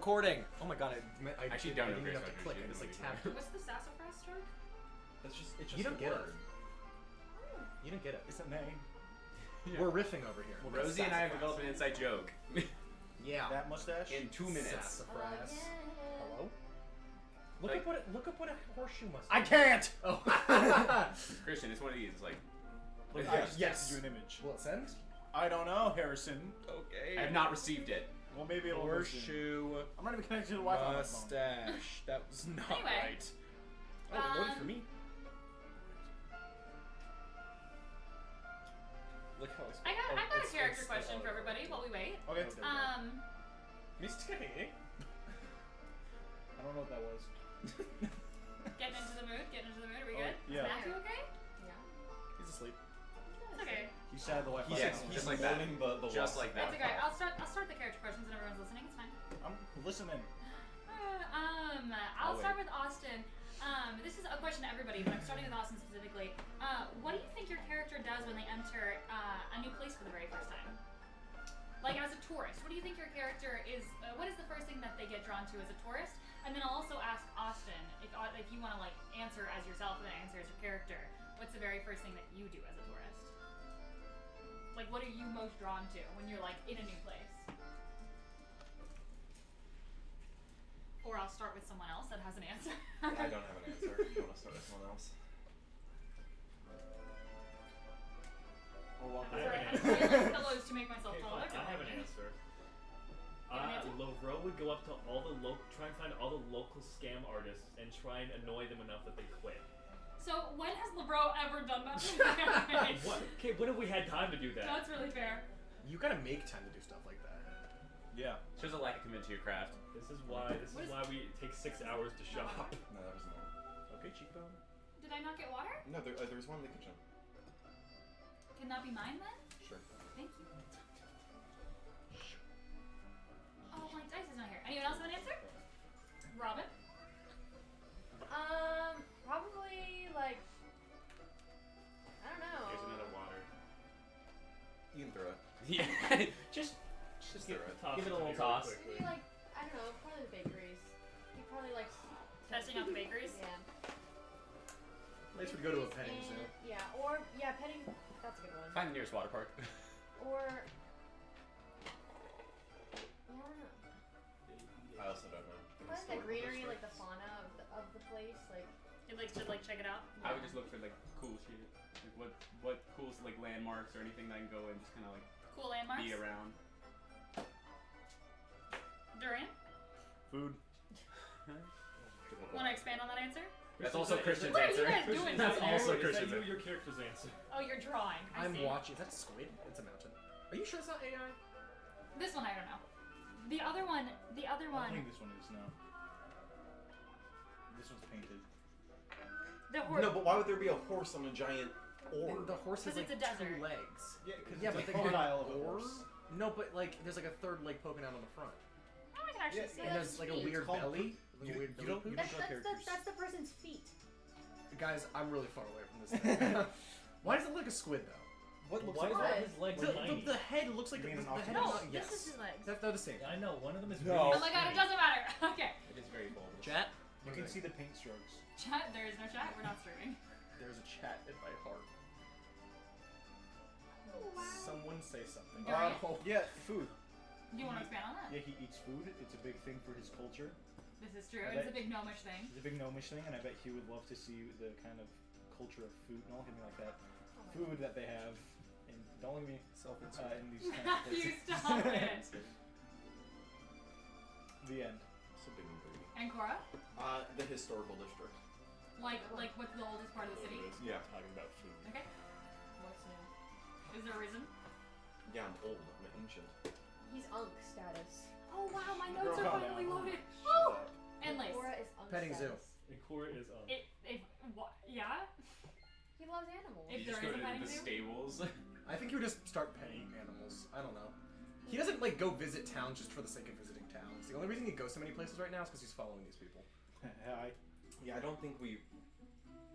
Recording. Oh my god, I Actually, didn't don't even know have to Grace click. I Factory just like usually. tapped. What's the sassafras stroke? It's just You don't a get it. word. You didn't get it. It's a name. Yeah. We're riffing over here. Well, Rosie and I have developed an inside joke. Yeah. That mustache. In 2 minutes. Sassafras. Yeah. Hello. Look Like- up what a horseshoe must. I can't. Oh. Christian, it's one of these. It's like, Look, Yeah. I just Yes. texted you an image. Will it send? I don't know, Harrison. Okay. I have not received it. Well, maybe it'll go soon. Horseshoe I'm not even connected to the Wi-Fi on my phone. mustache. That was not Anyway. right. Oh, it voted for me. Look how it's. I got a character question for everybody while we wait. Okay. Mr. I don't know what that was. Getting into the mood. Are we Oh, good? yeah. Is Matthew okay? He's asleep. It's okay. You said the Wi-Fi. Yes, signal. just like that. Just like That's that. okay. I'll start the character questions and everyone's listening. It's fine. I'm listening. I'll start with Austin. This is a question to everybody, but I'm starting with Austin specifically. What do you think your character does when they enter a new place for the very first time? Like as a tourist, what do you think your character is? What is the first thing that they get drawn to as a tourist? And then I'll also ask Austin if you want to like answer as yourself and then answer as your character. What's the very first thing that you do as a tourist? Like, what are you most drawn to when you're like in a new place? Or I'll start with someone else that has an answer. I don't have an answer. You want to start with someone else? Or walk I Sorry, have I'm an trying answer. like pillows to make myself Okay, taller. fine. I have an answer. You have an answer? Lovro would go up to all the try and find all the local scam artists and try and annoy them enough that they quit. So when has LeBro ever done that? What? Okay, when have we had time to do that? That's really fair. You gotta make time to do stuff like that. Yeah. Shows a lack of commitment to your craft. This is why we take 6 hours to shop. No, that was not. Okay, cheekbone. Did I not get water? No, there's one in the kitchen. Can that be mine then? Sure. Thank you. Oh, my dice is not here. Anyone else have an answer? Robin? Probably like I don't know. Here's another water. You can throw it. Yeah. just Just throw it. Toss Give it a to little me really toss. quickly. Maybe like I don't know. Probably the bakeries. He probably likes Testing out the bakeries? Yeah. Nice would go to a petting And- zoo. Yeah. Or yeah, petting. That's a good one. Find the nearest water park. Or yeah, I don't know. I also don't know. Probably the greenery, like the fauna of the place, like. You'd like to like check it out? I would just look for like cool shit, like what cool like landmarks or anything that I can go and just kind of like Cool landmarks? be around. Durian? Food. Want to expand on that answer? That's also Christian's What are you answer. guys doing? That's down also there? Is Christian's that answer. your character's answer? Oh, you're drawing. I I'm see. watching. Is that a squid? It's a mountain. Are you sure it's not AI? This one I don't know. The other one. I think this one is no. This one's painted. The horse. No, but why would there be a horse on a giant And orb? the horse has 'Cause like it's a desert. 2 legs. Yeah, because Yeah, it's but a the crocodile of a oar? horse. No, but like there's like a third leg poking out on the front, Oh, I can actually Yeah, see and that. there's like a sweet. weird It's called belly. poop. Like a You- weird you belly don't- poop. you That's draw characters. that's the person's feet. Guys, I'm really far away from this thing. Why does it look like a squid though? What looks Why like is What? that his legs The, tiny? the head looks like You mean the an head. No, is not, this yes. is his legs. They're the same. I know, one of them is No. really Oh my god, it skinny. doesn't matter. Okay. It is very bold. Chat. You can see the paint strokes. Chat, there is no chat. We're not streaming. There's a chat in my heart. Someone say something. Durian? Yeah, food. Do you want to expand on that? Yeah, he eats food. It's a big thing for his culture. This is true. I It's a bet- big gnomish thing. It's a big gnomish thing, and I bet he would love to see the kind of culture of food. Don't look at me like that. Food that they have, and don't look at me in these kind of You places. stop it. The end. It's a big movie. And Cora? The historical district. Like what's the oldest part of the city? Yeah. Talking about food. Okay. What's new? Is there a reason? Yeah, I'm old. I'm ancient. He's Unk status. Oh wow, my Girl, notes are calm finally down. loaded. Shut Oh! up. And Lace. Aura is Unk Petting zoo. status. And Cora is What? Yeah? He loves animals. If You there just go is a to petting the zoo? stables. I think he would just start petting animals. I don't know. He doesn't like go visit towns just for the sake of visiting towns. The only reason he goes so many places right now is because he's following these people. Hi. Yeah, I don't think we.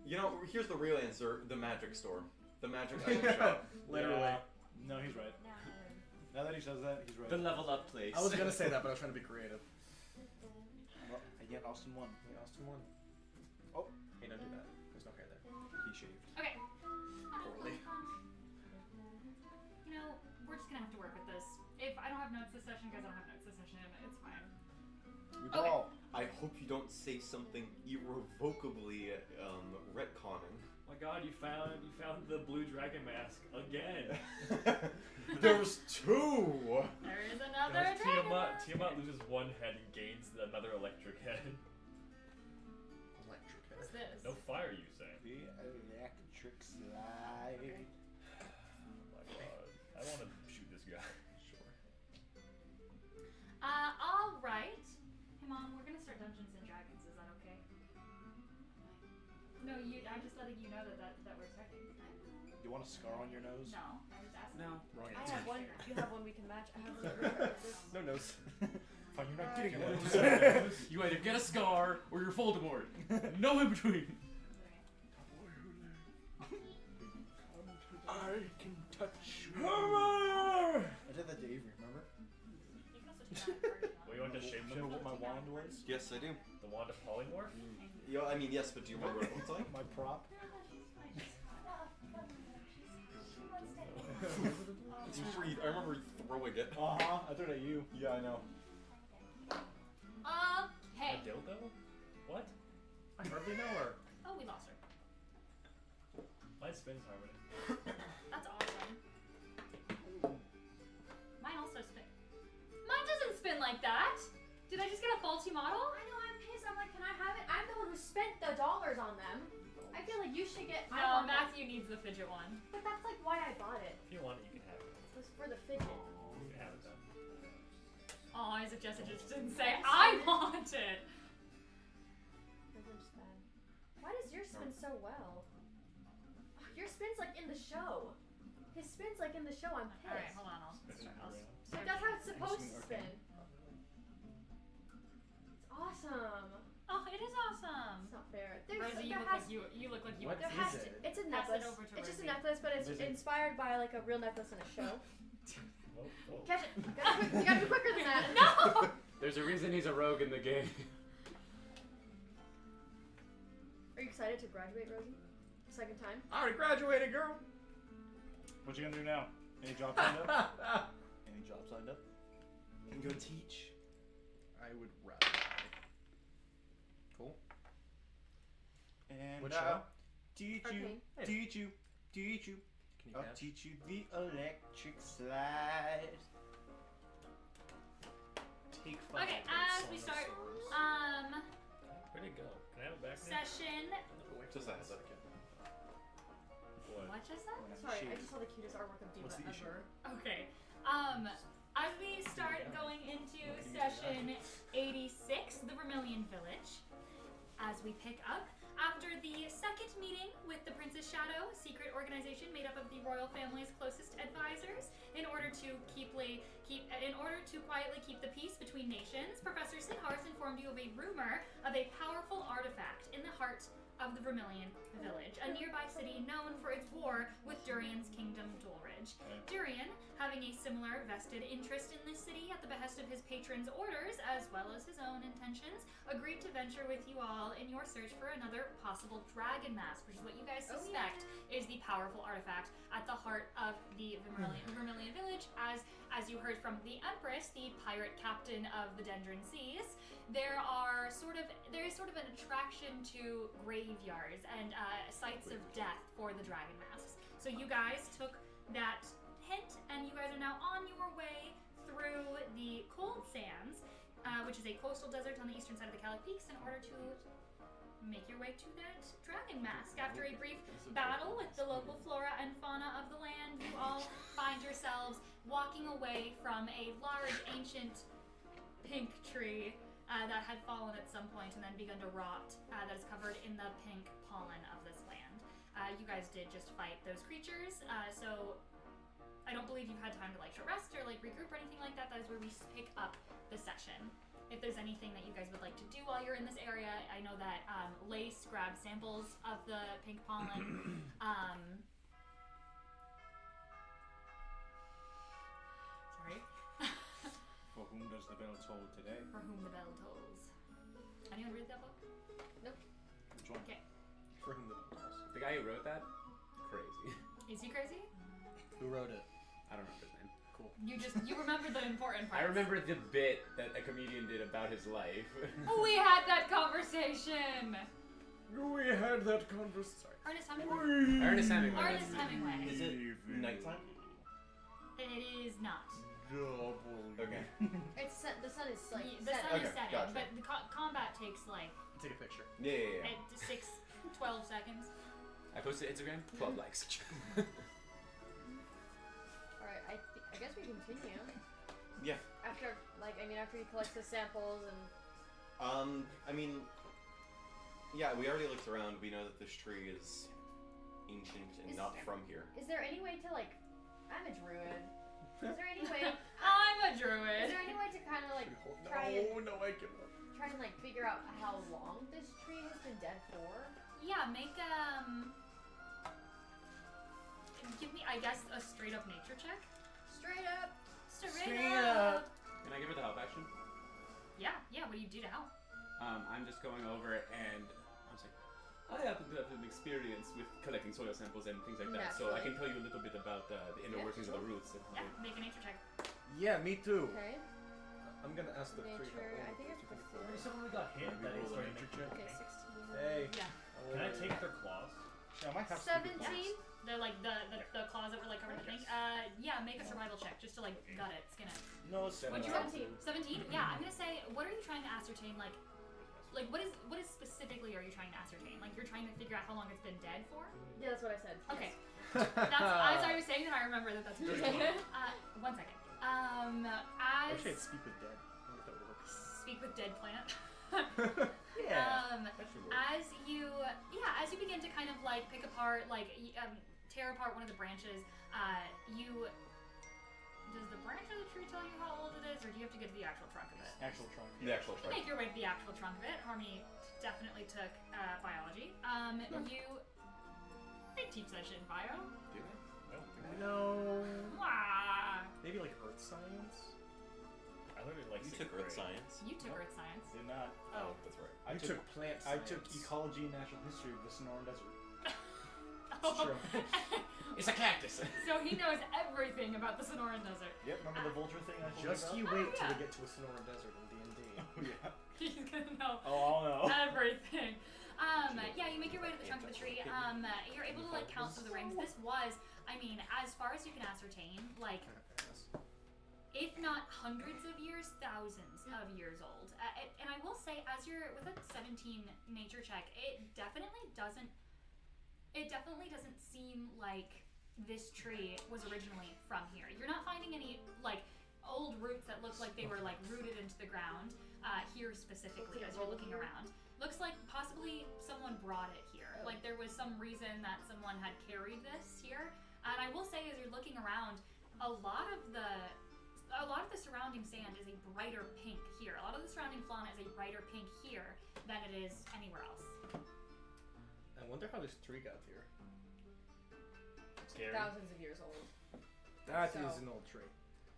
You know, here's the real answer: the magic store, the magic item shop. Literally. Yeah. No, he's right. Nah. Now that he says that, he's right. The level up place. I was gonna say that, but I was trying to be creative. Austin won. Yeah, Austin won. Oh. Hey, don't do that. There's no hair there. He shaved. Okay. Poorly. You know, we're just gonna have to work with this. If I don't have notes this session, guys, I don't have notes this session. It's fine. We Okay. brawl. I hope you don't say something irrevocably retconning. Oh my God, you found the blue dragon mask again. There's two! There is another Guys, dragon. Tiamat loses one head and gains another electric head. Electric What's hair. this? No fire, you say? The electric slide. Oh my God. I want to shoot this guy. Sure. All right. Hey, Mom, we're gonna start Dungeons and Dragons. Is that okay? No, I'm just letting you know that we're starting. Do you want a scar on your nose? No, I was asking. No. Wrong I answer. have one. You have one we can match. I have one. No nose. Fine, you're not Uh, getting yeah. one. You either get a scar or you're Voldemort. No in between. I can touch you. I did that to Avery, remember? You can also do that in party. Well, you want to Remember shapeshift? what my wand was? Yes, I do. The wand of polymorph? Yeah, I mean, yes, but do you remember what it looked like? My prop? I remember throwing it. Uh-huh, I threw it at you. Yeah, I know. Hey. A dildo? What? I hardly know her. Oh, we lost her. Mine spins harmony. That's awesome. Mine also spin. Mine doesn't spin like that. Did I just get a faulty model? I know. I'm pissed. I'm like, can I have it? I'm the one who spent the dollars on them. I feel like you should get. I No, want that. Matthew needs the fidget one. But that's like why I bought it. If you want it, you can have it. It was for the fidget. You can have it then. Oh, Isaac Jessica just didn't say I want it. Everyone's bad. Why does yours spin so well? Your spin's like in the show. His spin's like in the show. I'm pissed. All right, hold on. I'll Like that's how it's supposed to Okay. spin. It's awesome. Oh, it is awesome. It's not fair. There's, Rosie, you there look has, like you look like you. What there is has it? to. It's a Pass it necklace. over to It's just a Rosie. necklace, but it's What is it? inspired by like a real necklace in a show. Whoa, whoa. Catch it. You gotta be quicker than that. No. There's a reason he's a rogue in the game. Are you excited to graduate, Rosie? Second time? I already graduated, girl. What you gonna do now? Any jobs lined up? Any jobs lined up? I'm gonna teach. I would rather. Cool. And What I'll show? teach you, Arcane. Hey. teach you, teach you. Can you I'll cast? teach you the electric slide. Take 5. Okay, as we start, Where'd it go? Can I have it back now? session. Just that second. What? What just that? Sorry, I just saw the cutest artwork of Diva What's the issue? ever. Okay. As we start going into session 86, the Vermilion Village, as we pick up after the second meeting with the Princess Shadow, a secret organization made up of the royal family's closest advisors, in order to quietly keep the peace between nations, Professor Sinharth informed you of a rumor of a powerful artifact in the heart of the Vermilion Village, a nearby city known for its war with Durian's kingdom, Dulridge. Durian, having a similar vested interest in this city at the behest of his patron's orders, as well as his own intentions, agreed to venture with you all in your search for another possible dragon mask, which is what you guys suspect is the powerful artifact at the heart of the Vermilion Village. As you heard from the Empress, the pirate captain of the Dendron Seas, there is sort of an attraction to graveyards and sites of death for the dragon masks. So you guys took that hint, and you guys are now on your way through the Cold Sands, which is a coastal desert on the eastern side of the Calic Peaks, in order to make your way to that dragon mask. After a brief battle with the local flora and fauna of the land, you all find yourselves walking away from a large ancient pink tree that had fallen at some point and then begun to rot, that is covered in the pink pollen of this land. You guys did just fight those creatures, so I don't believe you've had time to short rest or regroup or anything like that. That is where we pick up the session. If there's anything that you guys would like to do while you're in this area, I know that Lace grabbed samples of the pink pollen. Sorry. For whom does the bell toll today? For whom the bell tolls. Anyone read the Which one? Okay. For him, the The guy who wrote that, crazy. Is he crazy? Who wrote it? I don't remember his name. Cool. You remember the important parts. I remember the bit that a comedian did about his life. We had that conversation. We had that conversation. Sorry. Ernest Hemingway. Ernest Hemingway. Ernest Hemingway. Is it nighttime? It is not. Okay. It's set, the sun is like The sun Okay, is setting, gotcha. but the combat takes like Take a picture. Yeah. 12 seconds. I posted Instagram, 12 likes. Alright, I guess we continue. Yeah. After after you collect the samples and I mean, yeah, we already looked around. We know that this tree is ancient and Is- not from here. is there any way to like I'm a druid. Is there any way I'm a is druid. there any way to kinda like No, try and I give up. try and like figure out how long this tree has been dead for? Yeah, make give me, I guess, a straight up nature check. Straight up. Straight up. up. Can I give her the help action? Yeah. What do you do to help? I'm just going over it and I'm just like, I happen to have an experience with collecting soil samples and things like that, so I Naturally. can tell you a little bit about the inner Yeah, workings of the sure. roots. And how Yeah, they- make a nature check. Yeah, me too. Okay. I'm gonna ask the tree. Nature. I think it's how old plus it is. Someone got hit. Can we That is roll a starting nature to check? Okay, 16. Hey. Yeah. Can I take their claws? Yeah, I might have to keep it 17? They're like the claws that were like covered in pink. Yeah, make a survival check just to like gut it, skin it. close. No, it's What'd you 17. 17? Yeah, I'm gonna say, what are you trying to ascertain? Like what is specifically are you trying to ascertain? Like you're trying to figure out how long it's been dead for? Yeah, that's what I said. Okay. Yes. That's as I was saying that I remember that's what you're saying. 1 second. Actually, I'd As speak with dead. I wonder if that would work. speak with dead plant. Yeah. That should work. As you begin to kind of like pick apart, like tear apart one of the branches, does the branch of the tree tell you how old it is, or do you have to get to the actual trunk of it? actual trunk. The actual You tree. make your way to the actual trunk of it. Harmony definitely took biology. They teach that shit in bio. Do they? No. Wah. Maybe like earth science. I literally like You sixth took Earth grade. Science. You took earth science. Did not. Oh. That's right. I You took plant I science. took ecology and natural history of the Sonoran Desert. Oh. It's a cactus. So he knows everything about the Sonoran Desert. Yep, remember the vulture thing I told Just you you about? wait Oh, till we yeah. get to a Sonoran Desert in D&D. Oh, yeah. He's gonna know Oh, I'll know. everything. Yeah, you make your way to the trunk of the tree. You're able to like count through the rings. This was, I mean, as far as you can ascertain, like if not hundreds of years, thousands of years old. And I will say, as you're with a 17 nature check, it definitely doesn't seem like this tree was originally from here. You're not finding any like old roots that look like they were like rooted into the ground here specifically as you're looking around. Looks like possibly someone brought it here. Like there was some reason that someone had carried this here. And I will say, as you're looking around, a lot of the surrounding sand is a brighter pink here. A lot of the surrounding fauna is a brighter pink here than it is anywhere else. I wonder how this tree got here. Scary. Thousands of years old. That So- is an old tree.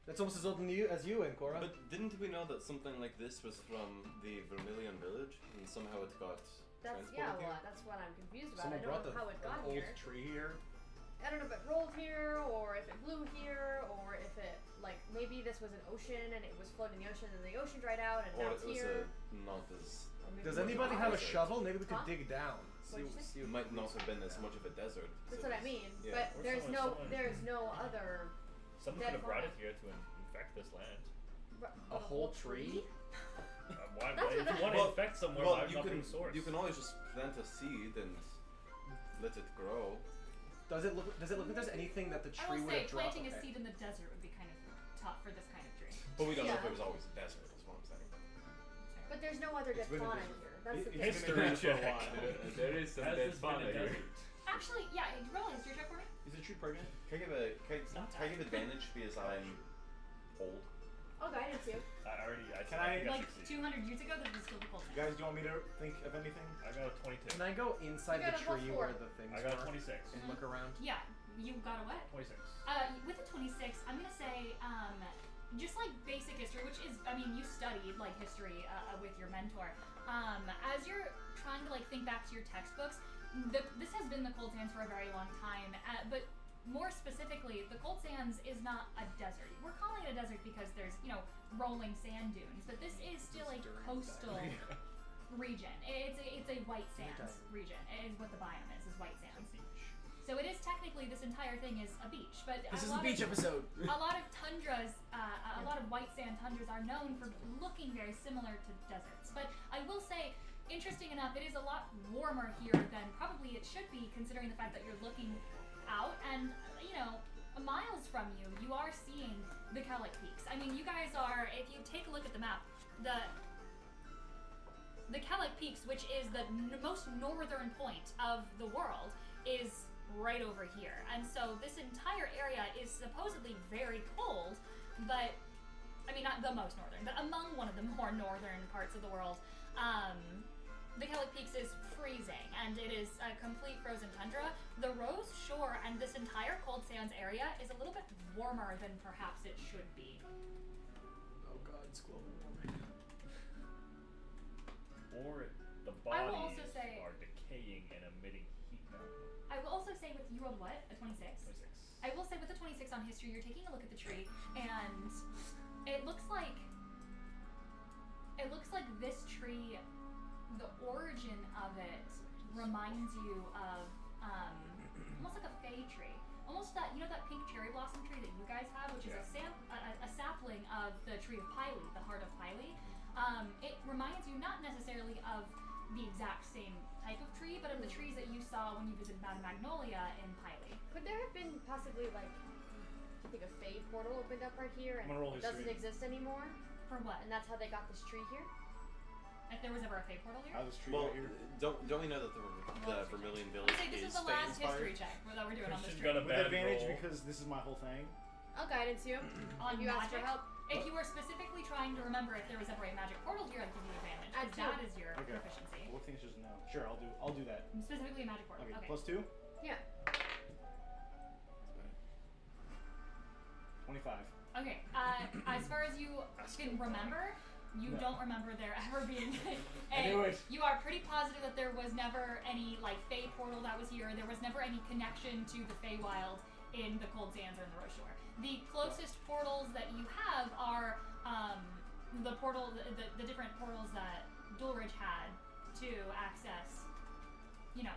That's almost as old as you, Ancora. But didn't we know that something like this was from the Vermilion village, and somehow it got That's transported here? that's what I'm confused about. Someone I brought don't know how it an got old here. tree here. I don't know if it rolled here, or if it blew here, or if it like maybe this was an ocean and it was floating in the ocean and the ocean dried out and Or now it it's was here. not as. Or maybe Does it was anybody an have a island. shovel? Maybe we could Huh? dig down. What'd you say? It might not have been as much of a desert. That's what I mean. Yeah. But Or there's someone- there's no other Someone Dead could have brought fauna. it here to infect this land. A whole tree? Why? That's If what you want to Well- infect somewhere, Well, why you not can bring source? you can always just plant a seed and let it grow. Does it look like there's anything that the I tree will would say, have dropped? planting a Okay. seed in the desert would be kind of tough for this kind of tree. But we don't know if Yeah. it was always a desert. That's what I'm saying. But there's no other dead It's been a fauna desert. here. That's the It's thing. been History around for a check. while. There is some Has dead this been fauna a here. desert? Actually, yeah, roll a history check for me. Is the tree pregnant? Can I give advantage because I'm old? Oh, guidance you. I Can think I- should Like see. 200 years ago, this was still the You guys, do you want me to think of anything? I got a 22. Can I go inside You the got a plus tree 4. where the things I got a were 26. and look around? Yeah, you got a what? 26. With a 26, I'm gonna say, just like basic history, which is, I mean, you studied like history with your mentor. As you're trying to like think back to your textbooks, this has been the Cold Sands for a very long time, but more specifically, the Cold Sands is not a desert. We're calling it a desert because there's, rolling sand dunes, but this is still a coastal region. It's a white sands region. It is what the biome is white sands. So it is technically, this entire thing is a beach, but This is a beach episode. A lot of tundras, a lot of white sand tundras are known for looking very similar to deserts. But I will say, interesting enough, it is a lot warmer here than probably it should be, considering the fact that you're looking out and, miles from you, you are seeing the Kellic Peaks. I mean, you guys are, if you take a look at the map, the Kellic Peaks, which is the most northern point of the world, is right over here. And so this entire area is supposedly very cold, but, I mean, not the most northern, but among one of the more northern parts of the world. The Kellic Peaks is freezing, and it is a complete frozen tundra. The Rose Shore and this entire Cold Sands area is a little bit warmer than perhaps it should be. Oh god, it's global warming. Or the I will bodies also say- are decaying and emitting heat now. I will also say with, you rolled what? A 26? 26. I will say with the 26 on history, you're taking a look at the tree, and it looks like this tree, the origin of it reminds you of almost like a fay tree. Almost that, that pink cherry blossom tree that you guys have, which is a sapling of the tree of Pily, the heart of Pily. It reminds you not necessarily of the exact same type of tree, but of the trees that you saw when you visited Madame Magnolia in Pily. Could there have been possibly like, I think a Fey portal opened up right here and I'm gonna roll it doesn't history. exist anymore? For what? And that's how they got this tree here? If there was ever a Fey portal here? How this tree Well, right here. don't we know that the Vermilion village I'd say this is the Fey last history inspired? check that we're doing on this Christian tree. got a With bad advantage roll. because this is my whole thing. I'll guidance you. On If you ask for magic? help. If you were specifically trying to remember if there was ever a magic portal here, I'd give you advantage. Add 'Cause that two. is your Okay. proficiency. What thing is just no? Sure, I'll do that. Specifically a magic portal. Okay, Okay. plus 2? Yeah. 25. Okay. As far as you can remember, you No. don't remember there ever being I knew it. You are pretty positive that there was never any like Fey portal that was here. There was never any connection to the Feywild in the Cold Sands or in the Rose Shore. The closest portals that you have are the different portals that Dulridge had to access,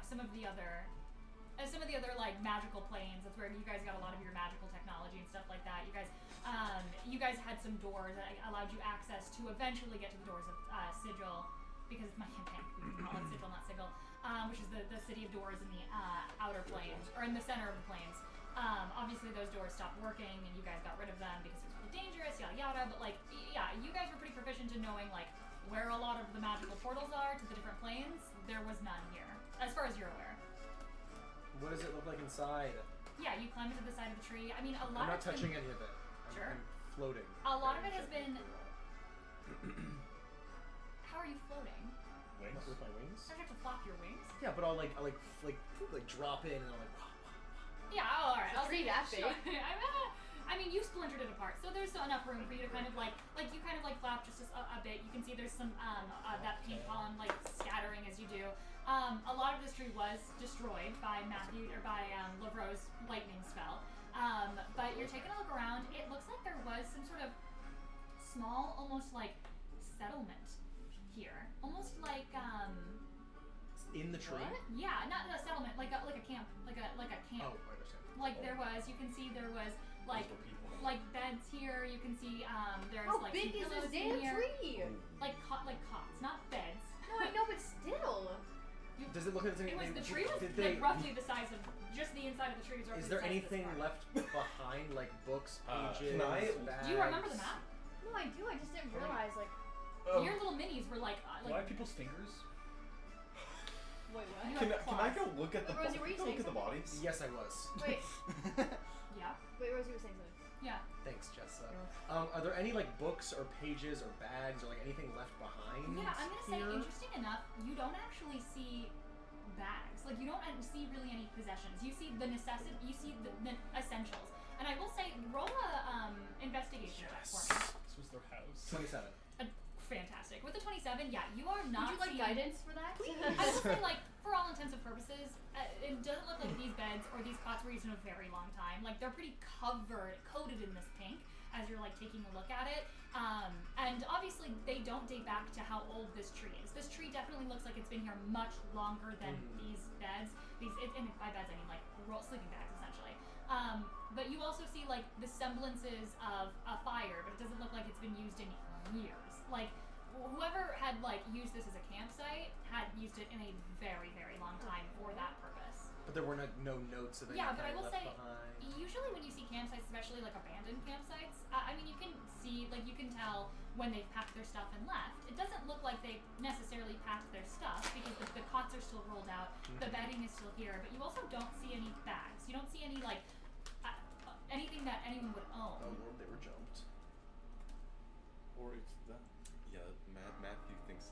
some of the other like magical planes. That's where you guys got a lot of your magical technology and stuff like that. You guys had some doors that allowed you access to eventually get to the doors of Sigil, because it's my campaign. We can call it Sigil, not Sigil, which is the city of doors in the outer plains, or in the center of the plains. Obviously those doors stopped working and you guys got rid of them because it was really dangerous, yada yada, but you guys were pretty proficient in knowing where a lot of the magical portals are to the different planes. There was none here, as far as you're aware. What does it look like inside? Yeah, you climb into the side of the tree. I mean, a lot I'm not of touching any of it. Sure. I'm floating. A lot of it has been. How are you floating? Wings? With my wings? Don't you have to flop your wings? Yeah, but I'll like drop in and I'll Yeah, all right. I'll tree see that Sure. big. I mean, you splintered it apart, so there's enough room for you to kind of you kind of flap just a bit. You can see there's some that paint pollen scattering as you do. A lot of this tree was destroyed by Lavro's lightning spell. But you're taking a look around. It looks like there was some sort of small, almost like settlement here, almost like in the tree. What? yeah, not a settlement, like a camp, like a camp. Oh, I understand. There was, you can see there was beds here. You can see there's How some big is this pillows in damn here. tree? Like cots, not beds. No, I know, but still. Does it look like The tree was did they, roughly the size of just the inside of the tree was roughly Is the there size of this anything part. left behind, like books, pages, Can I- bags? Do you remember the map? No, I do. I just didn't realize Your little minis were Do I have people's fingers? Wait, what? You Can have I go claws. look at the Rosie, were you saying look at the bodies? Yes, I was. Wait, Yeah, Rosie was saying something. yeah. Thanks, Jessa. Are there any books or pages or bags or anything left behind? Yeah, I'm gonna say, here? interesting enough, you don't actually see bags. You don't see really any possessions. You see the you see the essentials. And I will say, roll a investigation check for me. This was their house. 27. Fantastic. With the 27, yeah, you are not Would you like seeing... guidance for that? I will say, like, for all intents and purposes, it doesn't look like these beds or these cots were used in a very long time. Like, they're pretty coated in this pink as you're, like, taking a look at it. And obviously, they don't date back to how old this tree is. This tree definitely looks like it's been here much longer than these beds. And by beds, I mean, like, sleeping bags, essentially. But you also see, like, the semblances of a fire, but it doesn't look like it's been used in years. Like, whoever had, like, used this as a campsite had used it in a very, very long time for that purpose. But there were no notes of any Yeah, but I kind will left say, behind. usually when you see campsites, especially, like, abandoned campsites, I mean, you can see, like, you can tell when they've packed their stuff and left. It doesn't look like they necessarily packed their stuff because the cots are still rolled out, the bedding is still here, but you also don't see any bags. You don't see any, like, anything that anyone would own. Oh lord, they were jumped. Or it's them. Yeah, Matthew thinks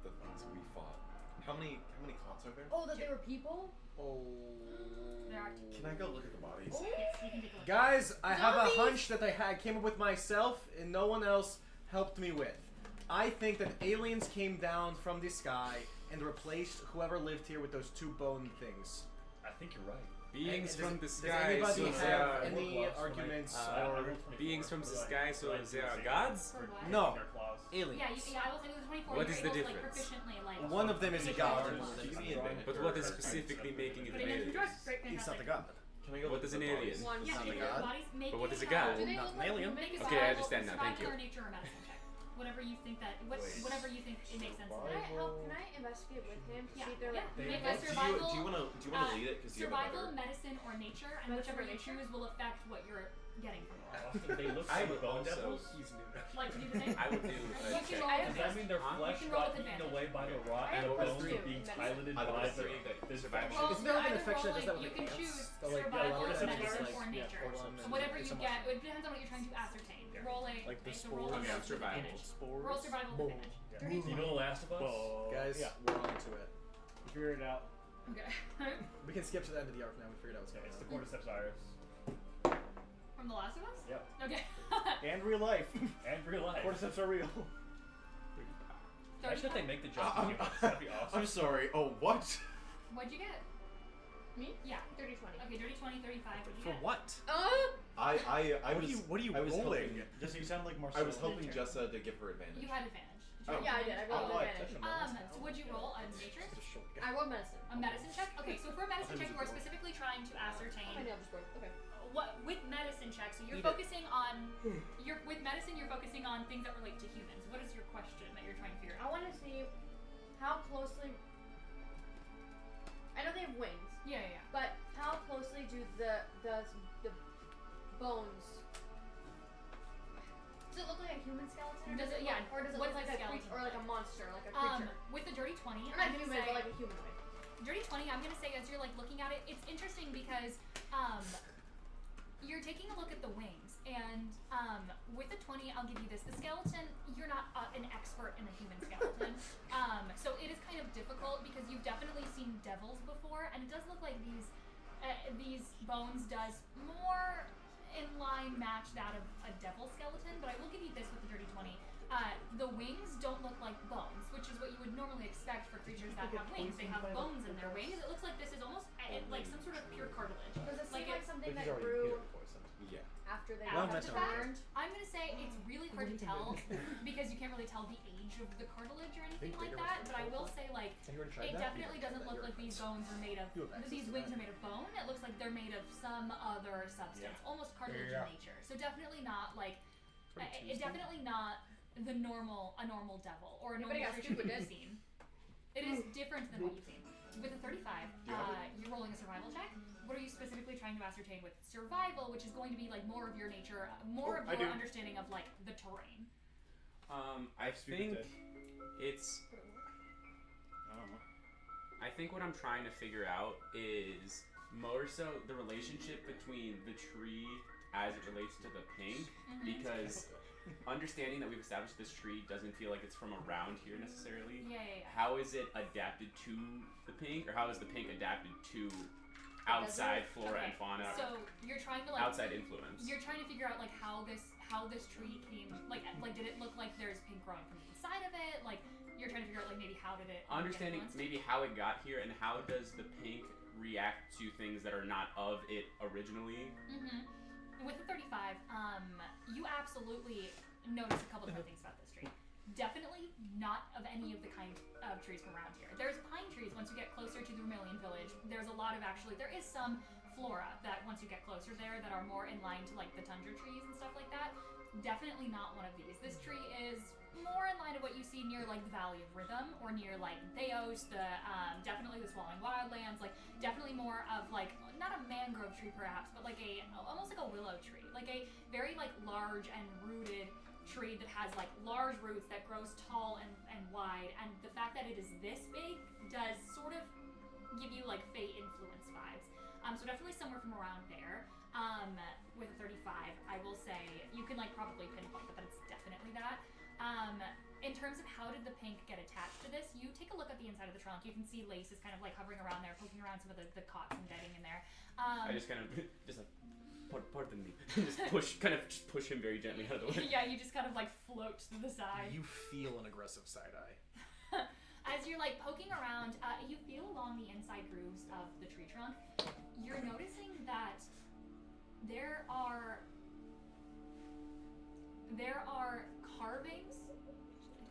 the things we fought. How many cots are there? Oh, that they were people? Oh. There are Can I go look at the bodies? Oh. Yes, you can take a look. Guys, I have a Zombies! hunch that I came up with myself and no one else helped me with. I think that aliens came down from the sky and replaced whoever lived here with those two bone things. I think you're right. Beings And from the does sky, anybody so have they are any What gloves arguments when I- or I rolled 24. beings from the Like, sky, so like, they are same. gods? For what? No. Their claws. aliens? Yeah, I will say with the 24, What you're is the able to, like, difference? proficiently, like... One of them is a god. Give me advantage. But what is specifically making it But an again, alien? George, great, He's not fantastic. the god. Can I go What look is at an the bodies? alien? One Yeah, not if a your god. bodies make But what is a it, god? Do they Not look an like alien. humans? Make a Okay, I survival, understand now, thank survival you. or nature or medicine check. Whatever you think that, whatever you think it makes sense to Can I do. help? Can I investigate with him to Yeah, see if they're yeah. like Make They- a Do survival, you wanna lead it? Because you have a survival, better. medicine, or nature, and Medicine whichever or you nature? choose will affect what you're getting from it. Austin, they look I like would bone also- devils. He's new. Like, to do the same? I would do You a can check. roll I with Does that mean their Huh? flesh You can roll got with eaten advantage. away by the rot I and the have bones plus are two being in piloted I would by say the that this survival- Roll, Isn't there like an either infection that does that roll, with you can ants? choose That, like, survival, yeah, medicine, like, or yeah, nature. or some- Whatever it's you somewhat- get, it depends on what you're trying to ascertain. Roll a, Like the so roll spores. a Okay, with survival. advantage. Spores. Roll survival with advantage. Yeah. You know The Last of Us? Guys, Yeah. we're on to it. We figured it out. Okay. We can skip to the end of the arc now. We figured out what's Yeah, going it's the on. Cordyceps iris. From The Last of Us? Yep. Okay. And real life. And real life. Cordyceps are real. Imagine if they make the jump I'm- to humans. That'd be awesome. I'm sorry. Oh, what? What'd you get? Me? Yeah. 30, 20. Okay, dirty 20, 35. What'd you For get? what? I What was. are you I was rolling? hoping- Just you sound like I Marcel. was hoping Nature. Jessa to give her advantage. You had advantage. Did you Oh. roll Yeah, I did. I rolled Oh, with I- advantage. So would you roll a nature? I rolled medicine. A medicine check? Okay, so for a medicine check, you are specifically trying to Oh, my ascertain nail just broke. Okay. what with medicine checks. So you're Eat it. focusing on with medicine. You're focusing on things that relate to humans. What is your question that you're trying to figure I out? want to see how closely. I know they have wings, Yeah, yeah, yeah. but how closely do the bones? Does it look like a human skeleton? Or Does it- yeah, Or does it what look does like a skeleton creature or like a monster, like a Um, creature? with the dirty 20, Or I'm not gonna human, say but like a humanoid. dirty 20. I'm gonna say as you're like looking at it, it's interesting because you're taking a look at the wings, and with the 20, I'll give you this: the skeleton. You're not an expert in the human skeleton, so it is kind of difficult because you've definitely seen devils before, and it does look like these bones does more in line match that of a devil skeleton. But I will give you this with the dirty 20. The wings don't look like bones, which is what you would normally expect for creatures that have wings. They have bones in their wings. It looks like this is almost like some sort of pure cartilage. Does it Like seem like something But that he's already grew poisoned. Yeah. after they After got the burned? I'm gonna say it's really hard to tell because you can't really tell the age of the cartilage or anything like that. But I will say, like, Have you already tried it that? definitely doesn't look like these bones are made of. You have access These to wings that. are made of bone. It looks like they're made of some other substance, almost cartilage Yeah. in nature. So definitely not like. Pretty It's definitely not a normal devil or a normal Anybody got creature that stupid you've seen. It is different than what you've seen. With a 35, you're rolling a survival check. What are you specifically trying to ascertain with survival, which is going to be like more of your nature, more of I your do. understanding of like the terrain? I think dead. it's. I don't know. I think what I'm trying to figure out is more so the relationship between the tree as it relates to the pink, because understanding that we've established this tree doesn't feel like it's from around here necessarily. Yeah. How is it adapted to the pink, or how is the pink adapted to outside desert? flora and Okay, fauna, So you're trying to like outside influence. You're trying to figure out like how this tree came like did it look like there's pink growing from the inside of it? Like you're trying to figure out like maybe how did it Understanding get influenced? maybe how it got here and how does the pink react to things that are not of it originally. With the 35, you absolutely notice a couple different things about this tree. Definitely not of any of the kind of trees from around here. There's pine trees once you get closer to the Vermilion village. There's a lot of there is some flora that once you get closer there that are more in line to like the tundra trees and stuff like that. Definitely not one of these. This tree is more in line to what you see near like the Valley of Rhythm or near like Theos, definitely the Swallowing Wildlands, like definitely more of like not a mangrove tree perhaps, but like almost like a willow tree, like a very like large and rooted tree that has like large roots that grows tall and wide, and the fact that it is this big does sort of give you like fate influence vibes. So definitely somewhere from around there. With a 35, I will say you can like probably pinpoint it, but it's definitely that. In terms of how did the pink get attached to this, you take a look at the inside of the trunk. You can see lace is kind of like hovering around there, poking around some of the cots and bedding in there. I just kind of just like pardon me, just push him very gently out of the way. Yeah, you just kind of like float to the side. You feel an aggressive side eye. As you're like poking around, you feel along the inside grooves of the tree trunk. You're noticing that there are carvings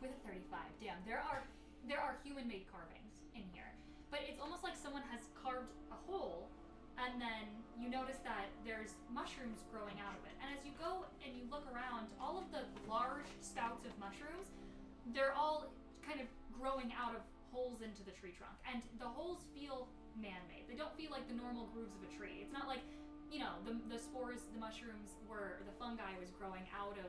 with a 35. Damn, there are human-made carvings in here, but it's almost like someone has carved a hole, and then you notice that there's mushrooms growing out of it. And as you go and you look around, all of the large spouts of mushrooms, they're all kind of growing out of holes into the tree trunk, and the holes feel man-made. They don't feel like the normal grooves of a tree. It's not like, you know, the spores, the mushrooms the fungi was growing out of,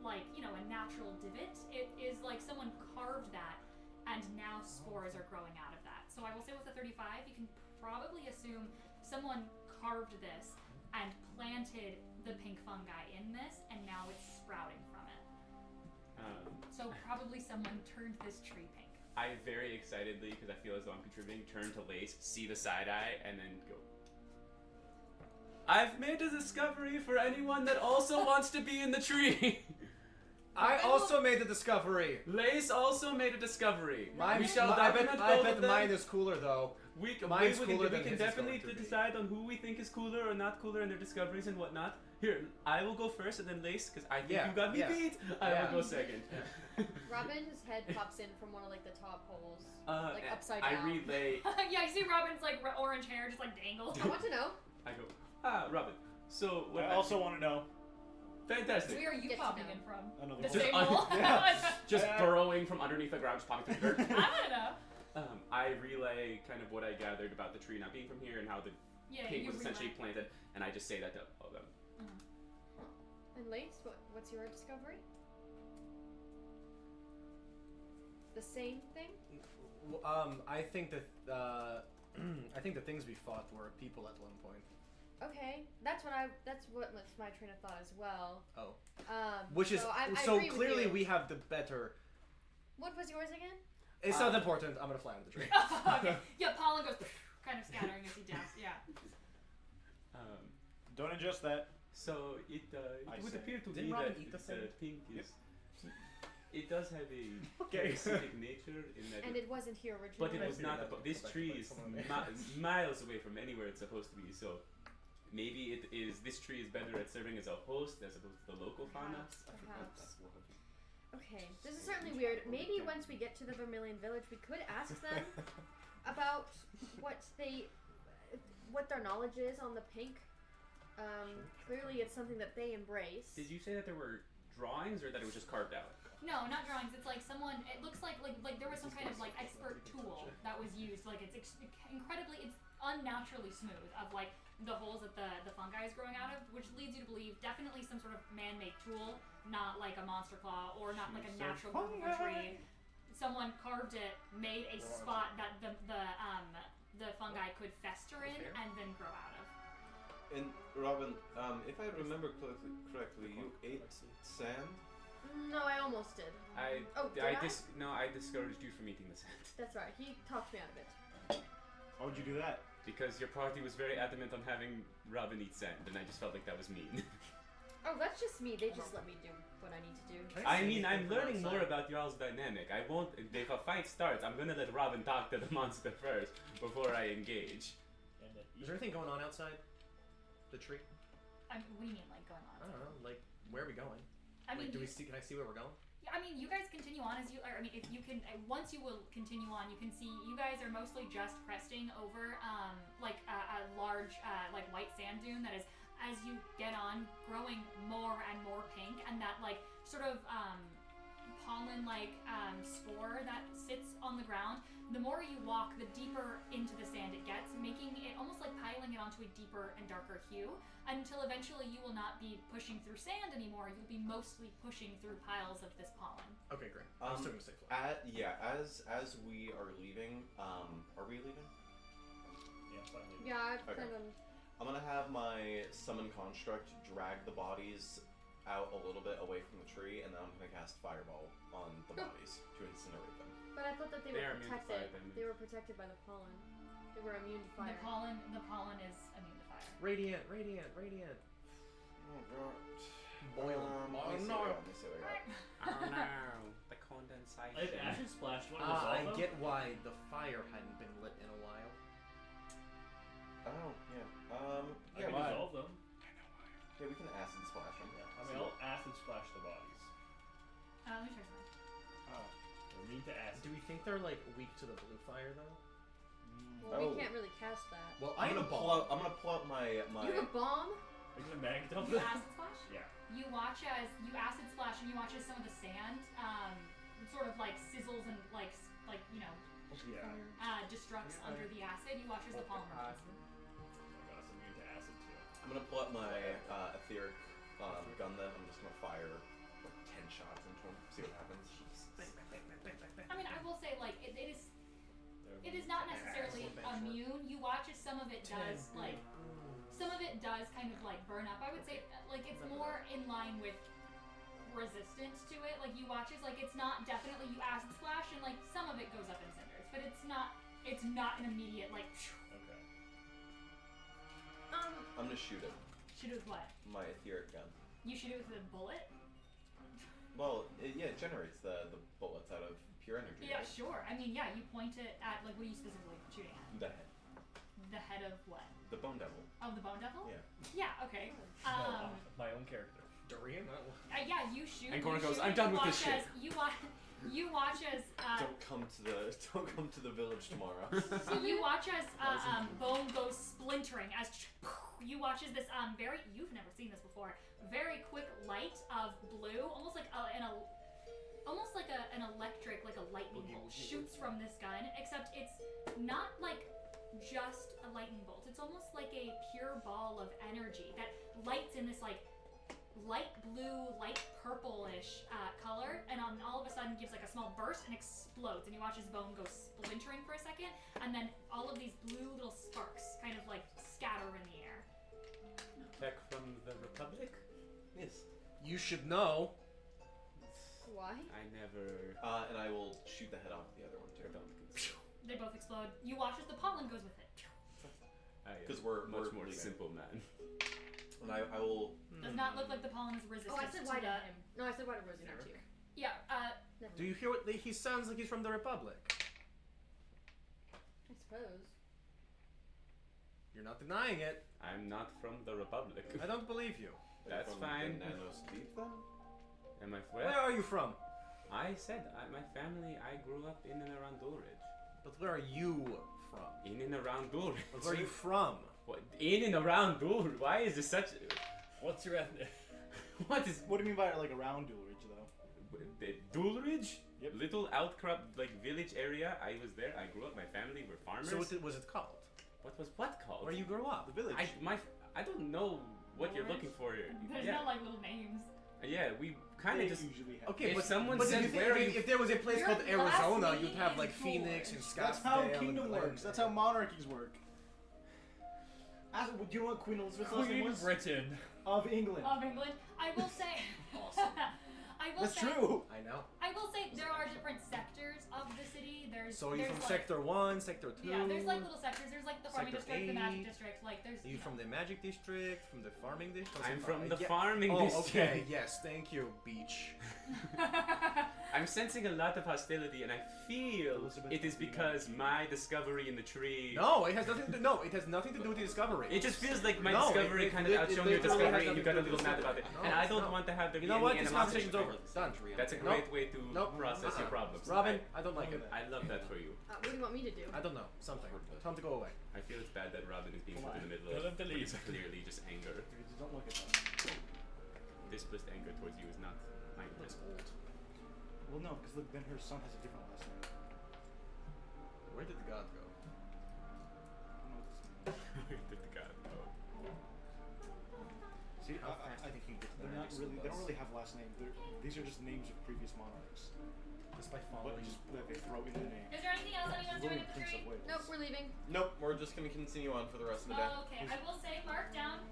like, you know, a natural divot. It is like someone carved that, and now spores are growing out of that. So I will say with the 35, you can probably assume someone carved this and planted the pink fungi in this, and now it's sprouting from it. So probably someone turned this tree pink. I very excitedly, because I feel as though I'm contributing, turn to Lace, see the side eye, and then go. I've made a discovery for anyone that also wants to be in the tree. I also made the discovery. Lace also made a discovery. I document bet both of them. mine is cooler though. We Mine's can cooler than his is definitely going to be. decide on who we think is cooler or not cooler in their discoveries and whatnot. Here, I will go first and then Lace, because I think Yeah, you got me yeah. beat. I Yeah. will go second. Robin's head pops in from one of like the top holes, like and upside I down. relay. Yeah, you see Robin's like orange hair just like dangle. I want to know. I go, Robin. So what? I also want to know. Fantastic. Where are you Get to popping know. in from? Another The one. same un- hole? Yeah. Just burrowing from underneath the ground, just popping through the dirt. I want to know. I relay kind of what I gathered about the tree not being from here and how the Yeah, pink you was essentially relay. planted, and I just say that to all of them. And Lace, what's your discovery? The same thing? I think that I think the things we fought were people at one point. Okay, that's what was my train of thought as well. Oh. I agree with Clearly you. we have the better. What was yours again? It's not important. I'm gonna fly on the tree. Okay. Yeah, pollen goes kind of scattering as he jumps. Yeah. Don't ingest that. So it I would say. appear to Didn't me Robin that eat the it's, thing? pink is. It does have a Okay. parasitic nature in that. And it wasn't here originally. But it I was figured not. that, This but tree like is someone made- miles away from anywhere it's supposed to be. So maybe it is. This tree is better at serving as a host as opposed to the local fauna. Perhaps. Okay, this is certainly weird. Maybe once we get to the Vermilion village, we could ask them about what their knowledge is on the pink. Clearly, it's something that they embrace. Did you say that there were drawings or that it was just carved out? No, not drawings. It's like someone. It looks like there was some kind of like expert tool that was used. Like it's incredibly, it's unnaturally smooth. Of like the holes that the fungi is growing out of, which leads you to believe definitely some sort of man-made tool, not like a monster claw or not like a natural growth of a tree. Someone carved it, made a spot that the fungi could fester in and then grow out of. And Robin, if I remember correctly, you ate sand. No, I almost did. I Did I? discouraged you from eating the sand. That's right. He talked me out of it. How would you do that? Because your party was very adamant on having Robin eat sand, and I just felt like that was mean. Oh, that's just me. They just let me do what I need to do. Can I see mean, I'm anything from learning more outside? about y'all's dynamic. I won't. If a fight starts, I'm gonna let Robin talk to the monster first before I engage. And then Is there anything going on outside the tree? I mean, what do you mean, like, going on? I don't know. Like, where are we going? I mean, Like, do we see? Can I see where we're going? I mean, you guys continue on as you. I mean, if you can, once you will continue on, you can see you guys are mostly just cresting over, like a large, like white sand dune that is, as you get on, growing more and more pink, and that like sort of pollen-like spore that sits on the ground. The more you walk, the deeper into the sand it gets, making it almost like piling it onto a deeper and darker hue, until eventually you will not be pushing through sand anymore. You'll be mostly pushing through piles of this pollen. Okay, great. I'm still gonna stay flat. As we are leaving, are we leaving? yeah, finally. Yeah, I've Okay. kind of. I'm gonna have my summon construct drag the bodies out a little bit away from the tree, and then I'm gonna cast fireball on the bodies to incinerate them. But I thought that they They were are immune to protected. fire, then. They were protected by the pollen. They were immune to fire. The pollen is immune to fire. Radiant. Oh god. Boil. Let me see what I got. Oh no, the condensation. If Acid Splash, do you want to Ah, I resolve them? get why the fire hadn't been lit in a while. Oh, yeah. I Yeah, can why? dissolve them. yeah, we can acid splash them. Yeah. I mean, I'll Acid Splash the bodies. Let me try something. Oh. We'll need to acid. Do we think they're like weak to the blue fire though? Well, Oh. we can't really cast that. Well, I'm I have gonna a pull bomb. out. I'm gonna pull out my. You have a bomb? Are you gonna mag dump You it? acid splash? Yeah. You watch as you acid splash, and you watch as some of the sand, sort of like sizzles and like you know, Yeah. destructs under the acid. You watch as the pollen. Oh my god, so I'm immune to acid too. I'm gonna pull out my etheric gun. Then I'm just gonna fire like 10 shots into him. See what happens. I mean, I will say, like, it is not necessarily immune. You watch as some of it does, like, some of it does kind of, like, burn up. I would say, like, it's more in line with resistance to it. Like, you watch as, like, it's not definitely you acid splash, and, like, some of it goes up in cinders. But it's not an immediate, like, Okay. I'm gonna shoot it. shoot it with what? My etheric gun. You shoot it with a bullet? Well, it generates the bullets out of pure energy. Yeah, right? sure. I mean, yeah, you point it at, like, what are you specifically shooting at? The head. The head of what? The bone devil. Oh, the bone devil? Yeah. Yeah, okay. My own character. Durian? Yeah, you shoot. And you Gordon goes, shoot, "I'm and done you with this watch shit." As, you watch as Don't come to the village tomorrow. so you watch as bone goes splintering as you watch as this you've never seen this before, very quick light of blue, almost like an electric, like a lightning bolt shoots from this gun, except it's not like just a lightning bolt. It's almost like a pure ball of energy that lights in this like light blue, light purplish color, and all of a sudden gives like a small burst and explodes, and you watch his bone go splintering for a second, and then all of these blue little sparks kind of like scatter in the air. Back from the Republic? Yes. You should know. Why? I never. And I will shoot the head off the other one too. They both explode. You watch as the pollen goes with it. Because we're much more leaving. simple man. And I will. Does not look like the pollen is resistant Oh, I said to why to the. him. No, I said why to Rosie, not to you. Yeah, Never Do you hear what he sounds like? He's from the Republic. I suppose. You're not denying it. I'm not from the Republic. I don't believe you. That's from fine. The Nano Steve then? Am I Where where? are you from? I said my family. I grew up in and around Dulridge. But where are you from? In and around Dulridge. But where are you from? What? In and around Dulridge? Why is this such? What's your ethnic? What is What do you mean by like around Dulridge though? Dulridge? Yep. Little outcrop like village area. I was there. I grew up. My family were farmers. So what was it called? What was what called? Where you grew up? The village. I don't know what you're looking for here. there's Yeah, no like little names. yeah. We kind They of just. usually have. Okay, If but someone but said, if, "Where are you?" if there was a place Your called last Arizona, name you'd have is like Phoenix and Dulridge. That's Scottsdale. how and kingdom Glendale. works. That's how monarchies work. Do you know what Queen Elizabeth's last name Queen was? Britain. Of England. Of England, I will say. I will That's say, true. I know. I will say there are different sectors of the city. So are you there's from like, Sector 1, Sector 2? Yeah, there's like little sectors. There's like the farming Sector district, the magic 8. district. Like there's. Are you from the Magic District? From the Farming District? I'm What's from it the called? farming Oh, district. okay. Yes, thank you, Beach. I'm sensing a lot of hostility, and I feel Elizabeth it is because my discovery in the tree. No, it has nothing to it has nothing to do with the discovery. It just feels like my No, discovery it kind of outshone your literally has discovery, and you nothing got a to do little with mad the about it. discovery. And No, I don't no. want to have there You be know any what? This animosity. conversation's over. Done. That's a great way to process your problems. Robin, I don't like it. I love that for you. What do you want me to do? I don't know. Something. Tell him to go away. I feel it's bad that Robin is being put in the middle Tell him of to what leave. is clearly just anger. Just don't look at that. Displaced anger towards you is not kindness. Well, no, because then her son has a different last name. Where did the god go? I don't know what this means. Where did the god go? See, How fast I do you think he gets they're there? not really. They don't really have last names. These are just names of previous monarchs. Just by But following. just that they throw in the name. Is there anything else anyone's doing Literally at the Prince tree? of Wales. Nope, we're leaving. Nope, we're just gonna continue on for the rest of the day. Oh, okay. I will say, mark down.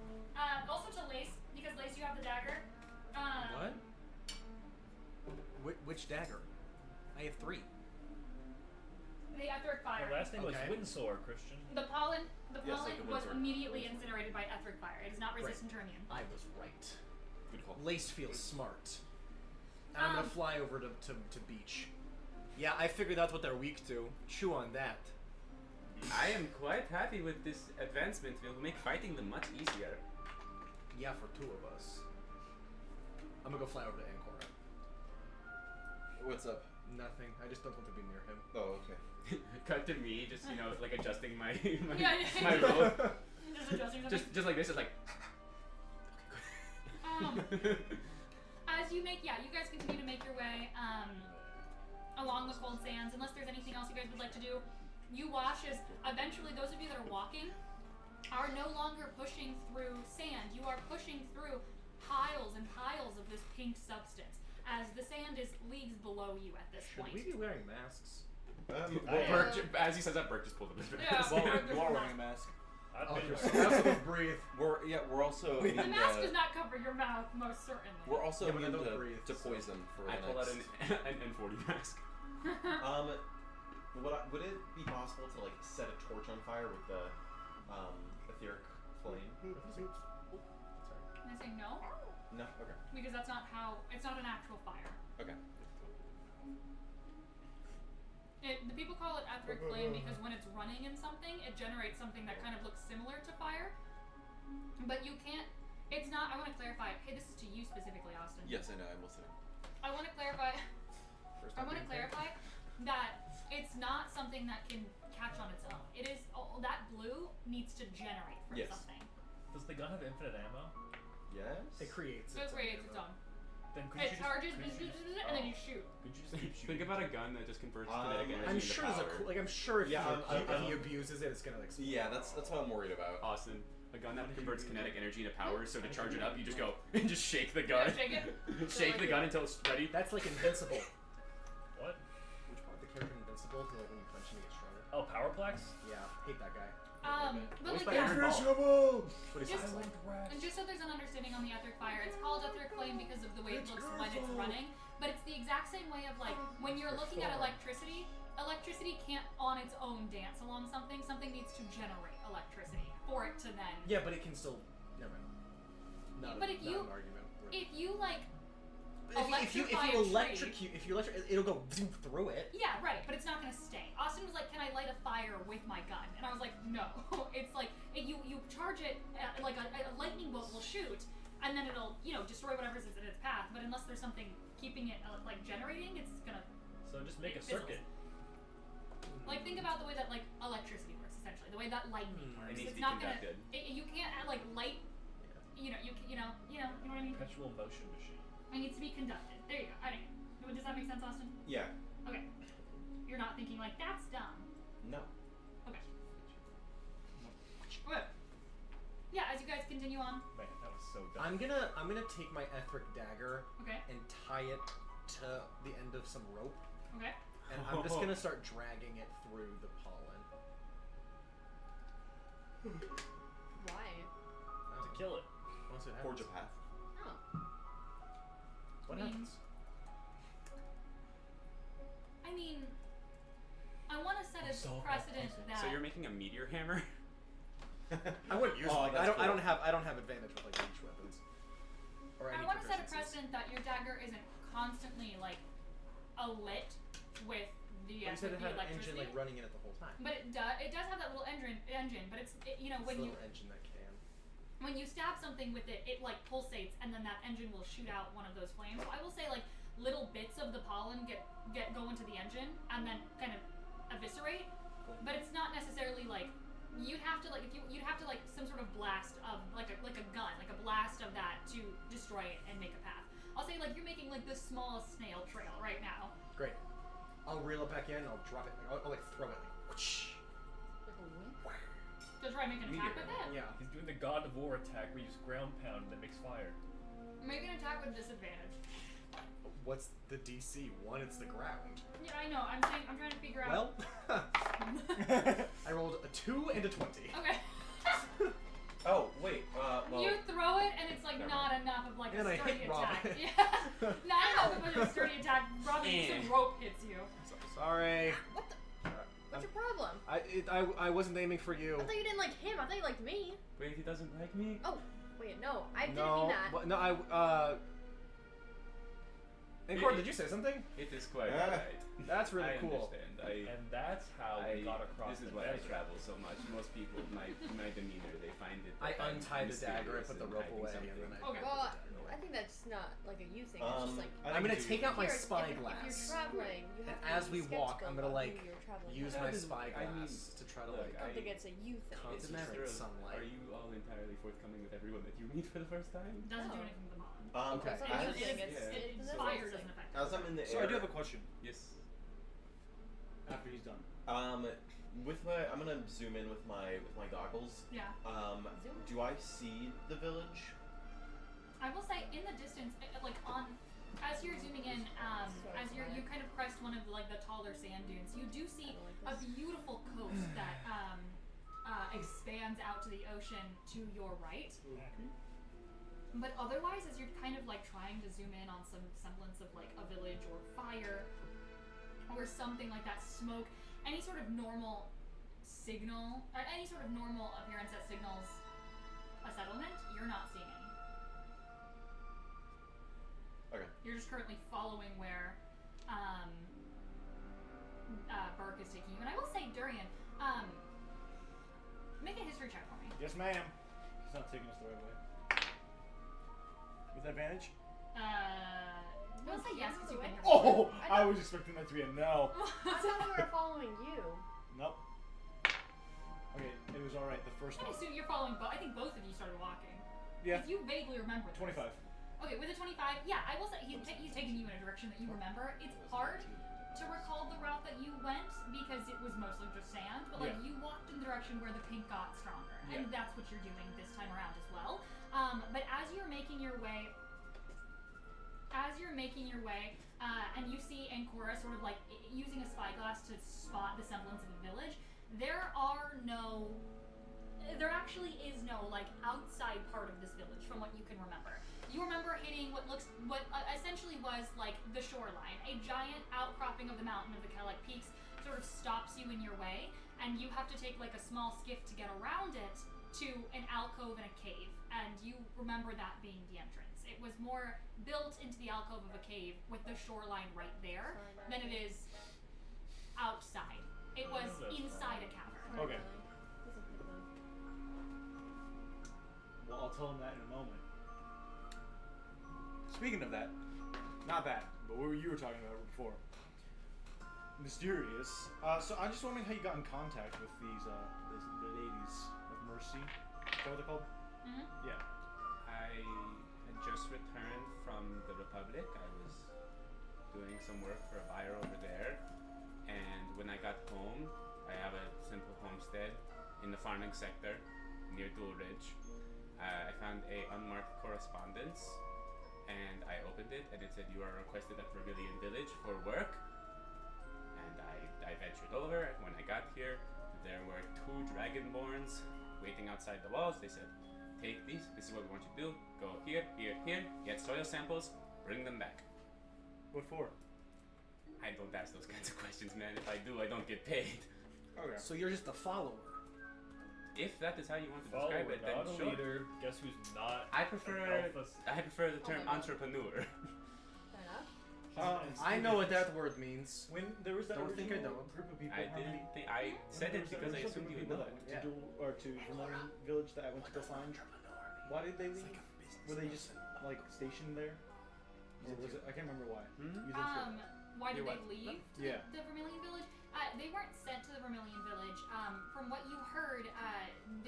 Also to Lace, because Lace, you have the dagger. What? Which dagger? I have 3. The etheric fire. Her last name was Okay. Windsor, Christian. The pollen Yes, like a was wizard. immediately incinerated by etheric fire. It is not Right. resistant to immune. I was right. Good call. Lace feels smart. And I'm gonna fly over to Beach. Yeah, I figured out what they're weak to. Chew on that. I am quite happy with this advancement. It will make fighting them much easier. Yeah, for 2 of us. I'm gonna go fly over to Ancora. What's up? Nothing. I just don't want to be near him. Oh, okay. Cut to me, just like adjusting my Yeah, yeah. my roll. Just adjusting something. just like this, it's like. As you make, you guys continue to make your way along the cold sands. Unless there's anything else you guys would like to do, you watch as eventually those of you that are walking are no longer pushing through sand. You are pushing through piles and piles of this pink substance as the sand is leagues below you at this Should point. we be wearing masks? Burke, as he says that, Burke just pulled up his Yeah. mask. Well, Burke you does are not. wearing a mask. I'd Oh, been you're wearing- so have to breathe. We're also The immune mask to, does not cover your mouth, most certainly. we're also Yeah, but I immune don't breathe, to so- poison for I the pull out next. an N40 mask. Would it be possible to like set a torch on fire with the etheric flame? Sorry. And I say no, No. Okay. because that's not how. It's not an actual fire. Okay. The people call it etheric flame because when it's running in something, it generates something that kind of looks similar to fire. But you can't. It's not. I want to clarify. Hey, this is to you specifically, Austin. Yes, I know. I'm listening. I want to clarify. First I time want to being clarify that it's not something that can catch on its own. It is that blue needs to generate from Yes. something. Does the gun have infinite ammo? Yes. It creates. So it its creates own its own. Then could It you charges, just, could you just, and then you shoot. Could you just keep shooting? Think about a gun that just converts Um, kinetic energy I'm into sure power. there's a like. I'm sure if, Yeah, if he abuses it, it's gonna explode. Yeah, that's what I'm worried about. Austin, a gun that converts kinetic energy into power. So to How charge did it you up, you just do go and just shake the gun. Yeah, shake it. Shake the gun until it's ready. That's like invincible. What? Which part? The character invincible? Like when you punch him, he gets stronger. Oh, Powerplex? Yeah, hate that guy. But Voiced like by yeah. Aaron Paul. Invincible. What he Just- sounds like. And just so there's an understanding on the etheric fire, it's called etheric flame because of the way it looks when it's running. But it's the exact same way of like when you're looking at electricity. Electricity can't on its own dance along something. Something needs to generate electricity for it to then. Yeah, but it can still. Never mind. Not But a, if not you- an argument. If you like, If you electrify a tree- electrocute, if you electrocute, it'll go zoom through it. yeah, right, but it's not gonna stay. Austin was like, "Can I light a fire with my gun?" And I was like, "No." It's like you charge it like a lightning bolt will shoot, and then it'll destroy whatever's in its path. But unless there's something keeping it like generating, it's gonna So just make a It fizzles. circuit. like think about the way that like electricity works essentially, the way that lightning Hmm. works. It needs It's to be not gonna. conducted. You can't add like light. You know what I mean. Perpetual motion machine. It needs to be conducted. There you go. I don't. Does that make sense, Austin? Yeah. Okay. You're not thinking like that's dumb. No. Okay. Good. Yeah, as you guys continue on. Man, that was so dumb. I'm gonna take my etheric dagger Okay. and tie it to the end of some rope, Okay. and I'm just gonna start dragging it through the pollen. Why? To kill it. Once it Forge happens, a path. Oh. what I mean, happens? mean, I want to set a precedent that. So you're making a meteor hammer? I wouldn't use Oh, one. that's I don't cool. have advantage with like reach weapons. Or I any want to set a proficiencies. precedent that your dagger isn't constantly like lit with the, But you said with it the had an engine electricity. like running in it the whole time. But it does have that little engine, but you know, It's when a you little engine that can. when you stab something with it, it like pulsates, and then that engine will shoot out one of those flames. So I will say like little bits of the pollen go into the engine and then kind of eviscerate, but it's not necessarily like you'd have to like you'd have to like some sort of blast of like a gun, like a blast of that to destroy it and make a path. I'll say like you're making like the smallest snail trail right now. Great. I'll reel it back in. I'll drop it. I'll like throw it. Like, whoosh. To try and make an attack with it. Yeah. He's doing the God of War attack where you use ground pound that makes fire. Make an attack with disadvantage. What's the DC? One, it's the ground. Yeah, I know. I'm trying to figure out. Well, I rolled a 2 and a 20. Okay. Oh wait. Well. You throw it and it's like Never not enough of like And a I sturdy hit attack. Robin. Yeah. Not enough of a sturdy attack. Robin, some rope hits you. Sorry. What the? What's your problem? I wasn't aiming for you. I thought you didn't like him. I thought you liked me. Wait, he doesn't like me? Oh, wait, no. I didn't No, mean that. but no, Ancor, did you say something? It is quite Yeah. alright. That's really I cool. understand. And that's how we got across This is the why I desert. travel so much. Most people, my demeanor, they find it. I that I'm untied the dagger, I mysterious put the and rope hiding away, something. and then I. Okay. Well, I think that's not like a you thing. It's just like I'm gonna take out my here, if spyglass. you're traveling, you And have to as use we walk, sketch I'm build gonna, on like, who you're traveling Use with. my I mean, spyglass to try to look, like. I don't think it's a you thing. Con- It's just Concentrate sort of, sunlight. Are you all entirely forthcoming with everyone that you meet for the first time? Doesn't do Oh. anything to the bond. Okay. That's not It a you thing. is- It's, it- it's fire a doesn't affect it. As I'm in the So air. I do have a question. Yes. After he's done. I'm gonna zoom in with my goggles. Yeah. Zoom. Do I see the village? I will say in the distance, like on, as you're zooming in, as you kind of crest one of like the taller sand dunes, you do see a beautiful coast that expands out to the ocean to your right. But otherwise, as you're kind of like trying to zoom in on some semblance of like a village or fire or something like that, smoke, any sort of normal signal, or any sort of normal appearance that signals a settlement, you're not seeing any. Okay. You're just currently following where Burke is taking you. And I will say, Durian, make a history check for me. Yes, ma'am. He's not taking us the right way. With advantage? We'll say yes because you've been here. Oh! I I was expecting that to be a no. I thought we were following you. Nope. Okay, it was alright the first I one. assume you're following I think both of you started walking. Yeah. If you vaguely remember this. 25. Okay, with a 25, yeah, I will say he's taking you in a direction that you remember. It's hard to recall the route that you went because it was mostly just sand, but like Yeah. you walked in the direction where the pink got stronger, and Yeah. that's what you're doing this time around as well. But as you're making your way, and you see Ancora sort of like using a spyglass to spot the semblance of a village, there actually is no like outside part of this village from what you can remember. You remember hitting what essentially was like the shoreline. A giant outcropping of the mountain of the Kellic Peaks sort of stops you in your way, and you have to take like a small skiff to get around it to an alcove and a cave, and you remember that being the entrance. It was more built into the alcove of a cave with the shoreline right there than it is outside. It was inside a cavern. Okay. Well, I'll tell him that in a moment. Speaking of that, not that, but what you were talking about before. Mysterious. So I'm just wondering how you got in contact with these, the ladies of Mercy. Is that what they're called? Mm-hmm. Yeah. I had just returned from the Republic. I was doing some work for a buyer over there, and when I got home, I have a simple homestead in the farming sector near Dulridge. I found a unmarked correspondence, and I opened it, and it said, "You are requested at Vermilion Village for work." And I ventured over. When I got here, there were 2 dragonborns waiting outside the walls. They said, "Take these. This is what we want you to do. Go here, here, here. Get soil samples. Bring them back." What for? I don't ask those kinds of questions, man. If I do, I don't get paid. Okay. So you're just a follower. If that is how you want to Follower, describe it, then not a sure. leader. Guess who's not? I an prefer alpha the term Oh my God. entrepreneur. Fair enough. I know what that word means. When there was that Don't think I original don't. group of people, I how many- didn't think I said when it there because was I that assumed original you would group of know. people that went to Vermilion Village that I went to go find. Why did they leave? Were they just like stationed there? Or was it? I can't remember why. Hmm? You think so? Why did You're they what? leave to Yeah. the Vermilion Village? They weren't sent to the Vermilion Village. From what you heard,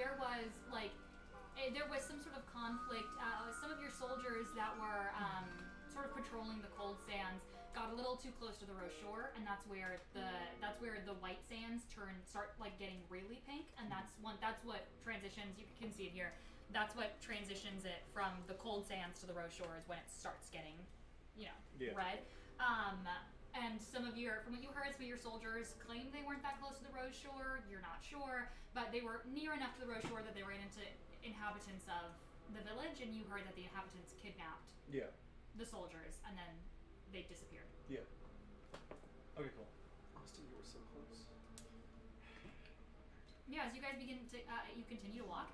there was there was some sort of conflict. Some of your soldiers that were sort of patrolling the cold sands got a little too close to the Rose Shore, and that's where the white sands start like getting really pink, and that's what transitions. You can see it here. That's what transitions it from the cold sands to the Rose Shore is when it starts getting, Yeah. red. And from what you heard, some of your soldiers claimed they weren't that close to the Rose Shore. You're not sure, but they were near enough to the Rose Shore that they ran into inhabitants of the village, and you heard that the inhabitants kidnapped Yeah. the soldiers, and then they disappeared. Yeah. Okay, cool. Austin, you were so close. Yeah, as you guys begin to, you continue to walk.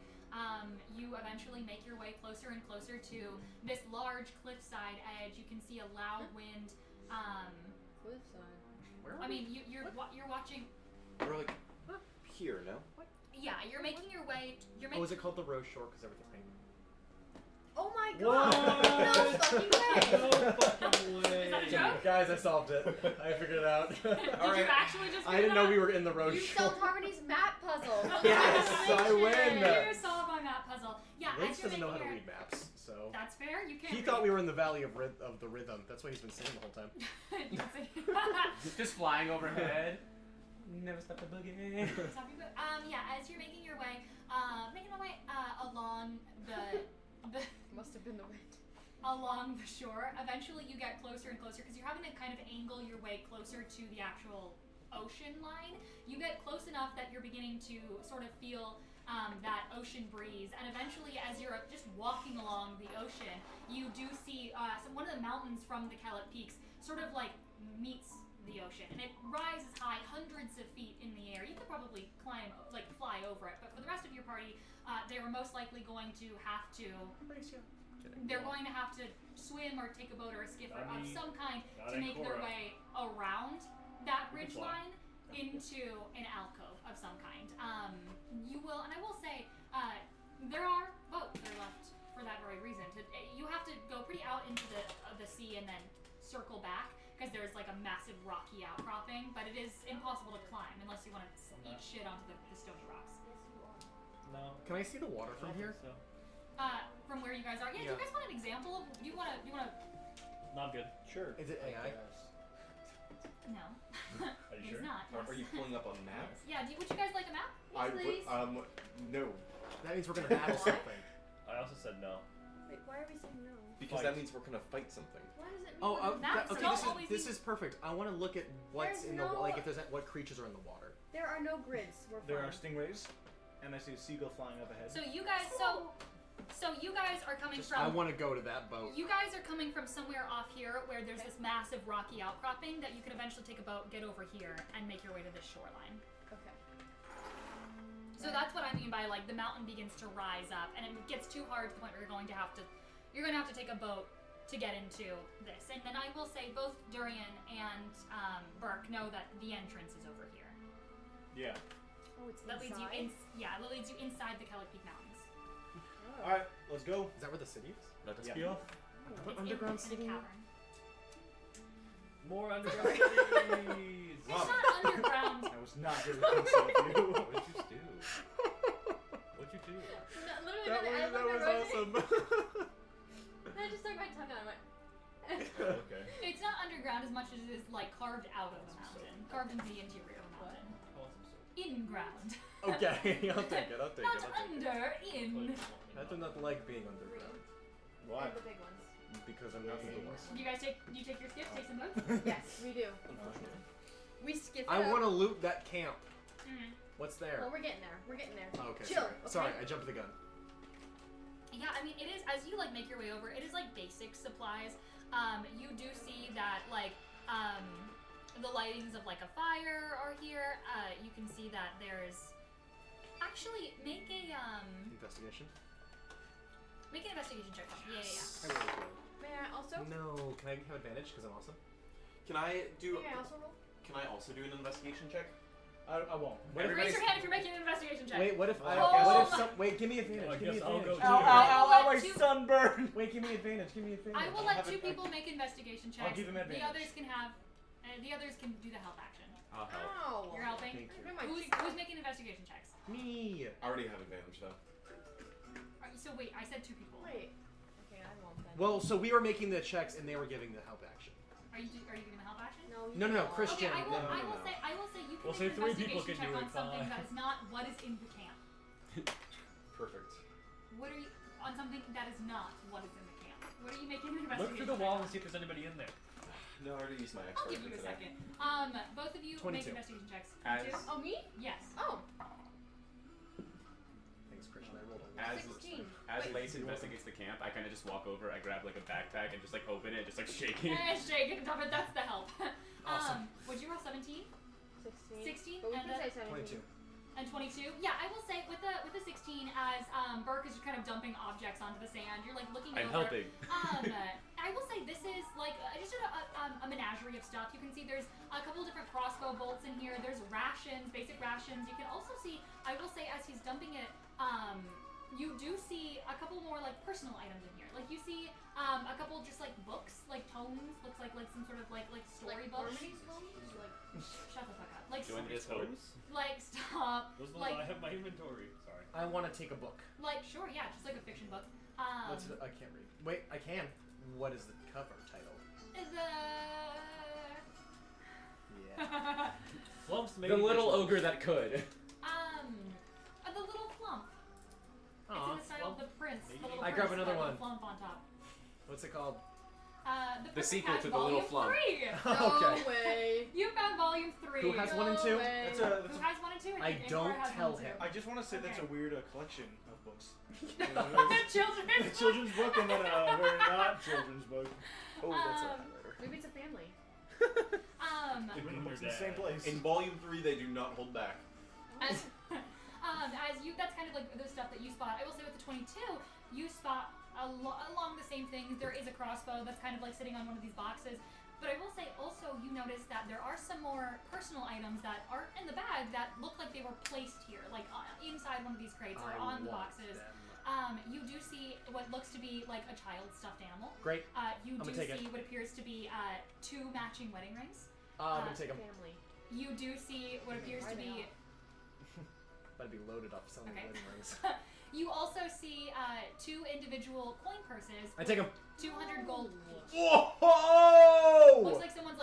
You eventually make your way closer and closer to this large cliffside edge. You can see a loud wind. Cliffside. Where are I mean, you're watching. We're like here, no? Yeah, you're making your way. You're Oh, making. is it called the Rose Shore because everything's pink? Oh my What? god! No fucking way! No fucking way. Is that a joke? Guys, I solved it. I figured it out. Did you actually just? I didn't know we were in the Rose You Shore. solved Harmony's map puzzle. Yes, I win. You solved my map puzzle. Yeah, Lance as you're doesn't know how to making read maps, so That's fair. You can't. he thought we were in the Valley of the Rhythm. That's why he's been singing the whole time. You can say- Just flying overhead. Never stop the boogie. Yeah, as you're making your way, along the Must have been the wind. along the shore. Eventually, you get closer and closer because you're having to kind of angle your way closer to the actual ocean line. You get close enough that you're beginning to sort of feel that ocean breeze, and eventually, as you're just walking along the ocean, you do see one of the mountains from the Kellett Peaks sort of like meets the ocean, and it rises high, hundreds of feet in the air. You could probably fly over it, but for the rest of your party, they were most likely going to have to. They're going to have to swim or take a boat or a skiff of some kind to make their way around that ridge line into an alcove of some kind. You will, and I will say, there are boats that are left for that very reason. You have to go pretty out into the sea and then circle back because there's like a massive rocky outcropping, but it is impossible to climb unless you want to eat shit onto the stony rocks. No. Can I see the water from here? So. From where you guys are. Yeah, do you guys want an example of? Do you want to? Not good. Sure. Is it AI? No. Are you He's sure? not. Are you pulling up a map? Yeah. Would you guys like a map? I please. would. No, That means we're gonna battle Why? something. I also said no. Wait, why are we saying no? because Fight. that means we're gonna fight something. Why does it mean Oh, we're Maps okay. don't This always is, this mean- is perfect. I want to look at what's There's in the no- like if there's what creatures are in the water. There are no grids. We're There fine. are stingrays, and I see a seagull flying up ahead. So you guys. So you guys are coming I from. want to go to that boat. You guys are coming from somewhere off here where there's this massive rocky outcropping that you can eventually take a boat, get over here, and make your way to this shoreline. Okay. So that's what I mean by like the mountain begins to rise up, and it gets too hard to the point where you're going to have to take a boat to get into this. And then I will say both Durian and Burke know that the entrance is over here. Yeah. Oh, it's That leads you inside? that leads you inside the Kellett Peak Mountains. Oh. All right, let's go. Is that where the city is? Let us Yeah. be off. What It's underground in city? a cavern. More underground cities. It's not underground. I was not going to consult you. What'd you do? What'd you do? No, literally, That I was looked at Rosie, awesome. and I just stuck my tongue out and went. Okay. It's not underground as much as it is like carved out of the mountain, carved into the interior of the mountain. I want some soap. In ground. Okay, I'll take it. I'll take Not it. I'll take it. under, in. I do not like being underground Why? The big ones. because I'm not the worst. You guys take your skiff, take some boats? Yes, we do. Unfortunately. We skip it I up. want to loot that camp. Mm-hmm. What's there? Well, we're getting there. We're getting there. Oh, okay. Chill. Sorry. Okay? Sorry, I jumped the gun. Yeah, I mean, it is, as you, like, make your way over, it is, like, basic supplies. You do see that, like, The lightings of like a fire are here. You can see that there's actually make an investigation check. Yeah. May I also? No, can I have advantage because I'm awesome? Can I May I also roll? Can I also do an investigation check? I won't. Raise your hand if you're making an investigation check. Wait, what if wait, give me advantage. I Give me guess I'll advantage. go Ow, my sunburn! Wait, give me advantage. Give me advantage. I will let two people make investigation checks. I'll give them The advantage. others can have. The others can do the help action. I'll help. Ow. You're helping. Thank you. Who's making investigation checks? Me. I already have advantage though. So wait, I said two people. Wait. Okay, I won't then. Well, so we were making the checks and they were giving the help action. Are you giving the help action? No, Christian. Okay, I will no. say you can We'll make say an 3 people investigation can check do on it, something fine. that is not what is in the camp. Perfect. What are you on something that is not what is in the camp? What are you making an investigation? Look through the check wall on? and see if there's anybody in there. No, I already used my I'll X-ray give you a for today. second. Both of you 22. make investigation checks. As- Two? Oh, me? Yes. Oh, Thanks, Christian. I rolled As 16. as Wait. Lace investigates the camp, I kind of just walk over, I grab like a backpack and just like open it, just like shaking. Shake and dump it. That's the help. Awesome. Would you roll 17? 16 16. But we and can the- say 17. 22. And 22. Yeah, I will say with the 16, as Burke is just kind of dumping objects onto the sand, you're like looking I'm over. helping. I will say this is like just a menagerie of stuff. You can see there's a couple different crossbow bolts in here. There's rations, basic rations. You can also see, I will say, as he's dumping it, you do see a couple more like personal items in here. Like you see a couple just like books, like tomes. Looks like some sort of like storybooks. Harmony's homes? Like, Shut the fuck up. Like Join this host. like stop. Those ones Like I have my inventory. Sorry. I want to take a book. like sure, yeah, just like a fiction book. What's it? I can't read. Wait, I can. What is the cover title? Yeah. Flumps The little ogre that could. The little flump. Aw. It's in the style of the prince. The little I prince grab another with one. the flump on top. What's it called? The Prince sequel Patch to The Little Volume Flump. 3. no Okay. way. You found Volume 3. Who has No 1 and 2? way. That's Who has 1 and 2? I think don't Ingvar has tell 1 and 2. him. I just want to say that's a Okay. weird collection of books. Children. A children's book and then a very not children's book. Oh, that's a Um, highlighter. Maybe it's a family. They put the books in the same place. In volume 3, they do not hold back. As you, that's kind of like the stuff that you spot. I will say with the 22, you spot along the same things. There is a crossbow that's kind of like sitting on one of these boxes. But I will say also, you notice that there are some more personal items that aren't in the bag that look like they were placed here, like inside one of these crates or on the boxes. You do see what looks to be like a child's stuffed animal. Great. You I'm do gonna take see it. what appears to be 2 matching wedding rings. I'm gonna take them. Family. You do see what appears to be. Better be loaded up selling Okay. wedding rings. You also see 2 individual coin purses. I take them. 200 gold each. Whoa! Looks like someone's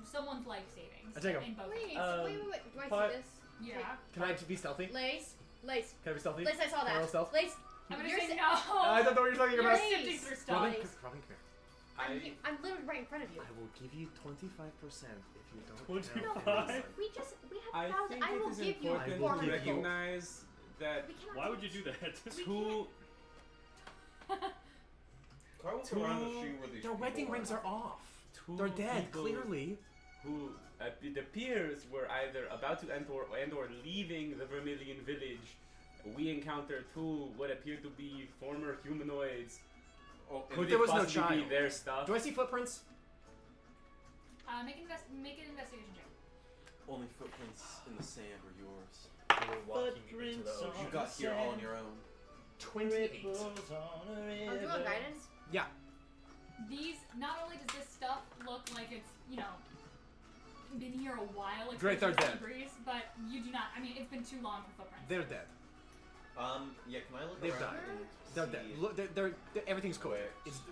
someone's life savings. I take 'em. In both. Wait, Um, wait. Do I but- see this? Yeah. Can I be stealthy? Lace. Can I be stealthy? Lace, I saw Can I roll that. stealth? Lace. I'm gonna You're say si- no. I don't know what you're talking You're about. Lace. sifting through stuff. Robin, Lace. Robin, come here. I'm literally right in front of you. I will give you 25% if you don't. 25? have any We I have think 1,000. I it will is give you important to 400 gold. recognize that We cannot Why do would you this. do that? We two Can I walk around to see where these Their people wedding rings are off. two They're dead, people clearly. who it appears were either about to enter and/or leaving the Vermilion village. We encountered 2 what appear to be former humanoids. Oh, Could there it was no possibly be child. their stuff? Do I see footprints? Make an investigation check. only footprints in the sand are yours. You were walking into the ocean. You got here all on your own. 28. Oh, do you want guidance? Yeah. These, not only does this stuff look like it's, been here a while, like Great, they're dead. breeze, but you do not, it's been too long for footprints. They're dead. Yeah, can I look They've around died. and They're see- dead. Look, they're everything's cool. Wait.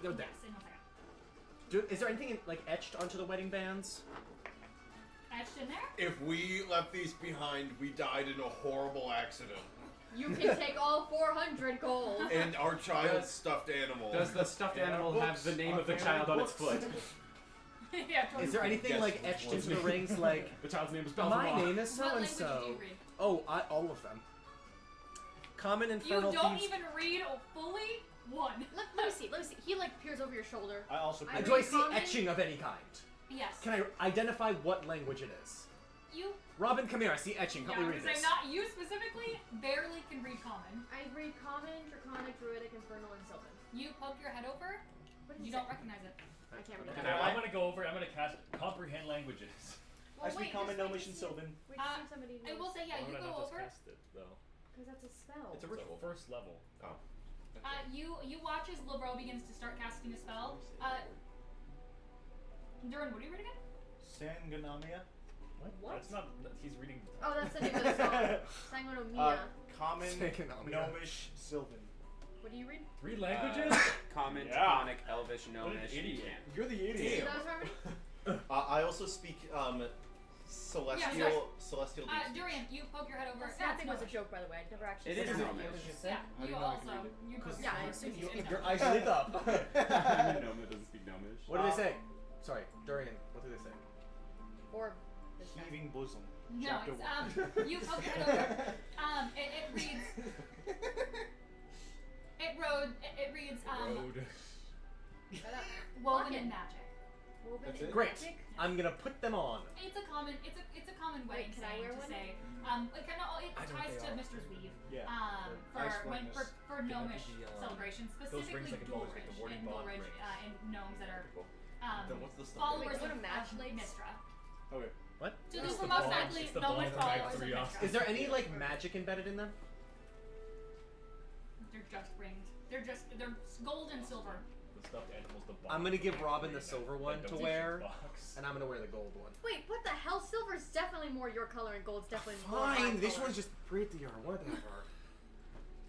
They're dead. Yes, in 1 second. Is there anything like etched onto the wedding bands? Etched in there? If we left these behind, we died in a horrible accident. You can take all 400 gold. And our child's Does- stuffed animal. Does the stuffed Yeah, animal books. have the name Our of the family child on its books. foot? Yeah, Is there anything Guess like which etched one. into the rings like The child's name is my Belvoir. name is so What and language do so? you read? Oh, all of them. Common You infernal don't thieves. even read fully 1. Let me see. He like peers over your shoulder. I also. I Do I read see common. etching of any kind? Yes. Can I identify what language it is? You. Robin, come here. I see etching. Help Yeah, me I was read gonna say, this. not you specifically. Barely can read common. I read Common, Draconic, Druidic, Infernal, and Sylvan. You poke your head over. What does You it don't say? recognize it. I can't read Okay, that. I'm gonna go over. I'm gonna cast Comprehend Languages. Well, I speak wait, Common, just wait Gnomish, to and see- Sylvan. Wait, to see somebody I will say, yeah, Why you would I go not just over. cast it though? Because that's a spell. It's a It's ritual. first level. Oh. You watch as Lavro begins to start casting a spell. Durin, what are you reading again? Sangonomia. What? That's not. He's reading. Oh, that's the name of the song. Sangonomia. Common, Sangonomia. Gnomish, Sylvan. What do you read? 3 languages. Common, Yeah. Draconic, Elvish, What an Gnomish, idiot. and You're the idiot. That was already? I also speak celestial. Durian, you poke your head over. That thing was a joke, by the way. I never actually It is said that. Gnomish. Yeah, How do you you know I can also. read it? You poke Yeah, I your assume head you over. speak Your eyes lit up. I'm a gnome that doesn't speak Gnomish. What do they say? Sorry, Durian. What do they say? Or this guy. Heaving bosom. No, Chapter it's you poke your head over. It reads. It reads Road. woven Lock it. in magic. Woven That's in it? Great. magic? I'm gonna put them on. It's a common wedding Wait, can I saying wear to one? say. It I know ties they to are. Mister's weave. Yeah. For Ice when blindness. for gnomish celebrations, those specifically rings like in Baldur's Gate, the Duelridge warding and bond Duelridge rings. and gnomes that are Then what's the stuff? followers Wait, what of a match lace? Mistra. Okay. What? So It's these the were most bond- likely it's the gnomish bond from Act followers of 3 Mistra. Is there any like magic embedded in them? They're just rings. They're gold and silver. The stuffed animals. The box. I'm gonna give Robin the That silver one to donation wear, box. and I'm gonna wear the gold one. Wait, what the hell? Silver's definitely more your color and gold's definitely more my Fine, this color. one's just prettier. Whatever.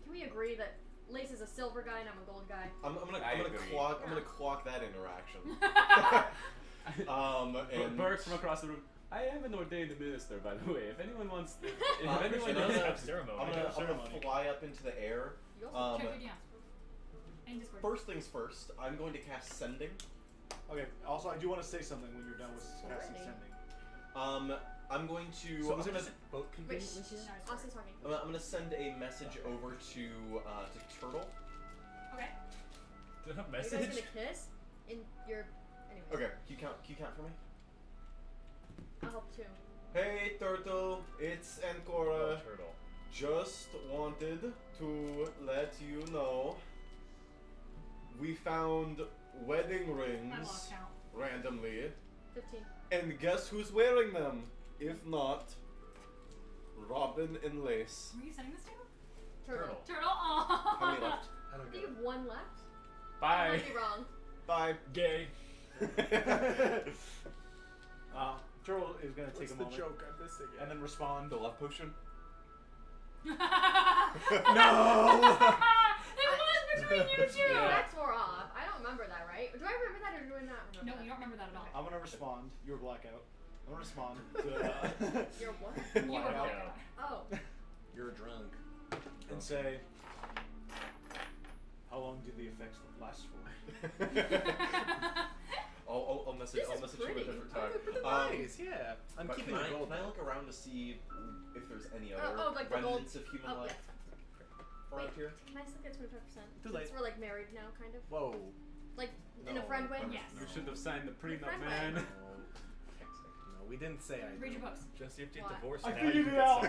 Can we agree that Lace is a silver guy and I'm a gold guy? I'm gonna agree. clock that interaction. And and Burks from across the room. I am an ordained minister, by the way. If anyone wants, if I'm anyone gonna- knows, have ceremony. I'm have gonna ceremony. fly up into the air. You also Check your DMs. And Discord. First things first, I'm going to cast Sending. Okay. Also, I do want to say something when you're done with casting Alrighty. sending. I'm going to. So I'm is it gonna. just boat Wait, convenience? Austin's talking. I'm gonna send a message over to Turtle. Okay. Do you have a Are you guys message? gonna kiss? In your. Anyway. Okay, can you count for me? I'll help too. Hey Turtle, it's Oh, Ancora. turtle. Just wanted to let you know we found wedding I rings lost count. randomly, 15. and guess who's wearing them? If not, Robin and Lace. Were you sending this to? Turtle. Turtle. Aww. How many left? I don't I think get you it. have one left. I bye. might be wrong. Bye. Gay. Turtle is gonna take What's a the moment joke I'm missing? and then respond. The love potion. No! It was between you two. Yeah. That's more off. I don't remember that, right? Do I remember that or do I not remember No, that? you don't remember that at all. I'm gonna respond. You're blackout. I'm gonna respond to You're what? You were Blackout. blackout. Oh. You're drunk. and say, how long do the effects last for? I'll message. This I'll is message you at a pretty. different time. Nice, yeah. I'm But keeping can the I, gold. can I look around to see if there's any Oh, other oh, like the gold- remnants of human Oh, life yeah. around Wait. here? Can I still get 25%? Too Since late. we're like married now, kind of. Whoa. Like in a No. friend way. Yes. You should have signed the prenup, friend man. No, we didn't say I Read did. your books. Just if you What? divorce I now, figured you it get out.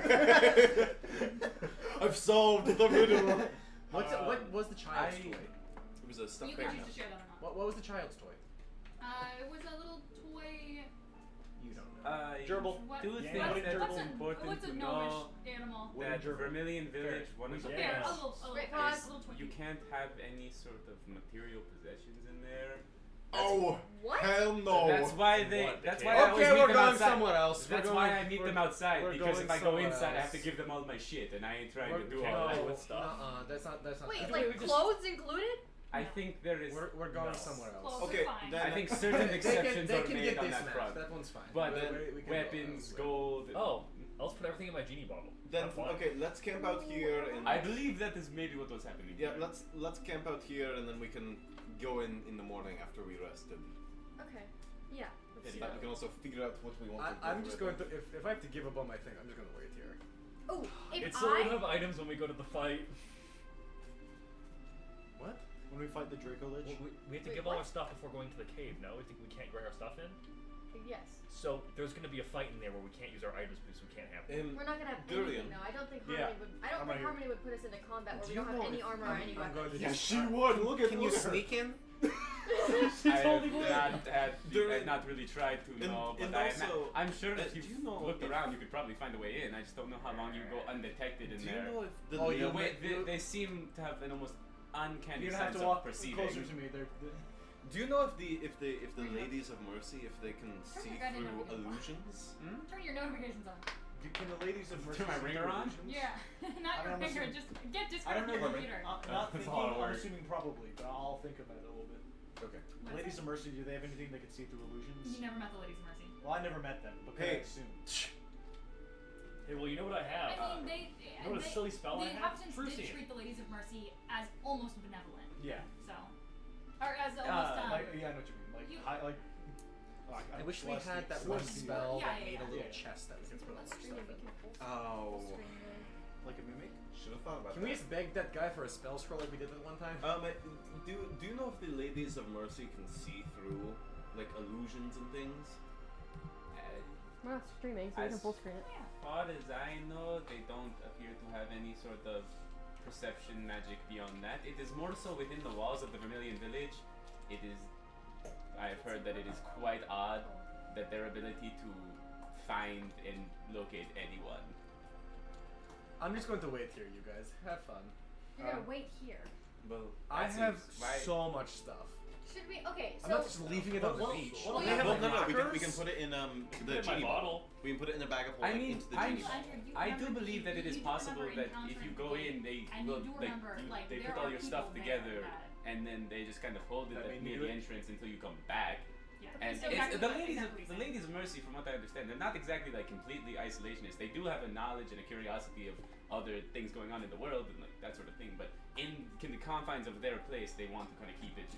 something. I've solved the riddle. What was the child's I- toy? It was a stuffed You bear. can choose to share that or not. What was the child's toy? It was a little toy. You don't know. Gerbil. What, Two Yeah, things what that what's are a, important what's a to gnomish know. animal? That gerbil. Vermilion Village, one of A the bear. Yes. A little Great bear. pause. A little twinkie. You can't have any sort of material possessions in there. Oh, What? hell no. That's why they. What, the That's cave? why I always Okay, meet we're them going outside. somewhere else. That's We're why going- I meet we're- them outside we're because going if I go somewhere inside, I have else. to give them all my shit, and I ain't trying We're- to do can't all play that. with stuff. That's not. Wait, Either like way, we just- clothes included? I think there is. We're going No. somewhere else. Clothes Okay, are fine. then- I think certain exceptions they are can made get on this that match. front. That one's fine. But We can go weapons, elsewhere. gold. Oh, I'll just put everything in my genie bottle. Then Have fun. okay, let's camp out here and I believe that is maybe what was happening. yeah, here. let's camp out here and then we can go in the morning after we rested. Okay. Yeah. Let's do And we that. can also figure out what we want. to do I'm just with going it. to. If I have to give up on my thing, I'm just going to wait here. Oh, if It's so we I. have items when we go to the fight. What? When we fight the Draco Lich. We have to Wait, give all what? our stuff before going to the cave. No, we think we can't bring our stuff in. Yes. So there's gonna be a fight in there where we can't use our items because we can't have them. We're not gonna have Durian. anything though. I don't think Yeah. Harmony would. I don't I'm think right Harmony would put us into combat where Do we you don't have know any if- armor or any I'm going weapons. to Yes, she would. Look at Can you sneak in? She I totally have would. I've not really tried to, And- no, but and also, I'm sure if do you you know looked if- around, you could probably find a way in. I just don't know how long you go undetected in Do there. you know if the Oh, lady- you The way you- they seem to have an almost uncanny You're gonna have sense to walk of perceiving. closer to me. Do you know if the ladies of mercy, if they can Turn see your goddamn through notifications on. illusions? Turn your notifications on. Can the ladies of mercy Turn my see ringer through on? illusions? Yeah, not your I'm finger. assuming- Just get I Discord don't on know. your But computer. not That's thinking. a lot of I'm work. assuming probably, but I'll think about it a little bit. Okay. What's Ladies it? of mercy, do they have anything they can see through illusions? You never met the Ladies of Mercy. Well, I never met them, but Hey. I assume. Hey, well, you know what I have? I mean, they. you know what a silly spell the I have? inhabitants True did seeing. treat the Ladies of Mercy as almost benevolent. Yeah. So, or as almost. Like, yeah, I know what you mean. Like, You- I wish we bless had you. that Bless one you. spell Yeah, that yeah, made a yeah. little Yeah. chest that we could Since put we're all not our streaming, stuff we in. can full Oh. screen Like a mimic? Should have thought about Can that. we just beg that guy for a spell scroll like we did that one time? Do you know if the ladies of mercy can see through like illusions and things? We're not streaming, so we can As- full screen it. Yeah. As far as I know, they don't appear to have any sort of perception magic beyond that. It is more so within the walls of the Vermilion village. It is. I have heard that it is quite odd that their ability to find and locate anyone. I'm just going to wait here, you guys. Have fun. You're gonna wait here. Well, I That have seems right. so much stuff. Should we? Okay, so I'm not just leaving it on the well, beach. well, we They have, have well, like no, we lockers? can put it in Put the it in my genie bottle. We can put it in a bag of I holding mean, into the I- genie bottle. Andrew, you I do remember- believe that it you is do possible remember that if you encountering go Blade, in, they and will you do like, remember, like, they there put all are your stuff people there together, that- and then they just kind of hold it That at made me near do the it? entrance until you come back. Yeah. And So it's, exactly the what- ladies, exactly the what he's ladies of mercy, from what I understand, they're not exactly like completely isolationists. They do have a knowledge and a curiosity of other things going on in the world and like that sort of thing. But in the confines of their place, they want to kind of keep it,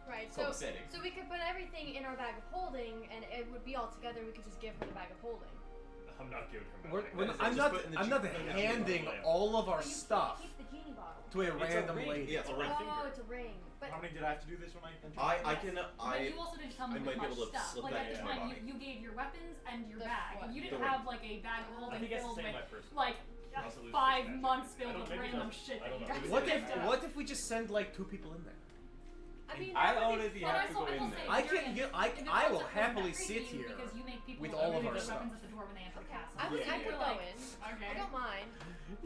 right, so copacetic. we could put everything in our bag of holding, and it would be all together. We could just give her the bag of holding. I'm not giving her my We're, bag. we're, Just I'm not. put it in the I'm not genie- handing bottle. all of our But you stuff can't keep the genie bottle. to a It's a random ring. lady. Yeah, it's a ring. Oh, it's a ring. But How many did I have to do this when I entered? I Yes. can But you also didn't come I with might be much able to stuff. slip Like that at the into my time, body. you gave your weapons and your The bag. what? You The didn't ring. have like a bag of I holding think it's the filled same in with my person. like Also lose 5 magic. months I filled don't- with maybe random that's- shit I that don't you know. guys What picked if? up. What if we just send like 2 people in there? I mean, I that would be already fun. have to Also, go I will in say, there. I during- can get. the I will concept wasn't happily that sit creepy here because you make people with all of leave our their stuff. weapons at the door when they enter the castle. I would, Yeah. I could We're go like, in. okay. I don't mind.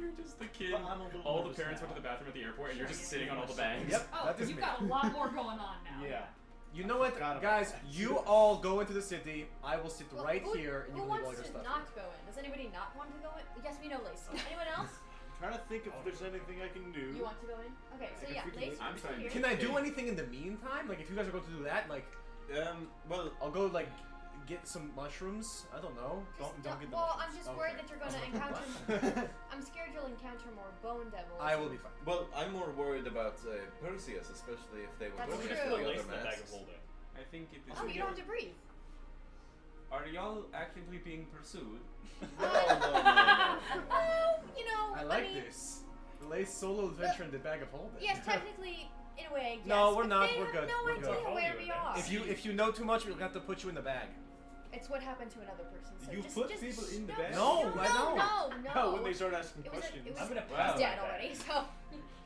You're just the kid. But I'm a little All the nervous parents now. went to the bathroom at the airport, and you're just Sure. sitting on all the bags. Yep. Oh, that is you've me. got a lot more going on now. Yeah. You know what, Forgot about guys? that. You all go into the city. I will sit Well, right who, here, and who you can leave all wants your to stuff. not go in? Does anybody not want to go in? Yes, we know Lacey. Anyone else? Trying to think if there's anything I can do. You want to go in? Okay, so can yeah, freaking Lacey, I'm you're trying here. to- Can I do anything in the meantime? Like, if you guys are going to do that, like, well, I'll go like get some mushrooms. I don't know. Just Don't get the well, I'm mushrooms. just worried Okay. that you're going to encounter. I'm scared you'll encounter more bone devils. I will be fine. well, I'm more worried about Perseus, especially if they were That's going true. to Put the lace other in the bag of masks. holding. I think it is. Oh, you don't have to breathe. Are y'all actively being pursued? No. Well, you know, I like mean, this. Lace solo adventure in the bag of holding. Yes, technically, in a way, yes. No, we're but not. They We're have good. no We're idea good. where we are. If you know too much, we'll have to put you in the bag. It's what happened to another person. So You just, put just, people in the no, bag? No, no, I don't. No, Oh, when they start asking It was, questions. it was, I'm gonna he's put dead my bag. already, so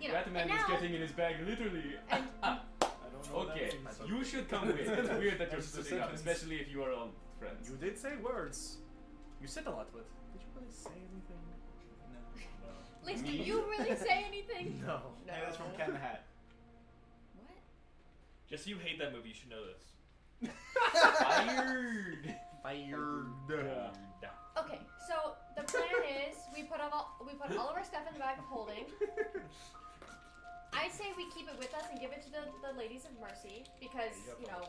you know. That man and was now, getting in his bag literally. and I don't know what that Okay, means. you should come with. It's weird that you're That's the splitting up, sentence. especially if you are all friends. You did say words. You said a lot, but did you really say anything? Liz, Me? did you really say anything? No. No. Hey, that's from Cat in the Hat. What? Just so you hate that movie, you should know this. Fired. Fired. Okay, so the plan is we put all of our stuff in the bag of holding. I say we keep it with us and give it to the ladies of mercy because you know.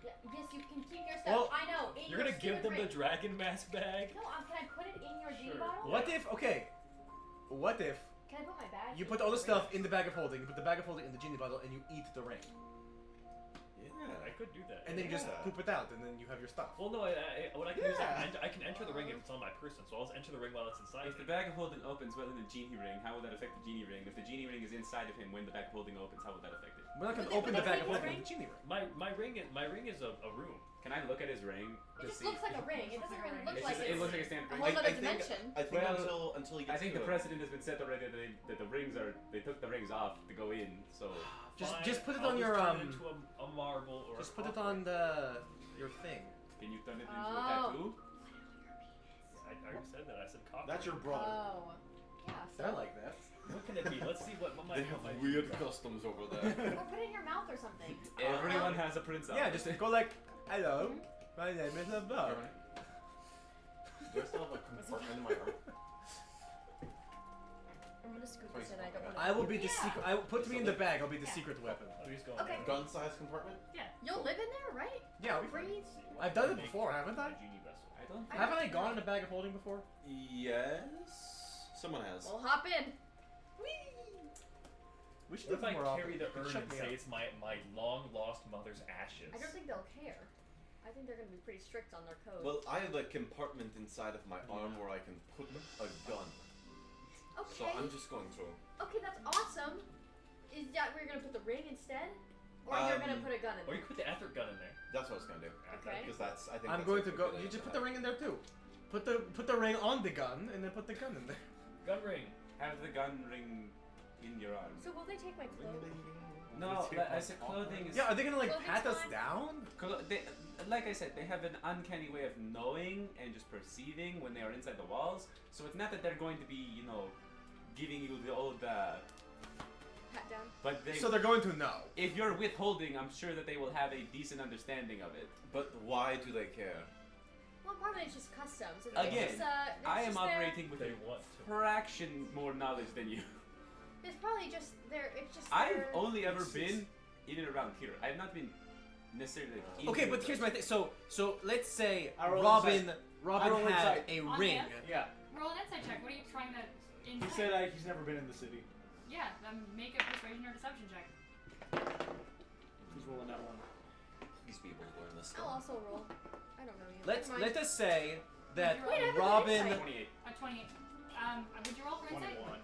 Yes, you can keep your stuff. Well, I know. In You're your gonna give stupid them the ring. dragon mask bag? No, can I put it in your genie Sure. bottle? What if? Okay. What if Can I put my bag? you in put all the ring? stuff in the bag of holding? You put the bag of holding in the genie bottle, and you eat the ring. I could do that. And then you just Yeah. poop it out, and then you have your stuff. Well, no, what I can do is Yeah. I can enter the ring if it's on my person, so I'll just enter the ring while it's inside. If the bag of holding opens well in the genie ring, how would that affect the genie ring? If the genie ring is inside of him when the bag of holding opens, how would that affect it? We're not gonna Would open they the bag of take his holding in ring? the genie ring. My ring is a room. Can I look at his ring It to just see? looks like a ring. It doesn't really look It's like just, it looks like a standard a ring. whole other think, dimension. I think Well, until he gets I think to the it. precedent has been set already that the rings are they took the rings off to go in. So Just put it I'll on just your turn it into a marble or Just a put it copper. on your thing. can you turn it into Oh. a tattoo? I already said that. I said copper. That's your brother. Oh. Yeah. I like that. What can it be? Let's see what my. They have weird customs over there. Or put it in your mouth or something. Everyone has a prince out. Yeah, just go like, hello, my name is Above. Do I still have a compartment in my arm? I'm gonna scoop this in. I don't want I will be the Yeah. secret. I will put me in the bag. I'll be the Yeah. secret weapon. Oh, he's going. Okay. Gun size compartment? You'll live in there, right? Yeah, I'll be fine. Breathe. I've done it before, haven't I? Genie vessel. I don't. I Haven't I don't gone know. in a bag of holding before? Yes. Someone has. We'll hop in. We should What do if it I more often. carry the urn Shut and me say up. it's my long lost mother's ashes? I don't think they'll care. I think they're gonna be pretty strict on their code. Well, I have a compartment inside of my arm where I can put a gun. So okay. I'm just going to. Okay, that's awesome. Is that where you're gonna put the ring instead, or you're gonna put a gun in Or there? you could put the ether gun in there. That's what I was gonna do. Okay. Because that's, I think I'm that's going a to good go. idea You just to put the have. ring in there too. Put the ring on the gun and then put the gun in there. Gun ring. Have the gun ring in your arm. So will they take my clothes? No, I said clothing is. Yeah, are they gonna like Clothing's pat us fine. down? Like I said, they have an uncanny way of knowing and just perceiving when they are inside the walls. So it's not that they're going to be, giving you the old. Pat down. But they. So they're going to know. If you're withholding, I'm sure that they will have a decent understanding of it. But why do they care? Well, part of it's just customs. It's Again, just, it's I am just their- operating with They a want to. fraction more knowledge than you. It's probably just their. It's just. I've their- only ever been in and around here. I have not been necessarily. in Okay, here, but here's my thing. So let's say I roll Robin I roll had insight. a On ring. him? Yeah. Roll an insight check. What are you trying to He insight? said he's never been in the city. Yeah, then make a persuasion or deception check. He's rolling that one. These people learn this I'll stuff. also roll. I don't know you. Let Never mind. us say that Wait, I have a good Robin. insight. 28. A 28. Would you roll for insight? 21.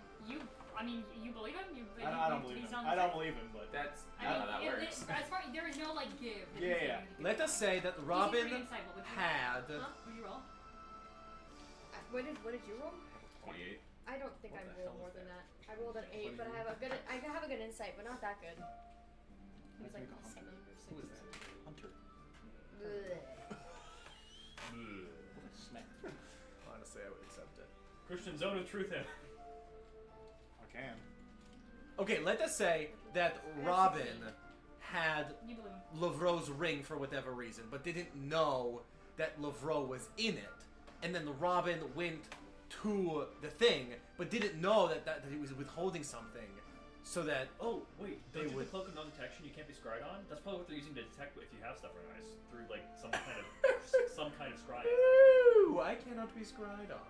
You believe him? I don't believe him. I don't believe him, but That's I not mean, how that if works. as far there is no like give. that Yeah, he's yeah. giving to Let people. us say that DC Robin three insight, what would you had. Huh? Would you roll? What did you roll? 28. I don't think What I the rolled hell more is than that? that. I rolled an 8, but I have a good insight, but not that good. It was like 7 or 6. Who is that? Hunter. smack. Honestly, I would accept it. Christian zone of truth him. I can. Okay, let us say that Robin had You believe him. Lavro's ring for whatever reason, but didn't know that Lavro was in it. And then Robin went to the thing, but didn't know that he was withholding something, so that Oh wait, They don't you would- the cloak of non-detection you can't be scryed on? That's probably what they're using to detect if you have stuff on your eyes through like some kind of scrying. Ooh, I cannot be scryed on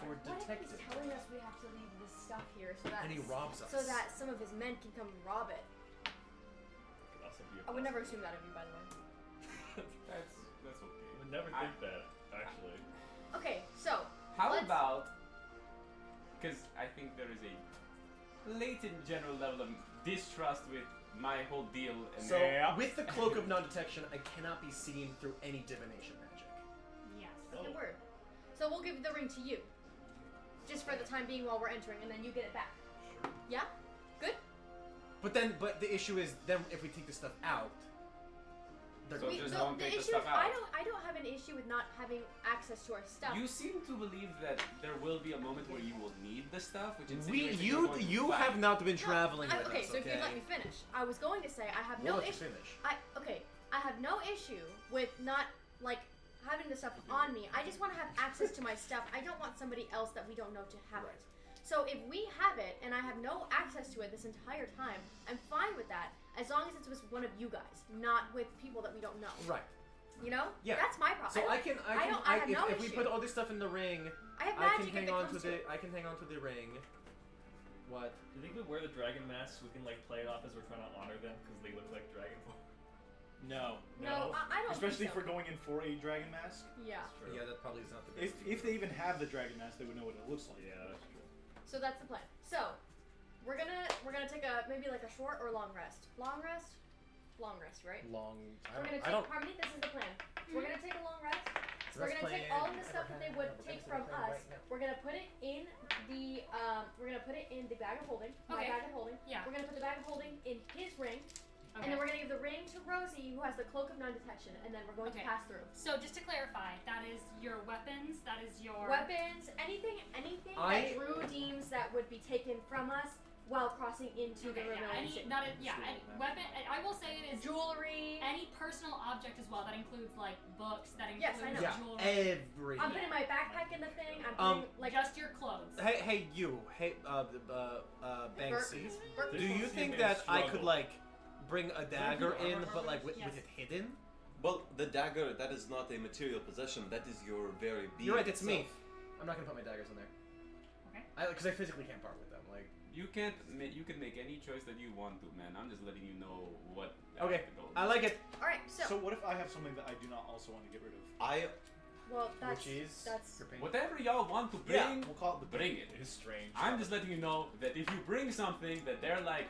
or What if detected. he's telling us we have to leave this stuff here so that And he robs us. so that some of his men can come rob it? Could also be a I would never possibility. assume that of you, by the way. That's okay. I would never think that actually. Okay, so How Let's- about? Because I think there is a latent general level of distrust with my whole deal. And So, Yeah. with the cloak of non-detection, I cannot be seen through any divination magic. Yes. spoken word. So we'll give the ring to you, just for the time being while we're entering, and then you get it back. Yeah, good. But the issue is, then if we take the stuff out, they're So going just to don't the take the issue stuff is, out. I don't have an issue with not having access to our stuff. You seem to believe that there will be a moment where you will need the stuff, which We, insinuates that you're going to you fight. have not been No, traveling with okay, us, so if you'd let me finish, I was going to say I have We'll no let you issue. finish. I have no issue with not like having the stuff on me. I just want to have access to my stuff. I don't want somebody else that we don't know to have it. So if we have it and I have no access to it this entire time, I'm fine with that as long as it's with one of you guys, not with people that we don't know. Right. You know? Yeah. That's my problem. So I can have no if we issue. put all this stuff in the ring, I have I magic can if hang it on comes to to it. the I can hang on to the ring. What? Do you think we wear the dragon masks? We can like play it off as we're trying to honor them because they look like dragon form. No. No, I don't Especially think if we're going in for a dragon mask. Yeah. Yeah, that probably is not the best. If they even have the dragon mask, they would know what it looks like. Yeah, that's true. So that's the plan. So we're gonna take maybe like a short or long rest. Long rest, right? Long. We're gonna take. Harmony, this is the plan. We're gonna take a long rest. We're gonna take all of the stuff that they would take from us. We're gonna put it in the bag of holding. My Okay. bag of holding. Yeah. We're gonna put the bag of holding in his ring, and Okay. then we're gonna give the ring to Rosie, who has the cloak of non-detection, and then we're going Okay. to pass through. So just to clarify, that is your weapons. That is your Weapons, anything I- that Drew deems that would be taken from us while crossing into the Okay, yeah, Vermilion City. that is, yeah, any weapon. I will say it is Jewelry. any personal object as well. That includes like books. That Yes, includes I know. Yeah, jewelry. everything. I'm putting my backpack in the thing. I'm Um, putting like just your clothes. Hey, you. Hey, Banksy. Bur- Do you think that I could like bring a dagger in, but like with Yes. it hidden? Well, the dagger, that is not a material possession. That is your very being. You're right. It's me. itself. I'm not gonna put my daggers in there. Okay. Because I physically can't part with them. Like. You can't. You can make any choice that you want to, man. I'm just letting you know what. Okay. the goal I is. like it. all right. So what if I have something that I do not also want to get rid of? Well, that's Which is that's your pain. Whatever y'all want to Yeah, bring, we'll call it the bring it. It is strange. I'm just letting you know that if you bring something that they're like,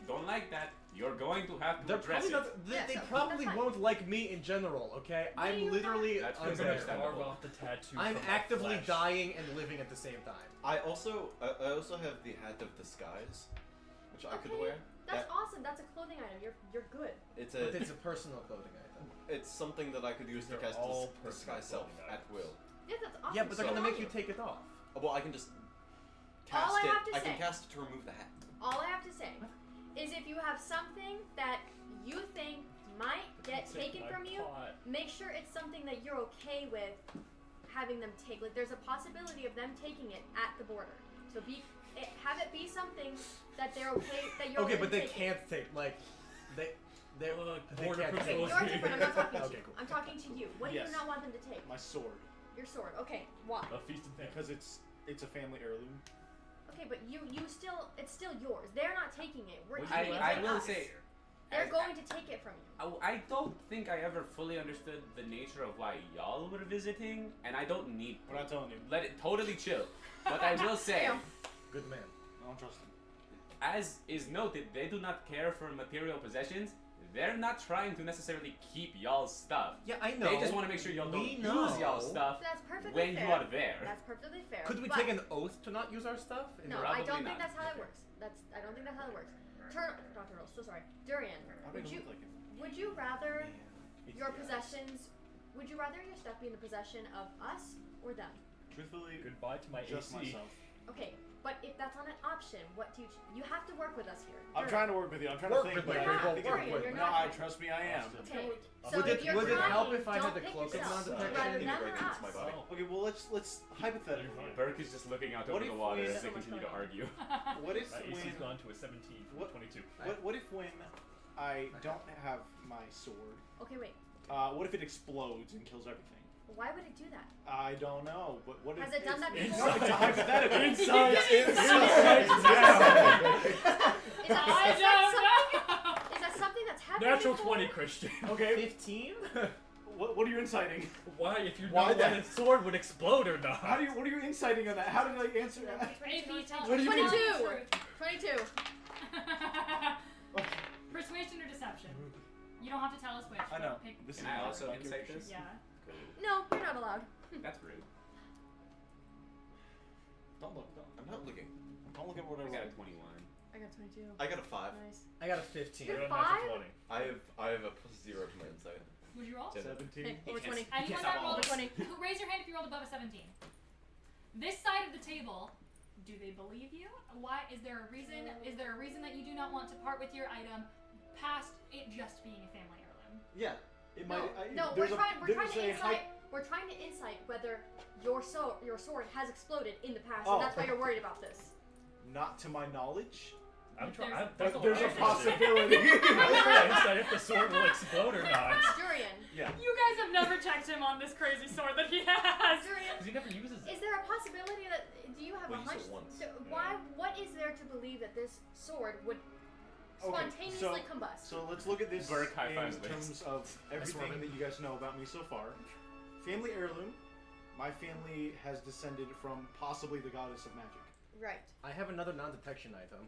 don't like that, you're going to have to They're address probably it. not. They, Yeah, they so probably that's fine. won't like me in general. Okay, What do I'm you literally. That's I'm That's gonna understandable. carve off the tattoo. I'm from my actively flesh. dying and living at the same time. I also have the hat of disguise, which I could Okay. wear. That's awesome. That's a clothing item. You're good. It's But it's a personal clothing item. it's something that I could use to They're cast all disguise personal self clothing at items. will. Yeah, that's awesome. Yeah, but they're So gonna how make you do take it off. Well, I can just All cast I it. have to I can say- cast it to remove the hat. All I have to say is if you have something that you think might get taken My from you, pot. make sure it's something that you're okay with having them take. Like there's a possibility of them taking it at the border. So have it be something that they're okay that you're Okay, okay but they taking. can't take like they they border can't Okay, take. patrol. you're different. I'm not talking to Okay, you. cool. I'm talking to you. What do Yes. you not want them to take? My sword, Your sword. Okay, why? A feast and famine. because it's a family heirloom. Okay, but you still it's still yours. They're not taking it. We're What taking do it you I from will us. say, They're as- going to take it from you. I don't think I ever fully understood the nature of why y'all were visiting, and I don't need. We're not telling you. Let it totally chill. But I will say, Damn. Good man. I don't trust them. as is noted, they do not care for material possessions. They're not trying to necessarily keep y'all's stuff. Yeah, I know. They just want to make sure y'all don't We use know. y'all's stuff That's perfectly when fair. you are there. That's perfectly fair. Could we but take an oath to not use our stuff? No, I Probably don't not. think that's how that Okay. works. I don't think that's how that works. Not Turtle. So sorry. Durian, How would big you look like him? would you rather your Yeah. possessions? Would you rather your stuff be in the possession of us or them? Truthfully, Goodbye to my just AC. myself. Okay, but if that's not an option, what do you have to work with us here? I'm Durian. trying to work with you. I'm trying Work to think. with but me, I people, can't think of work it. with me. No, You're I not- trust me. I am. Okay. So Would if it- you're would it trying, help if I had don't the pick cloak of yourself. non-detection? Rather Integrate them or into us. my body. Okay, well let's hypothetically. Burke is just looking out What over if the water we- as So they much continue to going on. argue. What if My AC's when gone to a 17 from What- 22. what if when I don't have my sword, Okay, wait. what if it explodes and kills everything? Why would it do that? I don't know. What Has if it done that it's- before? It's a hypothetical. Inside. Is I don't know. that something that's happened Natural before? 20, Christian. Okay. 15? What are you inciting? Why, if you know Why when that? a sword would explode or not? What are you inciting on that? How did I answer that? If you tell What do you mean? 22. 22. Persuasion or deception? You don't have to tell us which. I know. Pick- This Can is I my also document. insight this? Yeah. No, you're not allowed. That's rude. Don't look. I'm not looking. Don't look at what I I got a rolled. 21. I got 22. I got a 5. Nice. I got a 15. You're a Five? natural 20. I have a +0 to my insight. Would you roll? 17. Hey, over 20. Anyone stop that all rolled this. 20. raise your hand if you rolled above a 17. This side of the table, do they believe you? Why is there a reason? Is there a reason that you do not want to part with your item past it just being a family heirloom? Yeah. It No, might. no, we're trying there's to a insight. We're trying to insight whether your sword has exploded in the past, Oh. and that's why you're worried about this. Not to my knowledge. I'm trying. There's- But there's a I'm possibility. trying to decide if the sword will explode or not. Durian. Yeah. You guys have never checked him on this crazy sword that he has. Durian. Because he never uses it. Is there a possibility that do you have Well, a use hunch? it once. Why? What is there to believe that this sword would spontaneously combust. So let's look at this Burke high in fives Liz. terms of everything that you guys know about me so far. Family heirloom. My family has descended from possibly the goddess of magic. Right. I have another non-detection item.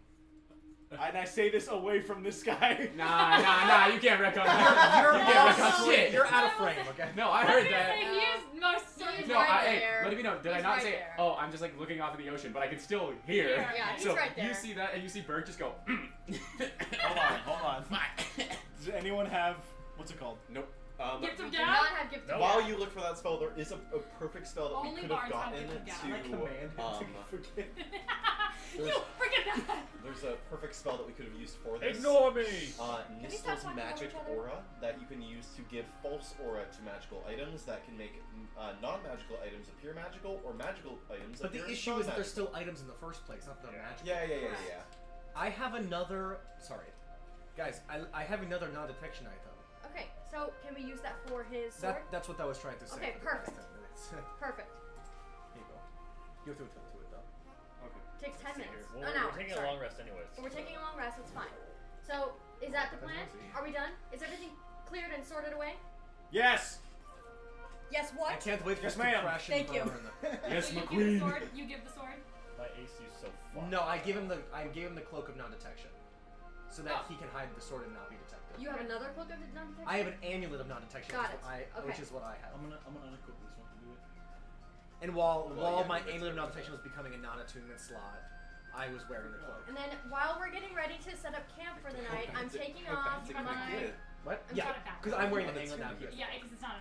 And I say this away from this guy. Nah, you can't wreck on You're You can't wreck on also- shit. You're out of frame, okay? No, I I heard was gonna that. say, he is most certainly No, right hey, there. let me know. Did I He's not right say, there. oh, I'm just like looking off in the ocean, but I can still hear. Yeah, he's so right there. you see that, and you see Bert just go. Hold on. Does anyone have what's it called? Nope. Gift We of do gab? not have gift of No. While gab. you look for that spell, there is a perfect spell that Only we could have bards have gotten gift of gab. to. I command him to forget. You forget that. There's a perfect spell that we could have used for this. Ignore me! we stop Nistel's talking over magic each other? aura that you can use to give false aura to magical items that can make non-magical items appear magical or magical items But the appear issue is that there's non-magical. still items in the first place, not the Yeah. magic. Yeah. I have another. Sorry, guys. I have another non-detection item. Okay, so can we use that for his sword? That's what I was trying to say. Okay, for the past perfect. 10 minutes. Perfect. Here you go. You have to attend to it though. Okay. Takes 10 Let's see minutes. here. Well, An hour. we're taking sorry. a long rest anyways. But we're taking a long rest, it's fine. So, is that the plan? Are we done? Is everything cleared and sorted away? Yes. Yes, I what? can't wait for Yes, this to ma'am. crash and Thank you. burn. Yes, So you give the McQueen. sword. You give the sword. My AC is so fucked. No, I gave him the cloak of non-detection, so that Oh. he can hide the sword and not be detected. You have another cloak of non-detection? I have an amulet of non-detection, Got which, it. which is what I have. I'm gonna unequip this one to do it. And while Well, yeah, my that's amulet of it. non-detection was becoming a non-attunement slot, I was wearing the cloak. And then while we're getting ready to set up camp for the night, I'm taking off my... What? I'm Yeah, shot it back. because I'm wearing the Oh, that's amulet now really here. Yeah, because it's not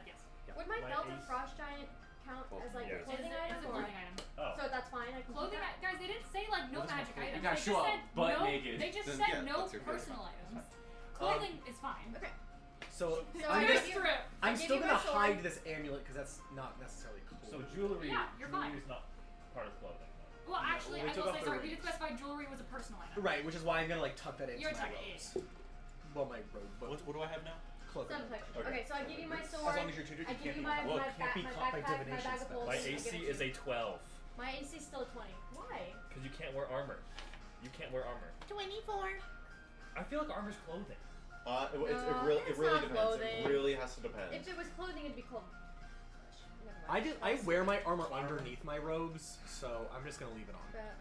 yes. Would my My belt of ace. Frost Giant count as like Yes. a clothing It's item? a Or... clothing item. Oh. So that's fine, I can Clothing keep that. guys, they didn't say like no What is my magic clothing? items. You gotta They show just up said butt no. naked. They just Then, said yeah, no that's your clothing. personal items. Clothing is fine. Okay. So So I'm, I gonna, give you- strip. I'm give still you my gonna sword. hide this amulet because that's not necessarily cool. So jewelry, Yeah, you're fine. jewelry is not part of clothing. though. Well, actually, we I took will off say the sorry. We rings. did specify jewelry was a personal item. Right, which is why I'm gonna like tuck that into You're my tucking robes. it Well, my robe, but What do I have now? cloak. of Non-detection. non-detection. Okay, so I give you my As sword. long as you're treated, I you give can't you be my, caught. my, Can't be my caught by backpack, my divination bag of spells. holes. My I give AC it is to a you. 12. My AC is still 20. Why? Because you can't wear armor. You can't wear armor. 24. I feel like armor's clothing. It No, really it's really not depends. clothing. It really has to depend. If it was clothing, it'd be clothing. Never I mind. do. I wear my armor underneath my robes, so I'm just gonna leave it on. But,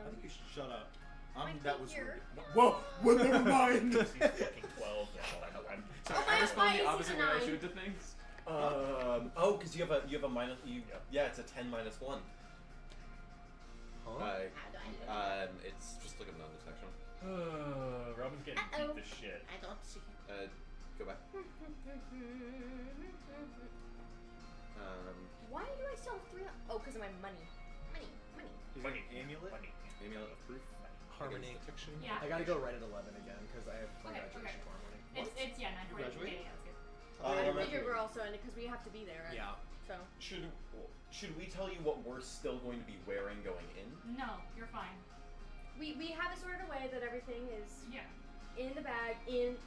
I think you should shut up. My That was figure. rude. Whoa! Well, never mind. She's fucking 12 now. I'm Sorry, my- I respond my the AC opposite is way I 9. shoot to things. Because you have a minus. Yep. Yeah, it's a 10 minus 1. Huh? It's just like a non-detection. Robin's getting Uh-oh. deep as shit. I don't see. Go back. Why do I sell 3? Oh, because of my money. Money. Money. Amulet? Money. Amulet of proof. Harmony. Against detection. Yeah. I gotta go right at 11 again because I have my Okay, graduation okay. tomorrow morning. It's yeah 9:40. graduate? Yeah, that's good. I figured we're also in it because we have to be there. Right? Yeah. So. Should we tell you what we're still going to be wearing going in? No, you're fine. We have it sorted away that everything is Yeah. in the bag, in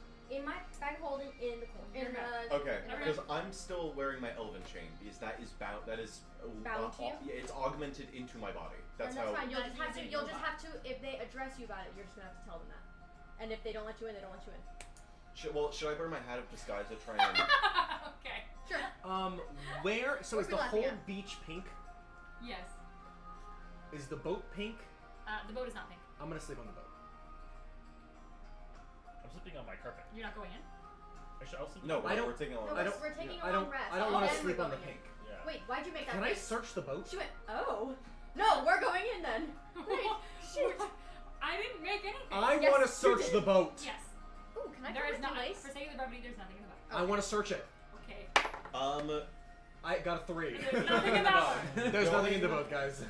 my bag holding in the corner. In the Okay, in the because I'm still wearing my elven chain because that is bound. That is Bound to you? yeah, it's augmented into my body. That's and that's how. fine. You'll That's just have to. using You'll your just have to. If they address you about it, you're just gonna have to tell them that. And if they don't let you in, they don't let you in. Should I wear my hat of disguise to try and? Okay. Sure. Where? So What is are the we laughing whole at? beach pink? Yes. Is the boat pink? The boat is not pink. I'm gonna sleep on the boat. I'm sleeping on my carpet. You're not going in. Actually, I'll sleep. No, I don't- we're taking a long No, I rest. don't- we're taking a I long don't. rest. I don't and want to then sleep we're on the going in. pink. Yeah. Wait, why'd you make that Can I face? search the boat? She went, oh. No, we're going in then. Wait, shit. I didn't make anything. I Yes, want to you search did. the boat. Yes. Ooh, can I There put is my not. lace? For sake of the brevity, there's nothing in the boat. I want to search it. Okay. I got a 3. There's nothing about it. There's nothing in the boat, guys.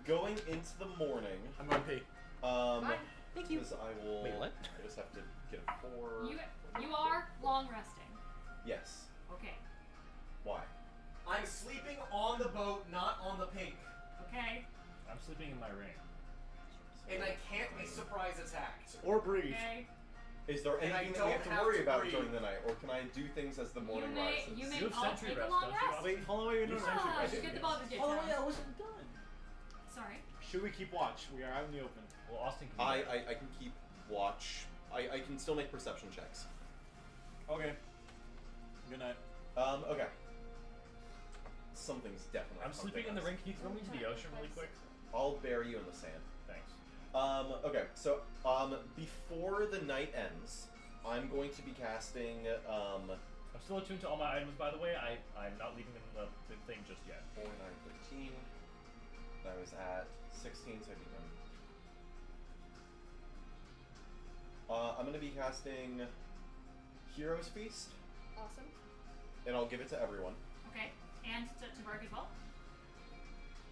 Going into the morning. I'm going pee. Bye. Thank you. Because I will. Wait, what? I just have to get a 4. You are long resting. Yes. Okay. Why? I'm sleeping on the boat, not on the pink. Okay. I'm sleeping in my ring. And I can't be surprise attacked. Or breathe. Okay. Is there And I anything that don't we have to have worry to about breathe. during the night, or can I do things as the morning rises? You may You have all sentry take a rest, long don't you, rest. Rob? Wait, hold on, wait, no, You no. sentry Ah, rest. you get the ball to get Oh, down. yeah, I wasn't done. Sorry. Should we keep watch? We are out in the open. Well, Austin can. I can keep watch. I can still make perception checks. Okay. Good night. Okay. Something's definitely. I'm sleeping in the ring. Can you throw me to the ocean really quick? I'll bury you in the sand. Thanks. Okay, so, before the night ends, I'm going to be casting, I'm still attuned to all my items, by the way. I'm not leaving them in the thing just yet. 4, 9, 13. I was at 16, so I beat him. I'm going to be casting Hero's Feast, Awesome. and I'll give it to everyone. Okay. And to Bark as well.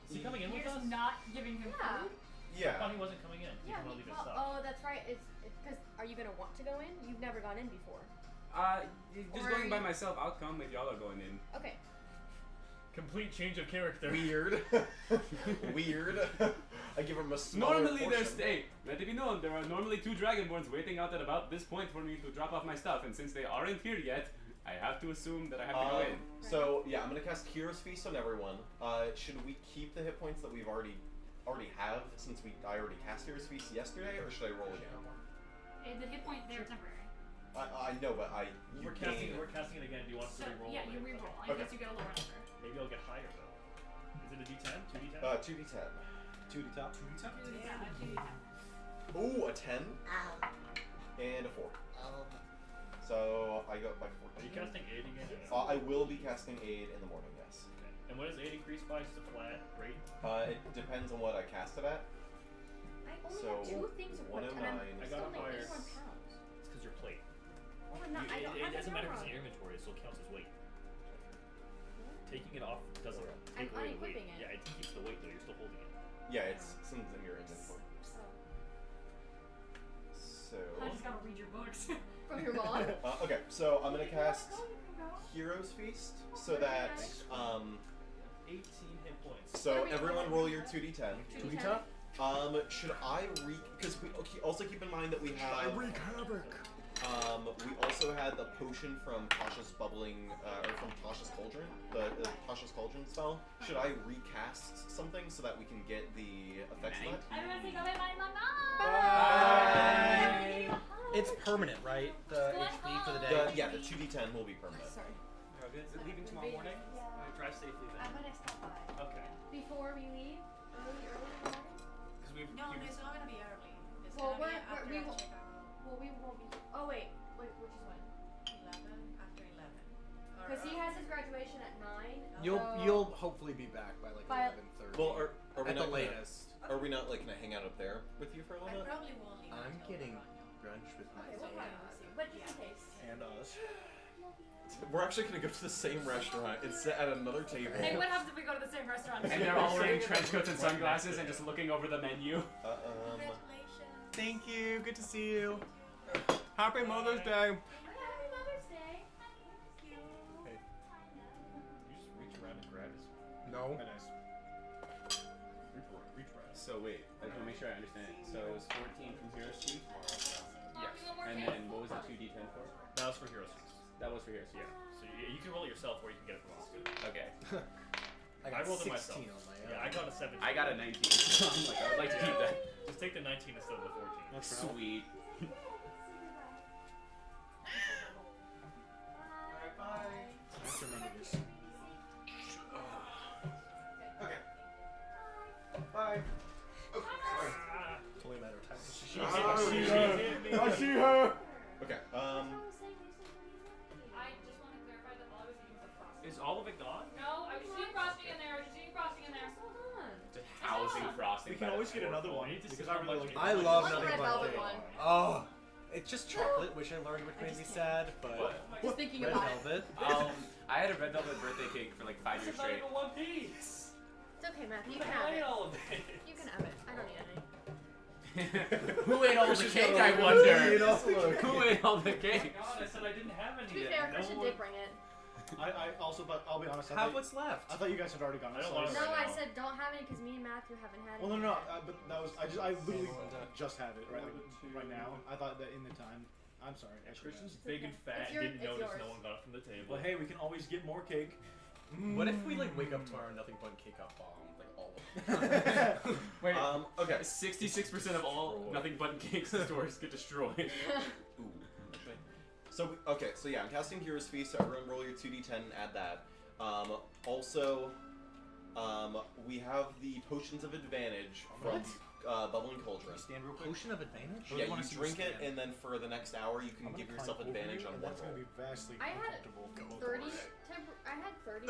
Is he coming in with You're us? just not giving him Yeah. food? I Yeah. thought he wasn't coming in. He Yeah. can leave his Well, stuff. oh, that's right. It's because are you gonna want to go in? You've never gone in before. Just Or going by you- myself, I'll come if y'all are going in. Okay. Complete change of character. Weird. Weird. I give him a smaller Normally portion. there's let it be known, there are normally 2 Dragonborns waiting out at about this point for me to drop off my stuff, and since they aren't here yet, I have to assume that I have to go in. So yeah, I'm gonna cast Hero's Feast on everyone. Should we keep the hit points that we've already have since I already cast Hero's Feast yesterday, or should I roll again? The hit point, they're temporary. I know, but you We're gain. casting it again. Do you want us So, to re-roll? yeah, it? you re-roll in Okay. case you get a lower number. Maybe I'll get higher though. Is it a D10? 2D10? 2d10. 2D top. Ooh, a 10 and a 4. So I go up by Are 14. you casting aid again? I will be casting aid in the morning, yes. Okay. And what does aid increase by? Just a flat rate? It depends on what I cast it at. I only So, have 2 things equipped, and I'm 109. I still got a only higher. 81 pounds. It's because your plate. Well, I'm not. I don't It have doesn't matter if it's in armor. your inventory, it still counts as weight. Taking it off doesn't I'm take away the weight. unequipping it. Yeah, it keeps the weight though, you're still holding it. Yeah, it's since in your inventory. So, So. I just gotta read your books. from your mom. Okay, so I'm gonna cast Hero's Feast so that 18 hit points. so everyone roll your 2d10. 2d10. top? Should I because we also keep in mind that we have wreak havoc. we also had the potion from Tasha's bubbling or from Tasha's cauldron, the Tasha's cauldron spell. Should I recast something so that we can get the effects of that? I'm gonna say go bye, mama. Bye. It's permanent, right? The Go HP for the day. Yeah, the 2d10 will be permanent. Sorry. Leaving tomorrow morning? Drive safely then. I'm gonna stop by. Okay. Before we leave, early in the morning. Because we've No, it's not gonna be early. It's Well, gonna be we're- after we I will- check out Well, we won't be. Oh wait, which is when? 11, after 11. Or, Because he has his graduation at 9. You'll hopefully be back by like By- 11:30. Well, are we at the not latest. Are we not like gonna hang out up there with you for a I little bit? probably won't leave. I'm until getting Vermilion. brunch with my Okay, we'll dad. probably see. But just in case. And us. We're actually gonna go to the same restaurant and sit at another table. Hey, what happens if we go to the same restaurant? And they're all wearing trench coats and sunglasses and just looking over the menu. Congratulations. Thank you. Good to see you. Happy Mother's Day. Happy Mother's Day. You just reach around and grab his No. Very nice. reach around. So wait, I just want to make sure I understand it. So it was 14 from Hero's Feast? And Yes. then what was the 2d10 for? That was for Heroes Feast. That was for Hero's Feast. Yeah. So you can roll it yourself or you can get it from Oscar. Okay. I I got rolled it 16 myself. on my own. Yeah, I got a 17. I got a 19. So I'm like, I would like to keep that. Just take the 19 instead of the 14. Sweet. Let's remember this. Okay. Bye. It's only a matter of time. I see her. Okay. I just want to clarify that all I was eating was frosting. Is all of it gone? No, I was eating frosting in there. I was just eating frosting in there. Hold on. Just housing frosting. We can always get another one We need to because see I how really much like. I it love What's the nothing red but velvet the. one? Oh, it's just chocolate, which I learned which made me sad. But Just thinking red about it. velvet. I had a red velvet birthday cake for like 5 years It's not straight. even one piece. It's okay, Matthew. You I can have it. all of it. You can have it. I don't need any. Who ate all the Christian's cake, got I a- wonder? Who ate all the Who ate all the cake? God, I said I didn't have any To be yet. fair, No Christian one- did bring it. I also thought. I'll be honest. I Have thought, what's left. I thought you guys had already gone. I don't so- want No, right I now. said don't have any because me and Matthew haven't had it. Well, no, yet. but that was. I literally Melinda. just had it right right now. I thought that in the time. I'm sorry. I should've Christian's asked. big and fat It's your- and didn't it's notice yours. no one got it from the table. Well, hey, we can always get more cake. What if we like wake up tomorrow and nothing but cake got bombed, like all of it? Wait. Okay. 66% of all nothing but cakes stores get destroyed. Ooh. Actually. So yeah, I'm casting Hero's Feast. So everyone roll your 2d10 and add that. Also, we have the potions of advantage from What? Bubbling Cauldron. Stand real quick. Potion of advantage? Yeah, wanna you see drink you it, stand. and then for the next hour, you can I'm gonna give yourself climb over advantage you, on and one that's roll. gonna be vastly I had uncomfortable. 30 I had 30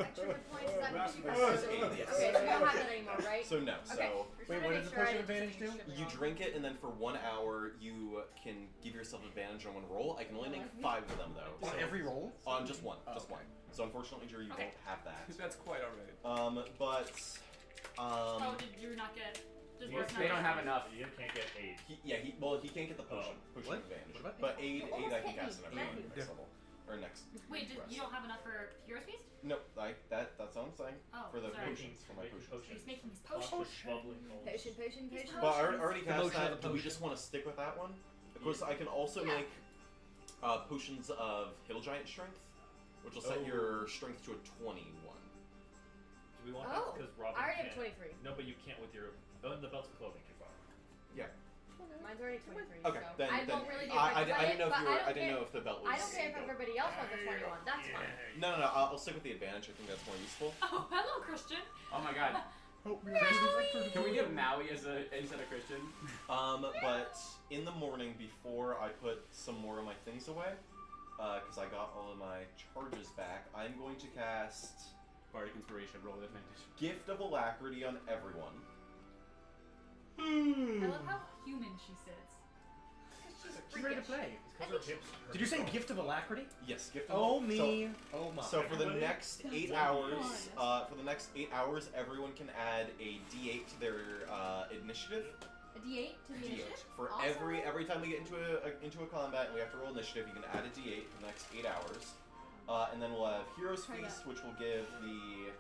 extra hit points. Does that mean you Yes. Okay, so we don't have that anymore, right? So no. Okay. So Just Wait, wanted what to does make the sure potion I of didn't advantage just do? strip it you wrong. drink it, and then for 1 hour, you can give yourself advantage on one roll. I can only make 5 of them though. On so- every roll? On just one. Oh, Just okay. one. So unfortunately, Drew, you Okay. won't have that. That's quite alright. But Oh, did you not get? Does You Boris guys not They don't get- have enough. You can't get aid. he can't get the potion. Potion What? advantage. What about but aid You almost I can hit me. cast in every Thank you. next level or next. Wait, you don't have enough for Hero's Feast? No, that's all I'm saying. Oh, for the sorry. potions, for my Making potions. He's making his Cautious potion. bubbling coals. Potion. But I already cast motion of that. the Do we potion. just want to stick with that one? Of course, Yeah. I can also Yeah. make potions of Hill Giant Strength, which will set Oh. your strength to a 21. Do we want Oh, that? Because Robin I already have can't. 23. No, but you can't with your. Oh, and the belts of clothing too far. Mine's already 23. Okay, so then I won't really be I affected by didn't know it, if you but were. I I didn't don't know if the belt was. care. I don't care if everybody else wants a 21. That's fine. No, I'll stick with the advantage. I think that's more useful. Oh, hello, Christian. Oh my god. Can we get Maui as instead of Christian? But in the morning before I put some more of my things away, because I got all of my charges back, I'm going to cast Bardic Inspiration, roll with advantage. Gift of Alacrity on everyone. I love how human she sits. She's ready to play. It's 'cause her hips. Did you say Gift of Alacrity? Yes, gift of Oh so- me. Oh my. So for the next 8 One hours, everyone can add a D8 to their initiative. A D8 to the D8 initiative? for Awesome. every time we get into a combat and we have to roll initiative, you can add a D8 for the next 8 hours, and then we'll have Hero's Try Feast, that. which will give the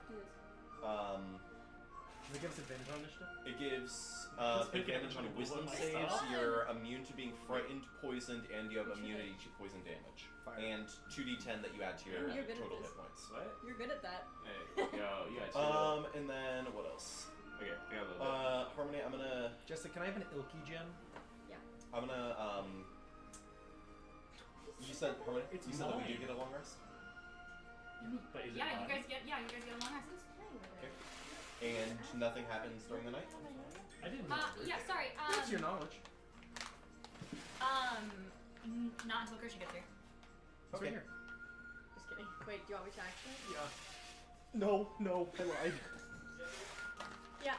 Does it give us advantage on initiative? it gives Just make it advantage on everybody Wisdom roll saves. like You're immune to being frightened, poisoned, and you have What you immunity to poison damage, Fire. and 2d10 that you add to your You're good at total this. hit points. What? You're good at that. Hey, yo, you got two. And then what else? Okay, I got a little bit. Harmony, I'm gonna Jessica, can I have an Ilky gem? You said Harmony. It's You said that we mine. do get a long rest, But is it Yeah, mine? you guys get a long rest. Playing with it. and nothing happens during the night. I didn't know. Yeah, sorry. That's your knowledge. Not until Christian gets here. It's right here. Just kidding. Wait, do you want me to actually? Yeah. No, I lied. Yeah.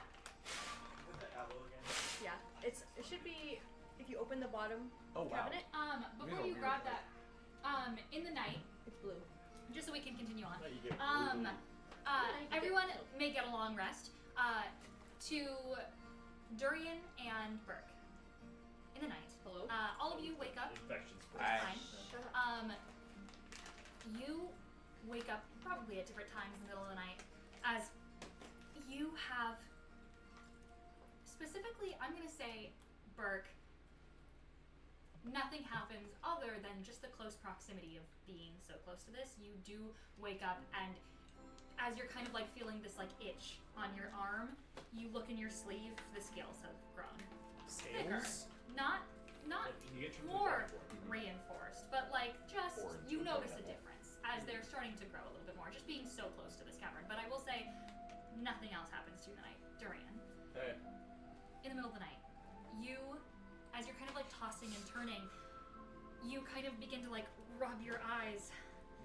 Yeah. It should be if you open the bottom Oh wow. cabinet, Before Real you weird. grab that, in the night, it's blue. just so we can continue on. Now you get Everyone may get a long rest. To Durian and Burke. In the night. Hello? All of you wake up. infection spray. Fine. Shut up. You wake up probably at different times in the middle of the night as you have specifically, I'm gonna say, Burke, nothing happens other than just the close proximity of being so close to this. You do wake up, and as you're kind of like feeling this like itch on your arm, you look in your sleeve, the scales have grown thicker. Scales? Not You get more reinforced, but like just Or you into notice a animal. difference as they're starting to grow a little bit more, just being so close to this cavern. But I will say, nothing else happens to you in the night. Durian, Hey. in the middle of the night, you, as you're kind of like tossing and turning, you kind of begin to like rub your eyes,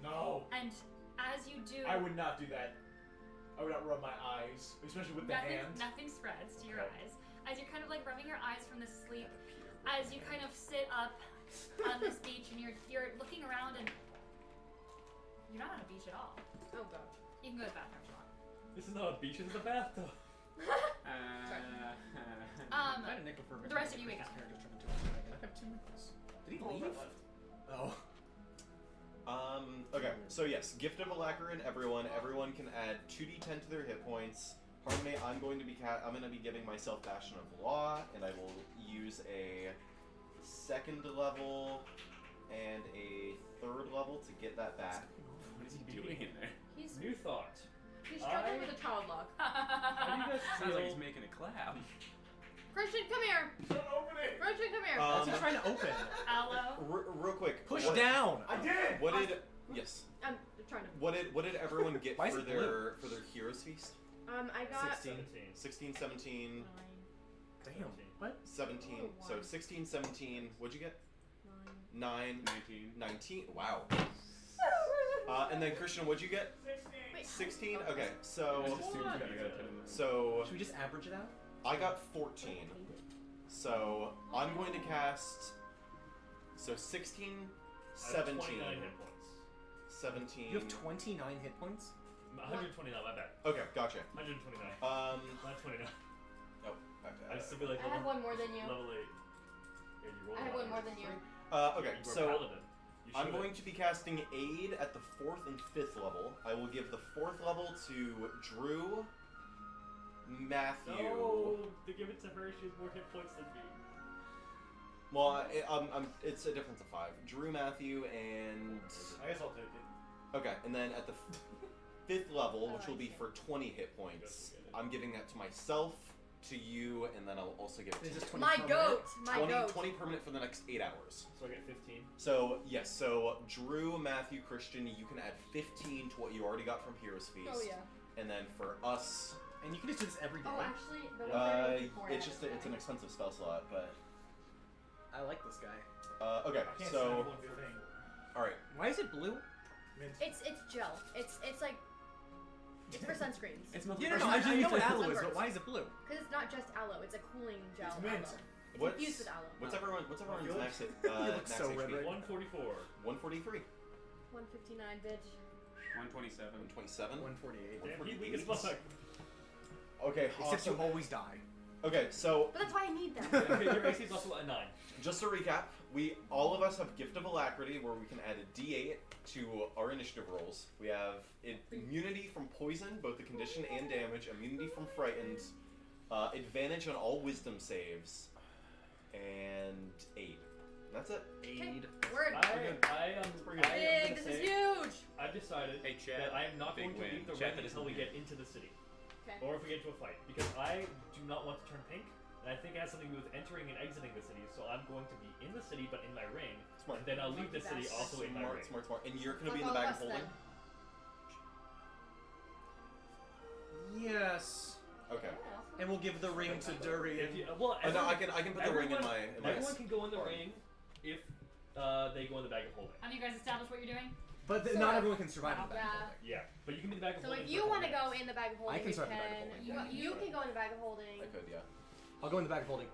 No, and as you do, I would not do that. I would not rub my eyes, especially with the hand. nothing spreads to your Okay. eyes. As you're kind of like rubbing your eyes from the sleep, as you kind of sit up on this beach and you're looking around and you're not on a beach at all. Oh god. You can go to the bathroom if you want. This is not a beach, this is a bathtub. I had a nickel for a The rest of you wake up. Characters turned into a dragon. I have 2 nickels. Did he leave? Oh. Okay, so yes, Gift of Alacrity, everyone can add 2d10 to their hit points. Harmony, I'm going to be giving myself Bastion of Law, and I will use a 2nd level and a 3rd level to get that back. What is he doing in there? He's New thought. struggling with a child lock. How do you guys Sounds like he's making a collab. Christian, come here. Christian, come here. What's he trying to open? Aloe. Real quick. Push what, down. I did. What did? Yes. I'm trying to. What did everyone get Why is for it their Heroes Feast? I got 16, 17, Damn. What? 17. Oh, So one. 16, 17. What'd you get? 9. 9, 19. 19. Wow. And then Christian, what'd you get? Wait, 16. oh, Okay. Just So assumed you gotta put him in. so Should we just average it out? I got 14. So I'm going to cast. So 16, I have 17, 29 hit points. 17. You have 29 hit points? 129, my bad. Okay, gotcha. 129. Not 29. Oh, back to I just be like I have one more than you. level 8. Yeah, you rolled I have higher. one more than you. Okay, You were so paladin. You I'm should've- going to be casting Aid at the 4th and 5th level. I will give the 4th level to Drew, Matthew. No, to give it to her, she has more hit points than me. Well, it's a difference of 5. Drew, Matthew, and I guess I'll take it. okay, and then at the 5th level, which will be for 20 hit points, I'm giving that to myself, to you, and then I'll also give it Is to this you. 20 My permanent? goat. My 20, goat. 20 permanent for the next 8 hours. So I get 15. So, yes, so Drew, Matthew, Christian, you can add 15 to what you already got from Heroes Feast. Oh yeah. And then for us, And you can just do this every day. Oh, actually, the one before I it's had just it. it's an expensive spell slot, but I like this guy. okay. I can't So, send one thing. all right. Why is it blue? Mint. It's gel. It's like it's for sunscreens. It's mostly Yeah, no, for no, I sunshine. know what Sunburns. aloe is, but why is it blue? Because it's not just aloe. It's a cooling gel. It's mint. Aloe. It's What's infused with aloe. what's everyone's Feel it? max hit? You look max so HP? red, right? 144. 143, 159, bitch. 127. 127. 148. Damn, he weak as fuck. Okay, Except you awesome. always die. Okay, so But that's why I need them. Your AC is also a 9. just to recap, all of us have Gift of Alacrity, where we can add a D8 to our initiative rolls. We have immunity from poison, both the condition and damage, immunity from frightened, advantage on all wisdom saves, and aid. That's it. Aid. We're I good. am pretty good. Big. This is huge. I've decided Hey, Chad. that I am not Big going to win. leave the Chad, ring that until we isn't get into the city. Okay. Or if we get into a fight. Because I do not want to turn pink. And I think it has something to do with entering and exiting the city. So I'm going to be in the city but in my ring. Smart. And then I'll leave the city That's also in my ring. Smart. And you're gonna Fuck be in the all bag of of us holding. Yes. Okay. And we'll give the ring to Durian. If you, well, Oh, no, everyone, I can put the ring in my. everyone can go in the ring if they go in the bag of holding. Have you guys established what you're doing? But Sort not of. everyone can survive in the Yeah. back. Yeah, but you can be in the bag of So holding. if you want to go in the bag of holding, I can you start the bag of can. holding. You can go in the bag of holding. I could, yeah. I'll go in the back of holding.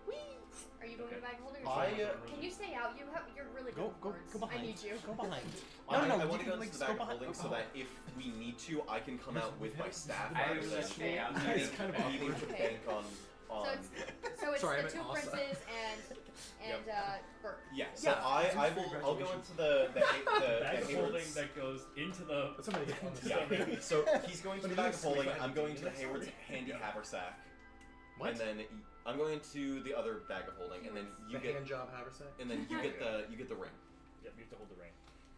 Are you going in the bag of holding? Or I, should Can you stay out? You're really good Go with words. behind. I need you. Go behind. I No, want to you go can, into like, the bag go of holding behind- so that if we need to, I can come out with my staff. I rather would than stay out. It's kind of needing awkward. to bank on. So it's Sorry, I the meant two Asa. princes and Bert. Yeah, so Yeah, I'll go into the bag of holding Hayward's. that goes into the. That's somebody get on the Yeah. stomach. So he's going to But the he bag of looks holding. like I'm going to the that. Hayward's handy haversack, What? and then I'm going to the other bag of holding, and then you the get hand job haversack. and then you get the ring. Yeah, you have to hold the ring.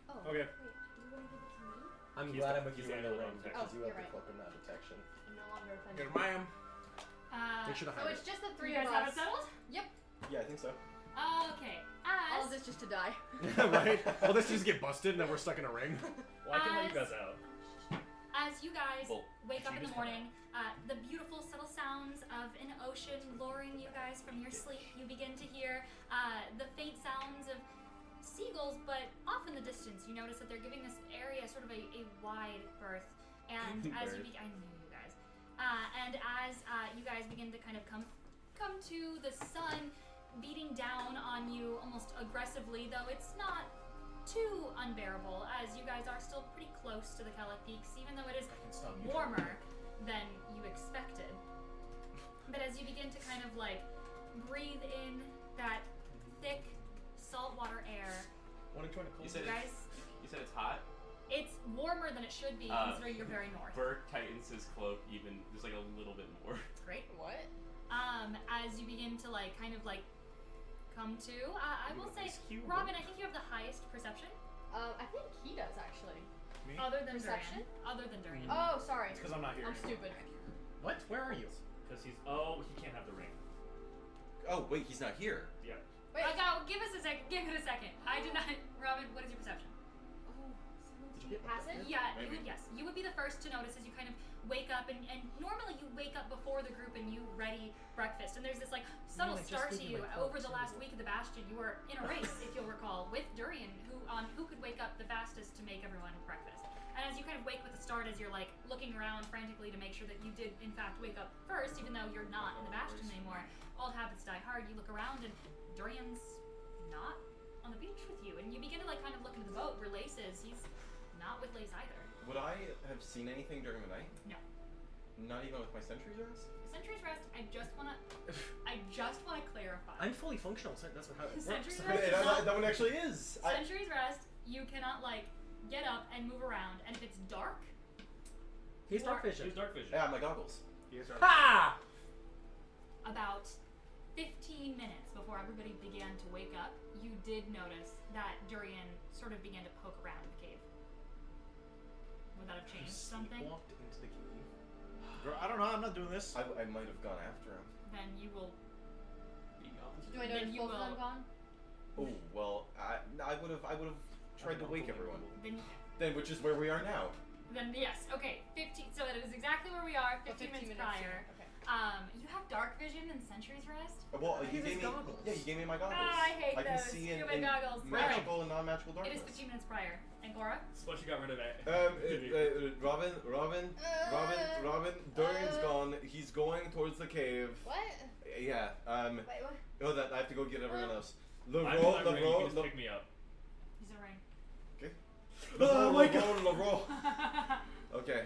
Oh. Okay. Wait, you want to give it to me? I'm He's glad the- I'm with he's you in the the only ring one. because Oh, you you're have the right. cloak of that protection. I'm no longer offended. Here, ma'am. They should have So hired it's just the You three guys of have it us. settled? Yeah, I think so. Okay. All As of this just to die. right? Well, this just get busted and then we're stuck in a ring. Well, I can let you guys out. As you guys Well, wake up she in the just morning, the beautiful subtle sounds of an ocean luring you guys from your sleep. You begin to hear the faint sounds of seagulls, but off in the distance, you notice that they're giving this area sort of a wide berth. And as you I knew you guys. And as you guys begin to kind of come to the sun beating down on you almost aggressively, though it's not too unbearable, as you guys are still pretty close to the Kellic Peaks, even though it is warmer than you expected. But as you begin to kind of like breathe in that thick saltwater air, Want to join a cold? You said you guys, You said it's hot? it's warmer than it should be considering you're very north. Burke tightens his cloak even just like a little bit more. Great. What? As you begin to like kind of like come to, I will say, Robin, I think you have the highest perception. I think he does actually. Me? Other than Perception? Durian. Other than Durian. Oh, sorry. It's because I'm not here. I'm anymore. stupid. What? Where are you? Because he's Oh wait, he's not here. Yeah. Wait. Give us a second. Give it a second. I did not. Robin, what is your perception? Oh, Did you get passive? Yeah, you Maybe. would, yes. You would be the first to notice as you kind of wake up, and normally you wake up before the group and you ready breakfast. And there's this like subtle I just start to gave you you my phone, over the too. last week of the Bastion. You were in a race, if you'll recall, with Durian, who could wake up the fastest to make everyone breakfast. And as you kind of wake with the start, as you're like looking around frantically to make sure that you did in fact wake up first, even though you're not in the Bastion anymore, old habits die hard. You look around and Durian's not on the beach with you, and you begin to like kind of look into the boat where Lace is. He's not with Lace either. Would I have seen anything during the night? No. Not even with my sentry's rest? Sentry's rest. I just wanna clarify. I'm fully functional, so that's how it works. Sentry's Wait, rest. that one actually is. Sentry's rest. You cannot like get up and move around, and if it's dark, He's dark vision. She's dark vision. Yeah, my goggles. He is our Ha! about 15 minutes before everybody began to wake up, you did notice that Durian sort of began to poke around in the cave. Would that have changed something? Walked into the cave. Girl, I don't know. I'm not doing this. I might have gone after him. Then you will. Be gone. Do I notice Then you both of them will- gone? Oh well, I would have tried to wake everyone. Then Which is where we are now. yes. Okay. 15. So that is exactly where we are. 15 minutes prior. Okay. You have dark vision and Sentry's rest. Well, He you has gave me. goggles. Yeah, you gave me my goggles. Ah, I hate can those see in, stupid goggles. magical and non-magical It is darkness. 15 minutes prior. Angora. Sponge got rid of it. Robin, Durian's gone. He's going towards the cave. What? Yeah. Wait, what? Oh, that I have to go get everyone else. I'm in my ring, you can just pick me up. He's a ring. Okay. Oh my God. Okay.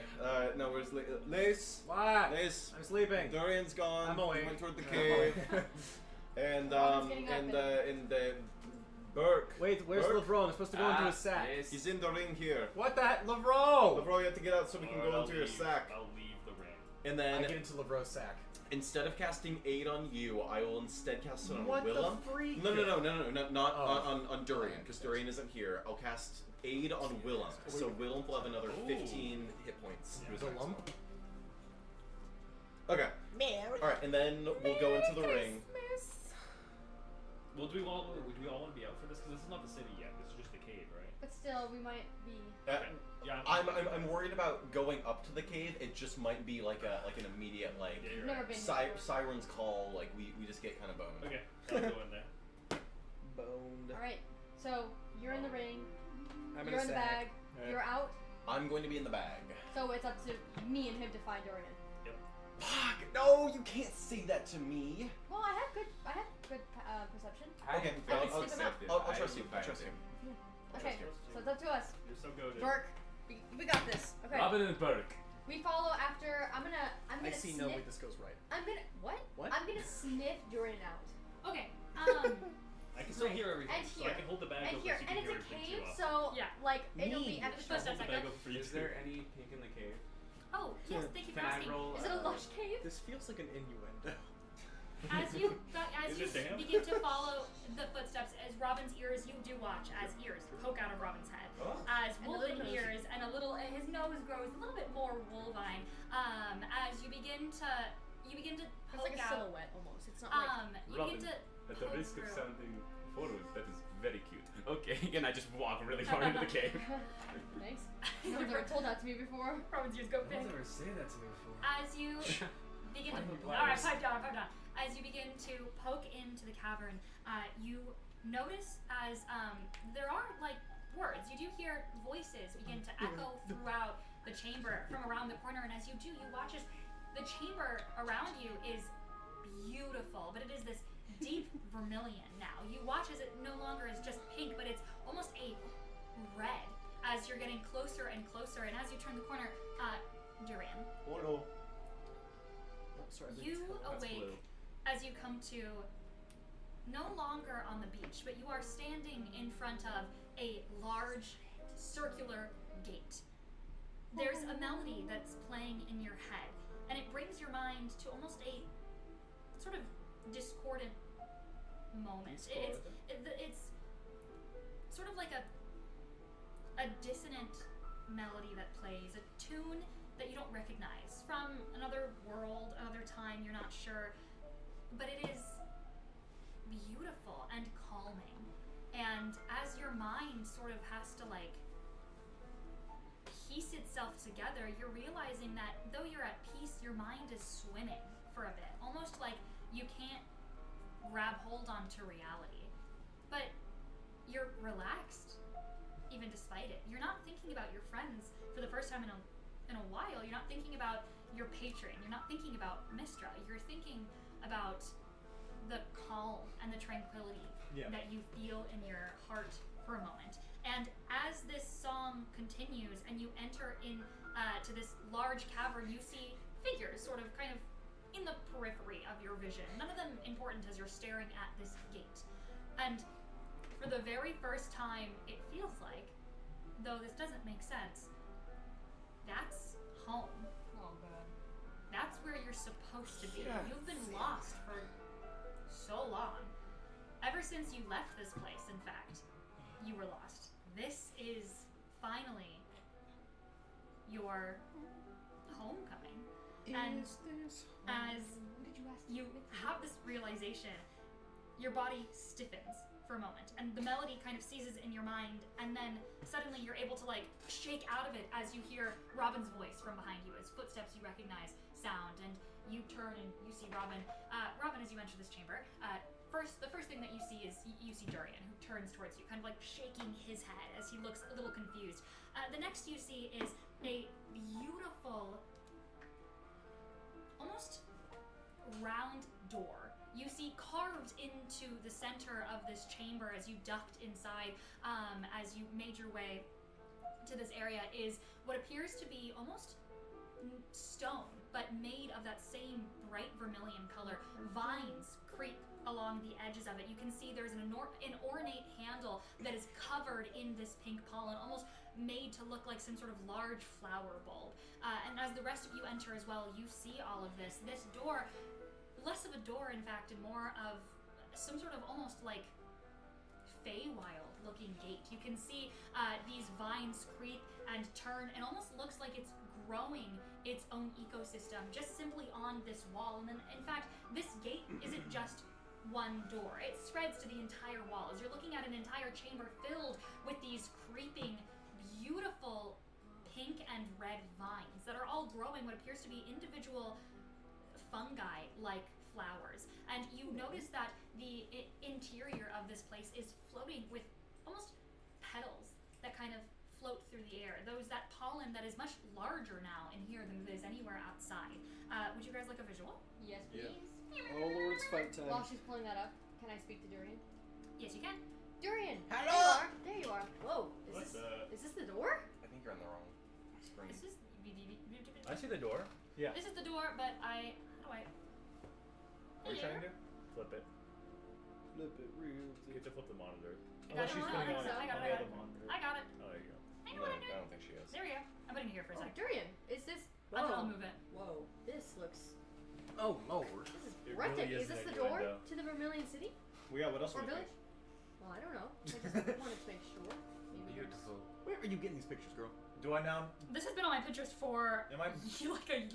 Now where's Lace? What? Lace. I'm sleeping. Durian's gone. I'm awake. Went toward the I'm cave. awake. And Robin's getting up Burke. Wait, where's Burke? Lavro? I'm supposed to go into his sack. Yes. He's in the ring here. What the heck? Lavro! Lavro, you have to get out so we can Alright, go I'll into your leave. sack. I'll leave the ring. And I then get into Lavro's sack. instead of casting aid on you, I will instead cast it on What Willem. the freak? No, not Oh. on Durian, because Durian isn't here. I'll cast aid on Willem, so Willem will have another 15 hit points. to his Willem? next one. Okay. Alright, and then we'll go into the ring. Well, do we all want to be out for this? Because this is not the city yet. This is just the cave, right? But still, we might be. Okay. Yeah. I'm worried about going up to the cave. It just might be like an immediate like Yeah, you're Never right. been. before. siren's call. Like we just get kind of boned. Okay. I'll go in there. Boned. All right. So you're in the ring. I'm in You're a in the sack. bag. You're out. I'm going to be in the bag. So it's up to me and him to find Dorian. Fuck! No, you can't say that to me. Well, I have good perception. Okay, I I'll- would I'll- accept it. I'll I trust you. would I'll find trust it. you. Okay. So it's up to us. You're so good. Burke, we got this. Okay. Robin and Burke. We follow after. I'm gonna I see sniff. no way this goes right. I'm gonna what? What? I'm gonna sniff Dorian out. Okay. I can still hear everything, And so here. I can hold the bag And open here, so you and can it's hear a everything cave, too. so Yeah. like it'll be Me. extra. First, Hold the second. bag open for you Is too. there any pink in the cave? Oh, yes, thank you for Can I asking. roll? Is it a lush cave? This feels like an innuendo. As you Is it damp? begin to follow the footsteps, as Robin's ears, you do watch as ears poke out of Robin's head. Oh. As And a wolven little nose. ears and his nose grows a little bit more wolvine. As you begin to It's poke like a out. silhouette almost. It's not like. You begin to At the poke risk of through. sounding forward, that is very cute. Okay, and I just walk really far into the cave. Thanks. No one's ever told that to me before. Robin's ears go No big. one's ever said that to me before. As you begin to, Why the all right, pliers? pipe down. As you begin to poke into the cavern, you notice as there are like words. You do hear voices begin to echo throughout the chamber from around the corner, and as you do, you watch as the chamber around you is beautiful, but it is this deep vermilion now. You watch as it no longer is just pink, but it's almost a red as you're getting closer and closer, and as you turn the corner, Duran. Oh, sorry. You That's awake blue. as you come to no longer on the beach, but you are standing in front of a large circular gate. There's a melody that's playing in your head, and it brings your mind to almost a sort of discordant moment. It's sort of like a dissonant melody that plays, a tune that you don't recognize from another world, another time, you're not sure, but it is beautiful and calming. And as your mind sort of has to like piece itself together, you're realizing that though you're at peace, your mind is swimming for a bit, almost like you can't grab hold onto reality. But you're relaxed, even despite it. You're not thinking about your friends for the first time in a while. You're not thinking about your patron. You're not thinking about Mistra. You're thinking about the calm and the tranquility that you feel in your heart for a moment. And as this song continues and you enter in to this large cavern, you see figures sort of kind of in the periphery of your vision. None of them important as you're staring at this gate. And for the very first time, it feels like, though this doesn't make sense, that's home. Oh god. That's where you're supposed to be. You've been lost for so long. Ever since you left this place, in fact, you were lost. This is finally your homecoming. And as you have this realization, your body stiffens for a moment, and the melody kind of seizes in your mind, and then suddenly you're able to like shake out of it as you hear Robin's voice from behind you, as footsteps you recognize sound, and you turn and you see Robin. Robin, as you enter this chamber, the first thing that you see is you see Durian, who turns towards you, kind of like shaking his head as he looks a little confused. The next you see is a beautiful, almost round door. You see carved into the center of this chamber as you ducked inside, as you made your way to this area, is what appears to be almost stone, but made of that same bright vermilion color. Vines creep along the edges of it. You can see there's an ornate handle that is covered in this pink pollen, almost made to look like some sort of large flower bulb. And as the rest of you enter as well, you see all of this. This door, less of a door in fact, and more of some sort of almost like Feywild looking gate. You can see these vines creep and turn, and almost looks like it's growing its own ecosystem just simply on this wall. And then in fact, this gate isn't just one door. It spreads to the entire wall as you're looking at an entire chamber filled with these creeping, beautiful pink and red vines that are all growing what appears to be individual fungi-like flowers. And you notice that the interior of this place is floating with almost petals that kind of float through the air. That pollen that is much larger now in here than it is anywhere outside. Would you guys like a visual? Yes, Yeah. please. Oh Lord, it's fight time. While she's pulling that up, can I speak to Durian? Yes, you can. Durian! Hello! There you are. Whoa. What's Is this the door? I think you're on the wrong screen. This is I see the door. Yeah. This is the door, but how do I? What are you trying to do? Flip it. Flip it real. You have to flip the monitor. I Unless got she's it. putting it on, I got on it. the other monitor. I got it. Oh, there you go. I know what I'm I doing. don't think she is. There we go. I'm putting it here for a Oh, sec. Durian, is this? I'll move it. Whoa, this looks. Oh Lord. This is It breathtaking. really Is this is the an door innuendo. to the Vermilion City Well, yeah. What else? or would it village? Well, I don't know. I just wanted to make sure. Maybe there's- Beautiful. Where are you getting these pictures, girl? be? Do I now? This has been on my Pinterest for Am I?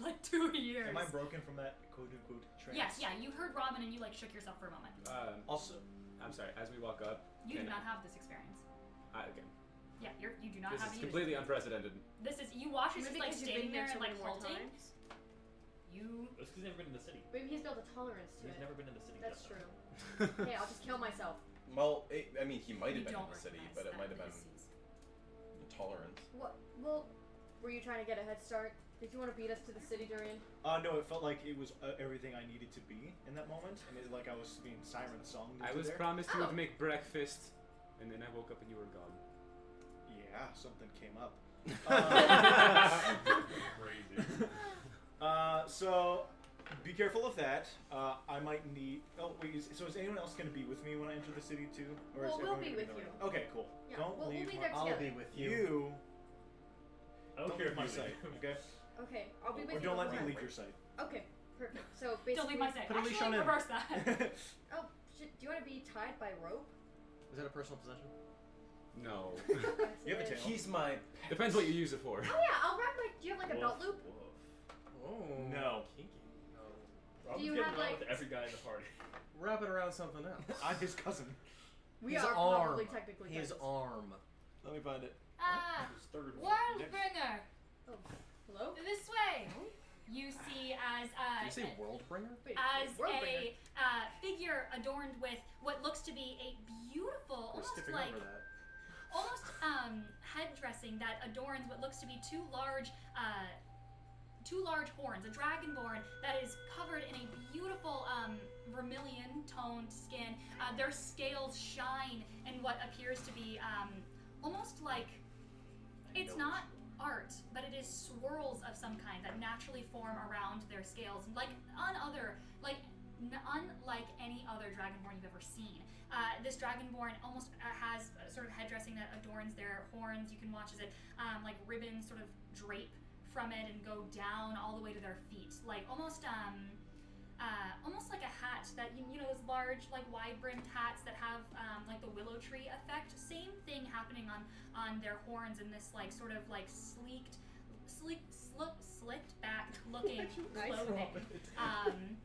like 2 years. Am I broken from that quote unquote trance? Yes, yeah. You heard Robin and you like shook yourself for a moment. Also, I'm sorry. As we walk up, You do can- not have this experience. Okay. Yeah, you do not This have is it. completely unprecedented. This is you watch her just Maybe like because you've standing been there here and so like many more halting. times. You That's because he's never been in the city. Maybe he's built a tolerance to He's it. never been in the city. That's yet, true. though. Hey, I'll just kill myself. Well, I mean, he might you have been don't in the city, recognize but it that might have been disease. tolerant. What? Well, were you trying to get a head start? Did you want to beat us to the city, Durian? no, it felt like it was everything I needed to be in that moment, and it, like I was being siren song. I was there. promised you Oh. would make breakfast, and then I woke up and you were gone. Yeah, something came up. Crazy. So be careful of that. I might need. Oh wait, so is anyone else going to be with me when I enter the city too, or is Well, we'll everyone be gonna with there? you. Okay, cool. Yeah, Don't we'll leave be my, there I'll together. be with you. you. I don't Don't care leave if my you sight, leave. okay? Okay, I'll be with Or you. don't let me before. leave your sight. Okay, perfect. So basically, Don't leave my sight. Put a leash Actually, on him. reverse that. Oh, do you want to be tied by rope? Is that a personal possession? No. You have a tail. He's my. Depends what you use it for. Oh yeah, I'll wrap my. Do you have like a belt loop? Oh. No. Kinky. Robin's you getting have, along like- with every guy in the party. Wrap it around something else. I'm his cousin. We His are arm. probably technically His cousins. arm. Let me find it. His third one. Worldbringer, Hello? this way. You see as Did you say Worldbringer? Wait, as Worldbringer. a figure adorned with what looks to be a beautiful, We're almost skipping like over that. almost head dressing that adorns what looks to be two large horns, a dragonborn that is covered in a beautiful vermilion toned skin. Their scales shine in what appears to be almost like it's not art, but it is swirls of some kind that naturally form around their scales, unlike any other dragonborn you've ever seen. This dragonborn almost has a sort of head dressing that adorns their horns. You can watch as it like ribbons sort of drape from it and go down all the way to their feet, like almost like a hat that you know those large like wide brimmed hats that have like the willow tree effect. Same thing happening on their horns in this like sort of like slicked back looking clothing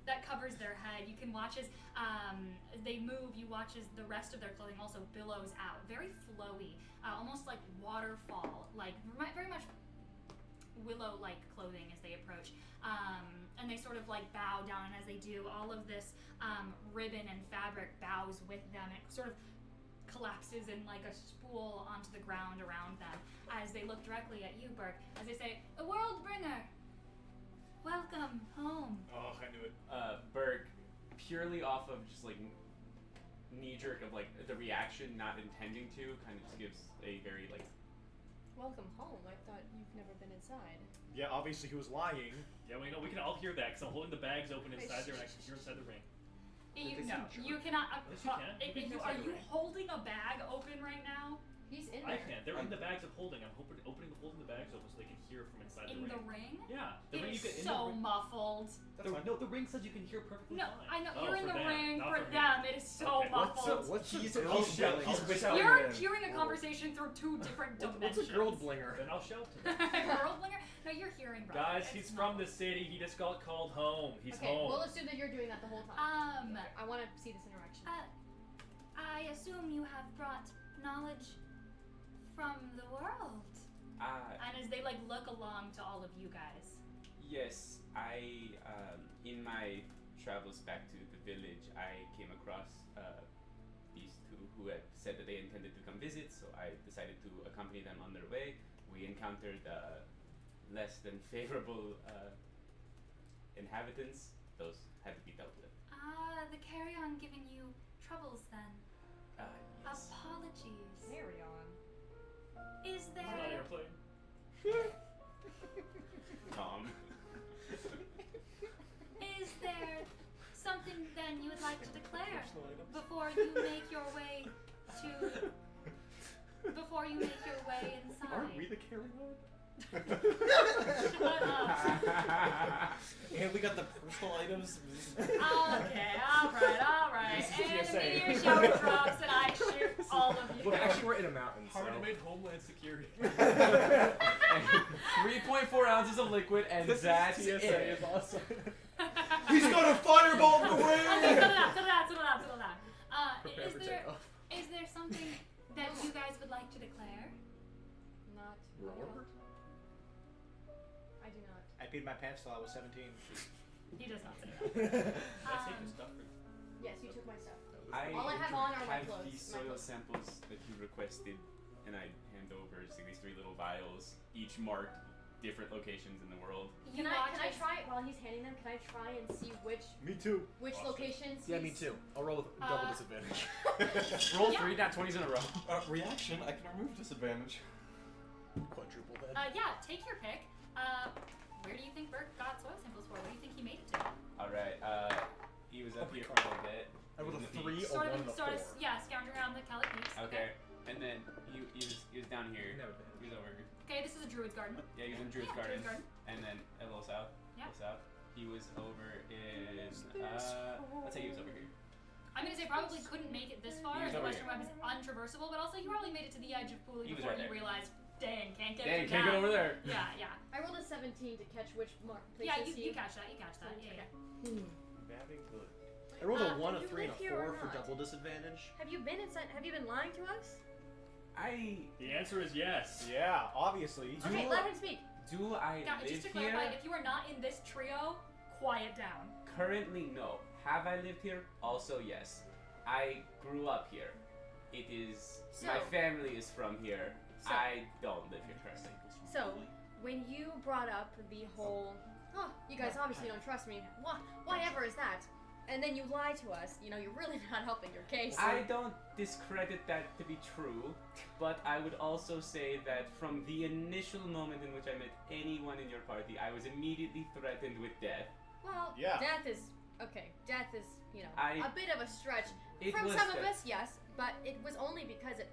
that covers their head. You can watch as they move. You watch as the rest of their clothing also billows out, very flowy, almost like waterfall, like very much willow-like clothing as they approach. And they sort of like bow down, and as they do, all of this ribbon and fabric bows with them. It sort of collapses in like a spool onto the ground around them as they look directly at you, Burke, as they say, "The Worldbringer, welcome home." Oh, I knew it. Berg, purely off of just like knee jerk of like the reaction, not intending to, kind of just gives a very like. Welcome home. I thought you've never been inside. Yeah, obviously he was lying. Yeah, we know. We can all hear that because I'm holding the bags open inside there, and I can hear inside the ring. You cannot. Yes, you can. You can Are inside the you ring. holding a bag open right now? He's in I there. can't. They're in the bags of holding. I'm holding the bags open so they can hear from inside In the the ring. ring? Yeah, the It ring. is You get in so the ring. muffled. No, the ring says you can hear perfectly No, fine. I know Oh, you're in for the them, ring. not For me. them, it is so Okay. muffled. What's He's a whispering. You're hearing a conversation through two different What's dimensions. a Worldblinger? Then I'll shout to them. Worldblinger? No, you're hearing. Brother. Guys, It's he's from the muffled. city. He just got called home. He's Okay, home. we'll assume that you're doing that the whole time. I want to see this interaction. I assume you have brought knowledge from the world. And as they like look along to all of you guys. Yes, I in my travels back to the village, I came across these two who had said that they intended to come visit, so I decided to accompany them on their way. We encountered less than favorable inhabitants. Those had to be dealt with. The carry-on giving you troubles then. Yes. Apologies. Carry on. Is Is it on there airplane? Tom. is there something then you would like to declare before you make your way inside? Aren't we the carry-on? Shut up. And we got the personal items. Okay, alright. This is And TSA. the meteor shower drops and I shoot all of you. Look, actually, we're in a mountain, so. Hard-to-made Homeland Security. 3.4 ounces of liquid, and that's TSA it. is awesome. He's got a fireball in the Okay, way. settle down. Prepare for takeoff. Is there something that you guys would like to declare? Not. Roar? I do not. I peed my pants till I was 17. He does not say that. Let's take this stuff. Yes, you took my stuff. All I have on are my have clothes, these my soil clothes. samples that you requested, and I hand over just like these 3 little vials, each marked different locations in the world. You Can watch I as- try while he's handing them? Can I try and see which Me too. locations? Yeah, me he's- too. I'll roll with double disadvantage. Roll Yeah. 3 nat 20s in a row. Reaction. I can remove disadvantage. Quadruple then. Yeah, take your pick. Where do you think Burke got soil samples for? What do you think he made it to? Alright, he was up here for a little bit. I rolled in a the 3, peaks. a 1, and a 4. Yeah, scoundering around the Calic Peaks. Okay, and then he was down here. No He was over here. Okay, this is a Druid's Garden. Yeah, he was in Druid's Yeah, Garden. Druid's Garden. And then a little south. Yeah. A little south. He was over in let's say he was over here. I'm gonna say probably couldn't make it this far. He was The over Western here. Web is untraversable, but also you probably made it to the edge of Pooley He was before right you there. realized, dang, can't get Dang, it can't get over there. Yeah. I rolled a 17 to catch which places Yeah, you catch that. You catch that. Yeah. I rolled a 1, do a you 3, and live a here or 4 for not? double disadvantage. Have you been inside? Have you been lying to us? The answer is yes. Yeah, obviously. Okay, let him speak. Do I Guys, live just to here? clarify, if you are not in this trio, quiet down. Currently, no. Have I lived here? Also, yes. I grew up here. It is my So- family is from here. So- I don't live here currently. So, when you brought up the whole, oh, you guys obviously don't trust me. Why ever is that? And then you lie to us. You know, you're really not helping your case. I don't discredit that to be true, but I would also say that from the initial moment in which I met anyone in your party, I was immediately threatened with death. Well, Yeah. death is okay. Death is, you know, I- a bit of a stretch. It From was some of death. us, yes, but it was only because it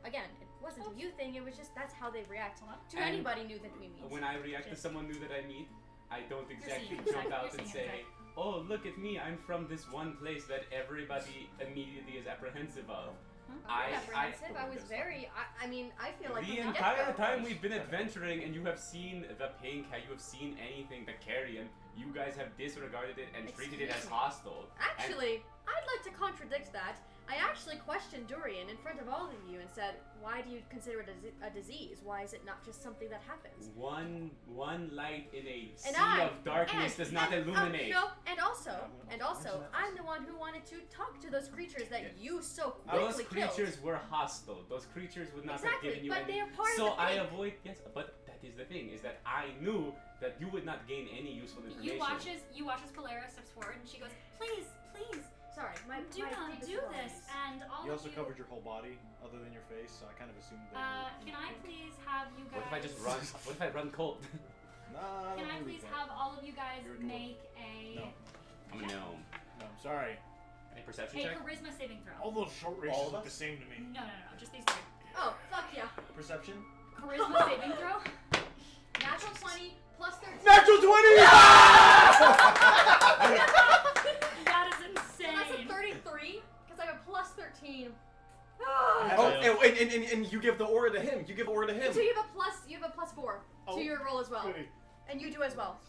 wasn't a you thing. It was just that's how they react to And anybody new that we meet. When I react to Just- someone new that I meet, I don't exactly seeing jump inside. out You're and seeing say, "Oh, look at me! I'm from this one place that everybody immediately is apprehensive of." I'm not apprehensive. I was very. I mean, I feel like The from entire get-go- time we've been adventuring and you have seen the pink, you have seen anything the carrion, you guys have disregarded it and treated it as Excuse me. hostile. Actually, I'd like to contradict that. I actually questioned Durian in front of all of you and said, "Why do you consider it a disease? Why is it not just something that happens?" One light in a sea I- of darkness does not illuminate. No, and also, I'm the one who wanted to talk to those creatures that you so Those quickly killed. creatures were hostile. Those creatures would not have Exactly, given you but any. they are part of so the I pink. avoid. Yes, but that is the thing. Is that I knew that you would not gain any useful information. You watch as Polara steps forward and she goes, "Please, please, Sorry, my do my not deepest do apologies. this." And all You of also you. covered your whole body, other than your face, so I kind of assumed that. Can I please have you guys? What if I just run? What if I run cold? Nah, Can I don't please believe have all of you guys You're a dwarf. make a No. I'm a gnome. that. No, I'm sorry. Any perception a check? charisma saving throw? All those short All races of look us? the same to me. No, just these three. Oh, fuck yeah. Perception? Charisma saving throw. Natural 20 plus 13. Natural 20! That is So that's a insane. 33, because I have a plus 13. Oh, and you give the aura to him. You give aura to him. So you have a plus 4 Oh, to your roll as well. goody. And you do as well.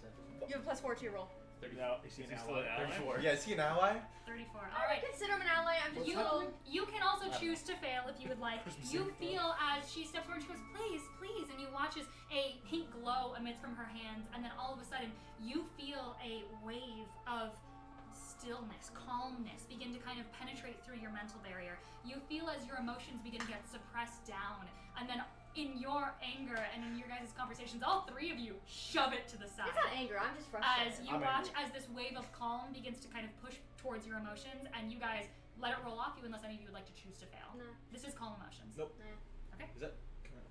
You have a plus 4 to your roll. No, is he an ally? 34. Yeah, is he an ally? 34. I All right. would consider him an ally. I'm just a little. You can also choose to fail if you would like. You feel as she steps forward, she goes, "Please, please," and you watch as a pink glow emits from her hands, and then all of a sudden you feel a wave of stillness, calmness begin to kind of penetrate through your mental barrier. You feel as your emotions begin to get suppressed down, and then in your anger and in your guys' conversations, all three of you shove it to the side. It's not anger. I'm just frustrated. As you watch as this wave of calm begins to kind of push towards your emotions, and you guys let it roll off you unless any of you would like to choose to fail. No. This is calm emotions. Nope. Okay. Is that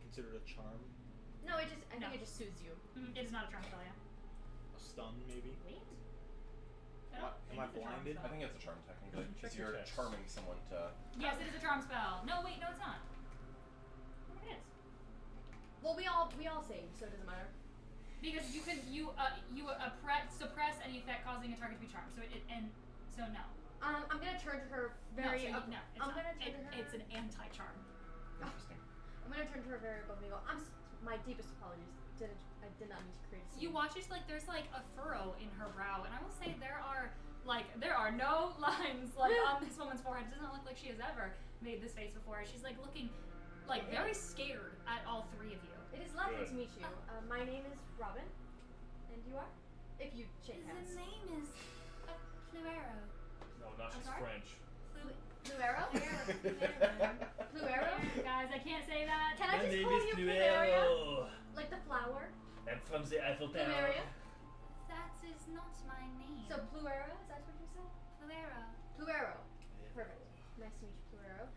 considered a charm? No, I think No. it just soothes you. It is not a charm spell, yeah. A stun, maybe? Wait. Am I blinded? I think it's a charm technically, because Check your you're checks. charming someone to. Yes, it is a charm spell. No, wait, no, it's not. It is. Well, we all say, so it doesn't matter. Because you suppress any effect causing a target to be charmed. So no. I'm gonna turn to her very. no, it's I'm not. gonna turn to her. It's an anti-charm. Interesting. I'm gonna turn to her very above me. Go. My deepest apologies. I did not mean to create a scene. You watch it like there's like a furrow in her brow, and I will say there are no lines like on this woman's forehead. It doesn't look like she has ever made this face before. She's like looking like very scared at all three of you. It is lovely to meet you. My name is Robin, and you are? If you shake hands. His name is Pluero. No, now she's sorry? French. Pluero? Pluero? Guys, I can't say that. Can I My just name call is you Plumeria? Pluero. Like the flower? I'm from the Eiffel Tower. Plumeria? That is not my name. So Pluero, is that what you said? Pluero. Pluero. Perfect. Nice to meet you, Pluero.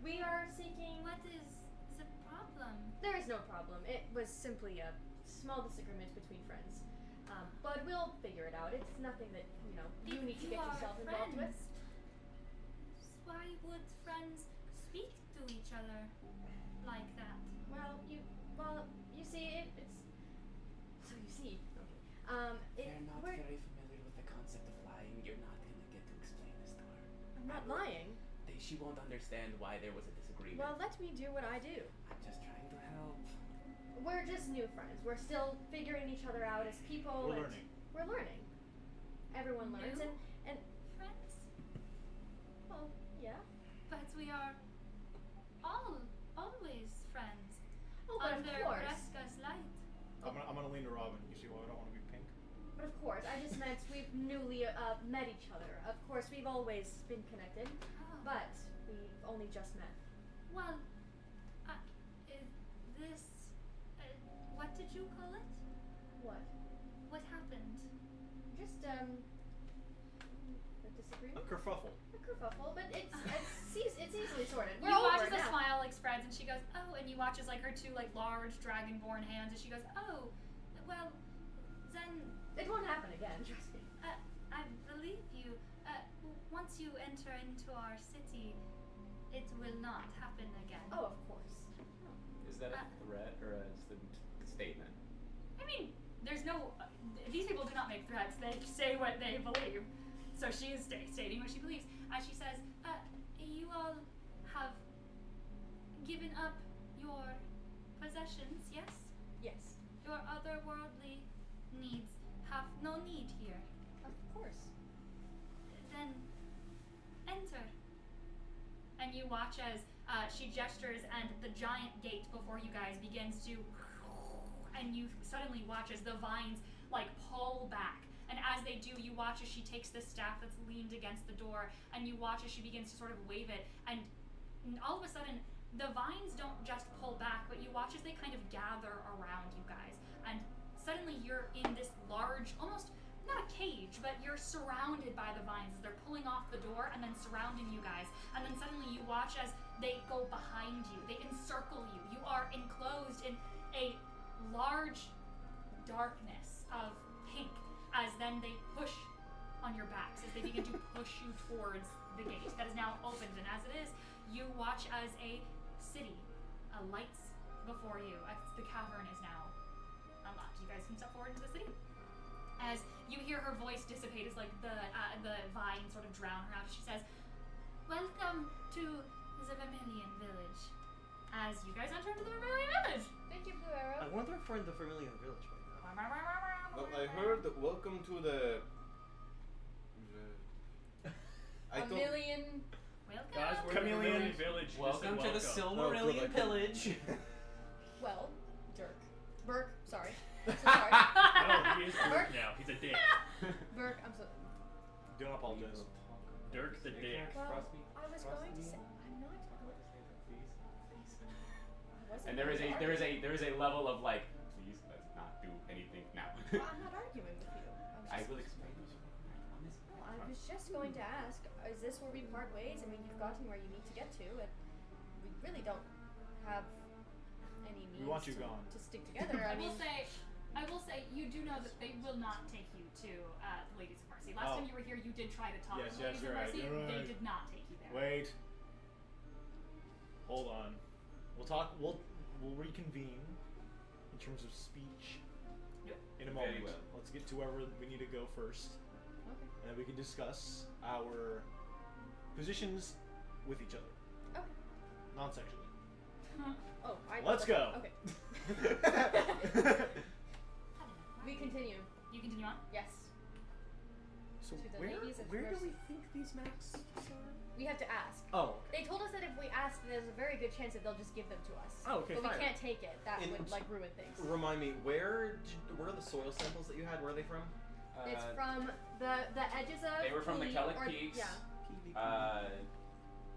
We are seeking. What is the problem? There is no problem. It was simply a small disagreement between friends. But we'll figure it out. It's nothing that, you need to get yourself involved with. Why would friends speak to each other like that? Well, you see, it's. So you see, okay. They're not we're- very familiar with the concept of lying. You're not gonna get to explain this to her. I'm not lying. She won't understand why there was a disagreement. Well, let me do what I do. I'm just trying to help. We're just new friends. We're still figuring each other out as people. We're and learning. We're learning. Everyone learns, New? and And Friends? well, yeah. But we are always friends. Oh, but Under of course. Kreska's light. I'm gonna lean to Robin. You see why I don't want to be pink? But of course, I just meant we've newly met each other. Of course, we've always been connected, but we've only just met. Well, is this. What did you call it? What? What happened? Just a A disagreement? kerfuffle. A kerfuffle, but it's easily sorted. We're You over watch it as a now. smile like spreads, and she goes, "Oh," and you watch as like her two like large dragonborn hands, and she goes, "Oh, well, then It won't happen again, trust me. I believe you. Once you enter into our city, it will not happen again." Oh, of course. Is that a threat or a statement? I mean, there's no. These people do not make threats. They say what they believe. So she is stating what she believes. As she says, "You all have given up your possessions, yes? Yes. Your otherworldly needs have no need here. Of course. Then enter." And you watch as she gestures, and the giant gate before you guys begins to, and you suddenly watch as the vines like pull back. And as they do, you watch as she takes the staff that's leaned against the door, and you watch as she begins to sort of wave it, and all of a sudden, the vines don't just pull back, but you watch as they kind of gather around you guys. And suddenly you're in this large, almost not a cage, but you're surrounded by the vines as they're pulling off the door and then surrounding you guys. And then suddenly you watch as they go behind you, they encircle you. You are enclosed in a large darkness of pink, as then they push on your backs, as they begin to push you towards the gate that is now opened. And as it is, you watch as a city lights before you, as the cavern is now unlocked. You guys can step forward into the city. As you hear her voice dissipate as like the vine sort of drown her out, she says, "Welcome to the Vermilion Village." As you guys enter into the Vermilion Village. Thank you, Blue Arrow. I wonder if we're in the Vermilion Village right now. Well, I heard that welcome to the. I A don't. million. Welcome. Guys, we're Chameleon. in the Village. You just Welcome say to the welcome. Silmarillion Village. Well, Burke, sorry. I'm so sorry. No, he is Burke? Dirk now. He's a dick. Burke, I'm so. Do not apologize. Dirk the dick. Well, Trust me. I was going to say. I'm not. And there is a level of like, please let's not do anything now. Well, I'm not arguing with you. I will explain. Well, I was just going to ask, is this where we part ways? I mean, you've gotten where you need to get to, and we really don't have any means We want you to, gone. to stick together. I mean, I will say, you do know that they will not take you to the Ladies of Mercy. Last Oh. time you were here, you did try to talk Yes, to the yes, Ladies you're of right, Mercy. you're They right. did not take you there. Wait. Hold on. We'll talk. We'll reconvene in terms of speech Yep. in a Very moment. well. Let's get to wherever we need to go first, okay. and then we can discuss our positions with each other, Okay. non-sexually. Oh, Let's go. Okay. We continue. You continue on? Yes. So To the where ladies of do we Mercy. think these maps are? We have to ask. Oh, okay. They told us that if we ask, there's a very good chance that they'll just give them to us. Oh, okay, But fine. we can't take it. That In- would like ruin things. Remind me, where are the soil samples that you had? Where are they from? It's from the edges of. They were from the Puli, Kellic or- Peaks. Yeah.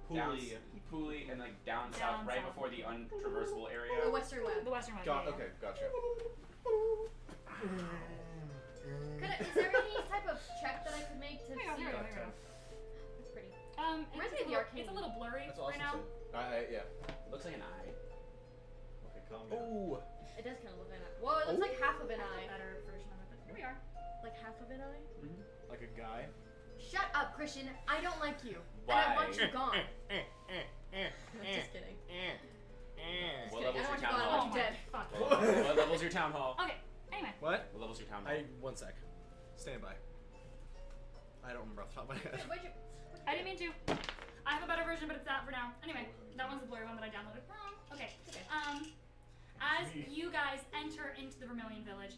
Pulley. Pooley, and like down Down south, right south. before the untraversable area. The Western Web. The Western one. Got, yeah, okay, gotcha. Is there any type of check that I could make to There you go, see? there you go, there you go. That's pretty. It's Reminds me a of the little- arcane. It's a little blurry That's right awesome. now. Yeah. Looks like an eye. Okay, calm down. Oh, It does kind of look like an eye. Well, it looks like half of an That's a eye. better version of it, but here we are. Like half of an eye? Like a guy. Shut up, Christian. I don't like you. And I want you gone. Just kidding. What kidding. level's I your don't town want you hall? gone. Dead. Fuck. What level's your town hall? Okay, anyway. what? What level's your town hall? One sec. Stand by. I don't remember off the top of my head. Wait, I didn't mean to. I have a better version, but it's that for now. Anyway, that one's the blurry one that I downloaded. Okay. As you guys enter into the Vermilion Village,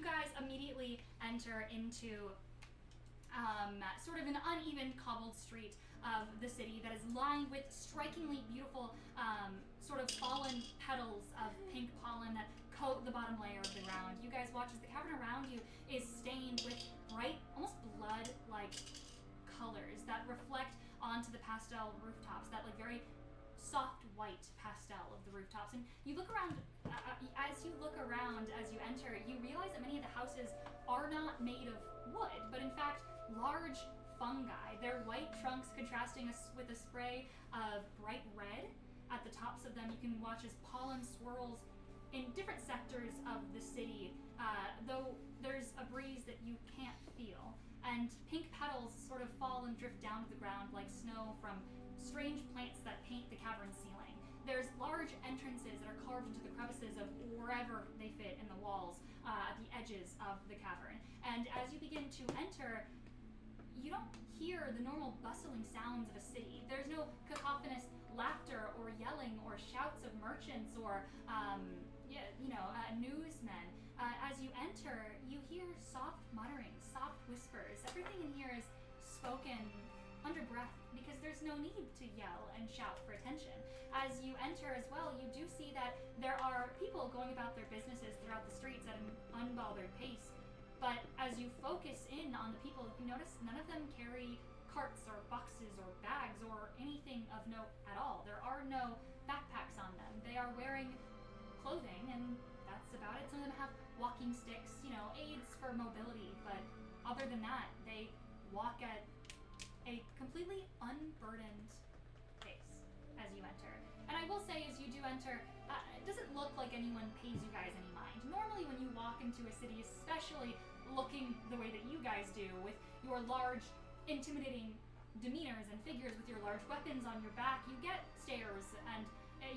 guys immediately enter into sort of an uneven cobbled street of the city that is lined with strikingly beautiful sort of fallen petals of pink pollen that coat the bottom layer of the ground. You guys watch as the cavern around you is stained with bright, almost blood-like colors that reflect onto the pastel rooftops, that like very soft white pastel of the rooftops. And you look around, as you look around as you enter, you realize that many of the houses are not made of wood, but in fact large fungi. Their white trunks contrasting with a spray of bright red at the tops of them. You can watch as pollen swirls in different sectors of the city, though there's a breeze that you can't feel. And pink petals sort of fall and drift down to the ground like snow from strange plants that paint the cavern ceiling. There's large entrances that are carved into the crevices of wherever they fit in the walls, at the edges of the cavern. And as you begin to enter, you don't hear the normal bustling sounds of a city. There's no cacophonous laughter or yelling or shouts of merchants or, newsmen. As you enter, you hear soft mutterings, soft whispers. Everything in here is spoken under breath because there's no need to yell and shout for attention. As you enter as well, you do see that there are people going about their businesses throughout the streets at an unbothered pace. But as you focus in on the people, you notice none of them carry carts or boxes or bags or anything of note at all. There are no backpacks on them. They are wearing clothing, and that's about it. Some of them have walking sticks, aids for mobility, but other than that, they walk at a completely unburdened pace as you enter. And I will say, as you do enter, it doesn't look like anyone pays you guys any mind. Normally when you walk into a city, especially looking the way that you guys do, with your large, intimidating demeanors and figures, with your large weapons on your back, you get stares and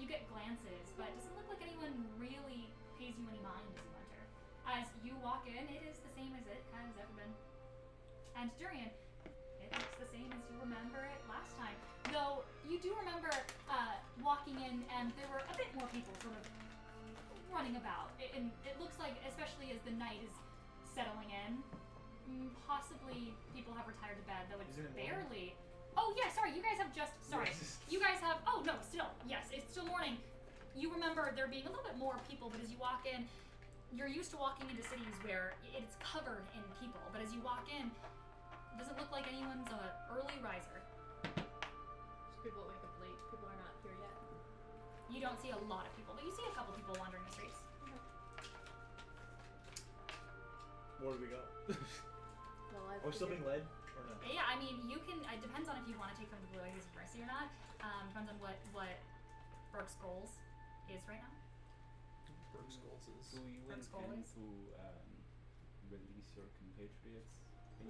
you get glances, but it doesn't look like anyone really pays you any mind as you enter. As you walk in, it is the same as it has ever been. And Durian, it looks the same as you remember it last time. Though you do remember walking in and there were a bit more people sort of running about. And it looks like, especially as the night is settling in, possibly people have retired to bed, though it's barely... Oh yeah, sorry, you guys have just... Sorry. You guys have... Oh no, still. Yes, it's still morning. You remember there being a little bit more people, but as you walk in, you're used to walking into cities where it's covered in people. But as you walk in, it doesn't look like anyone's an early riser. So people wake up late. People are not here yet. You don't see a lot of people, but you see a couple people wandering the streets. Where do we go? Well, I've Are we still being led or no? Yeah, I mean, you can. It depends on if you want to take them to Blue Oasis of Mercy or not. Depends on what Brooke's goals is right now. Brooke's goals is. Do you Brooke's intend goals? to release your compatriots?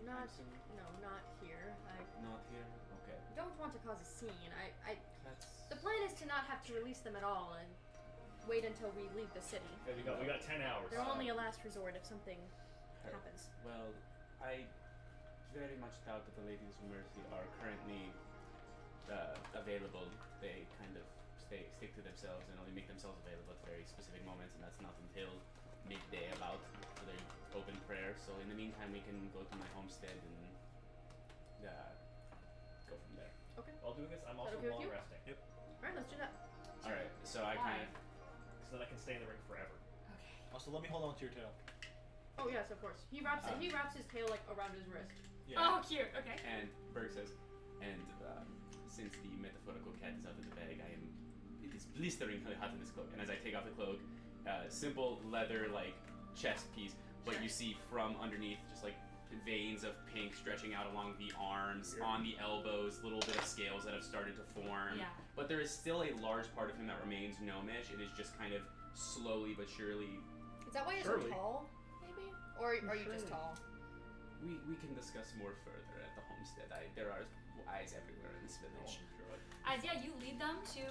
Not, anytime soon? no, not here. I Not here? Okay. don't want to cause a scene. That's... The plan is to not have to release them at all and wait until we leave the city. There we go. We got 10 hours. They're only a last resort if something happens. Well, I very much doubt that the Ladies of Mercy are currently available. They kind of stick to themselves and only make themselves available at very specific moments, and that's not until midday about for their open prayer. So in the meantime, we can go to my homestead and go from there. Okay. While doing this, I'm also okay with long you? resting. Yep. Alright, let's do that. All right. So I kind of. So that I can stay in the ring forever. Okay. Also, let me hold on to your tail. Oh yes, of course. He wraps it. He wraps his tail like around his wrist. Yeah. Oh, cute. Okay. And Berg says, and since the metaphorical cat is out of the bag, it is blistering hot in this cloak. And as I take off the cloak, simple leather like chest piece, but Sure. you see from underneath just like veins of pink stretching out along the arms, on the elbows, little bit of scales that have started to form. Yeah. But there is still a large part of him that remains gnomish. It is just kind of slowly but surely. Is that why you're Surely. so tall? Maybe? Or are you just Surely. tall? We can discuss more further at the homestead. There are eyes everywhere in this village. As you lead them to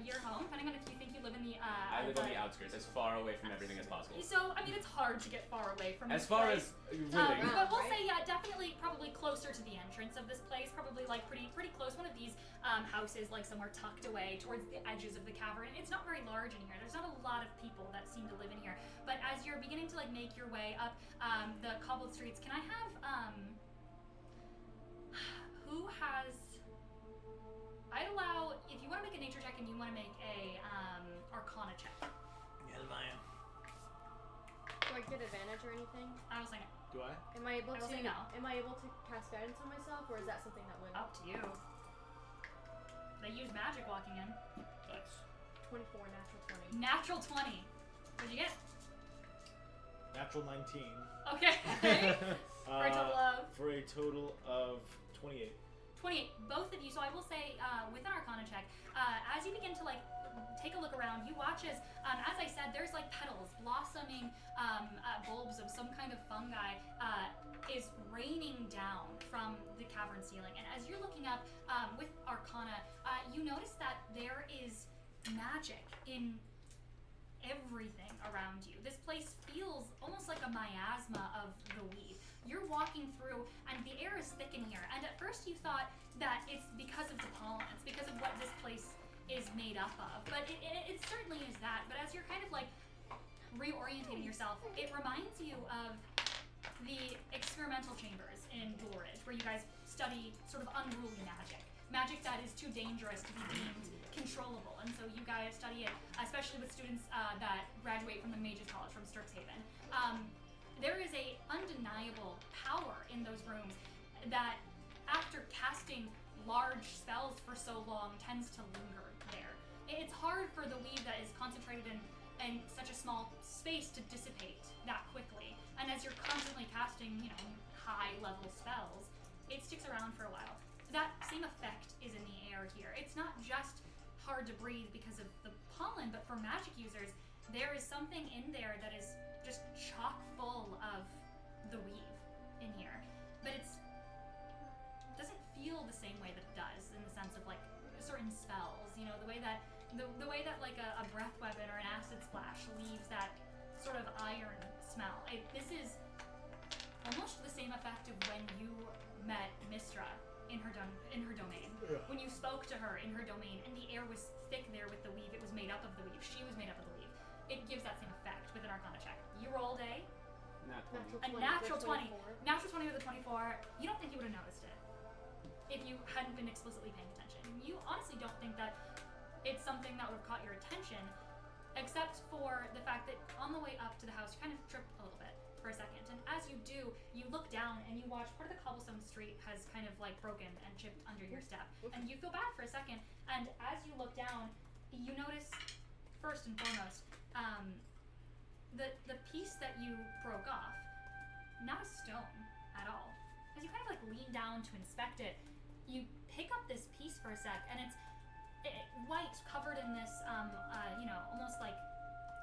your home, depending on if you think you live in the. I live on the outskirts, as far away from everything as possible. So I mean, it's hard to get far away from. As this far place. as living. But we'll right? say definitely, probably closer to the entrance of this place. Probably like pretty close. One of these houses, like somewhere tucked away towards the edges of the cavern. It's not very large in here. There's not a lot of people that seem to live in here. But as you're beginning to like make your way up the cobbled streets, can I have who has? I'd allow, if you want to make a nature check and you want to make a arcana check. Yeah, Maya. Do I get advantage or anything? I was saying Do I? Am I able I will to? say no. Am I able to cast guidance on myself, or is that something that would? up to you. They use magic walking in. Nice. 24 natural 20. Natural 20. What'd you get? Natural 19. Okay. For a total of? For a total of 28. 28. Both of you. So I will say, with an Arcana check, as you begin to like take a look around, you watch as I said, there's like petals, blossoming bulbs of some kind of fungi is raining down from the cavern ceiling. And as you're looking up with Arcana, you notice that there is magic in everything around you. This place feels almost like a miasma of the weed. You're walking through and the air is thick in here, and at first you thought that it's because of the pollen, it's because of what this place is made up of, but it certainly is that. But as you're kind of like reorientating yourself, it reminds you of the experimental chambers in Blue-Ridge, where you guys study sort of unruly magic that is too dangerous to be deemed controllable, and so you guys study it, especially with students that graduate from the Mages College from Strixhaven. There is a undeniable power in those rooms that, after casting large spells for so long, tends to linger there. It's hard for the weave that is concentrated in such a small space to dissipate that quickly. And as you're constantly casting, high-level spells, it sticks around for a while. That same effect is in the air here. It's not just hard to breathe because of the pollen, but for magic users, there is something in there that is just chock full of the weave in here. But it doesn't feel the same way that it does in the sense of like certain spells, the way that the way that like a breath weapon or an acid splash leaves that sort of iron smell. This is almost the same effect of when you met Mistra in her domain. Yeah. When you spoke to her in her domain and the air was thick there with the weave, it was made up of the weave. She was made up of the weave. It gives that same effect with an Arcana check. You rolled a natural 20. Natural 20 with a 24. You don't think you would have noticed it if you hadn't been explicitly paying attention. You honestly don't think that it's something that would have caught your attention, except for the fact that on the way up to the house, you kind of tripped a little bit for a second. And as you do, you look down and you watch part of the cobblestone street has kind of like broken and chipped under your step. And you feel bad for a second. And as you look down, you notice, first and foremost, the piece that you broke off, not a stone at all. As you kind of like lean down to inspect it, you pick up this piece for a sec, and it's white, covered in this, almost like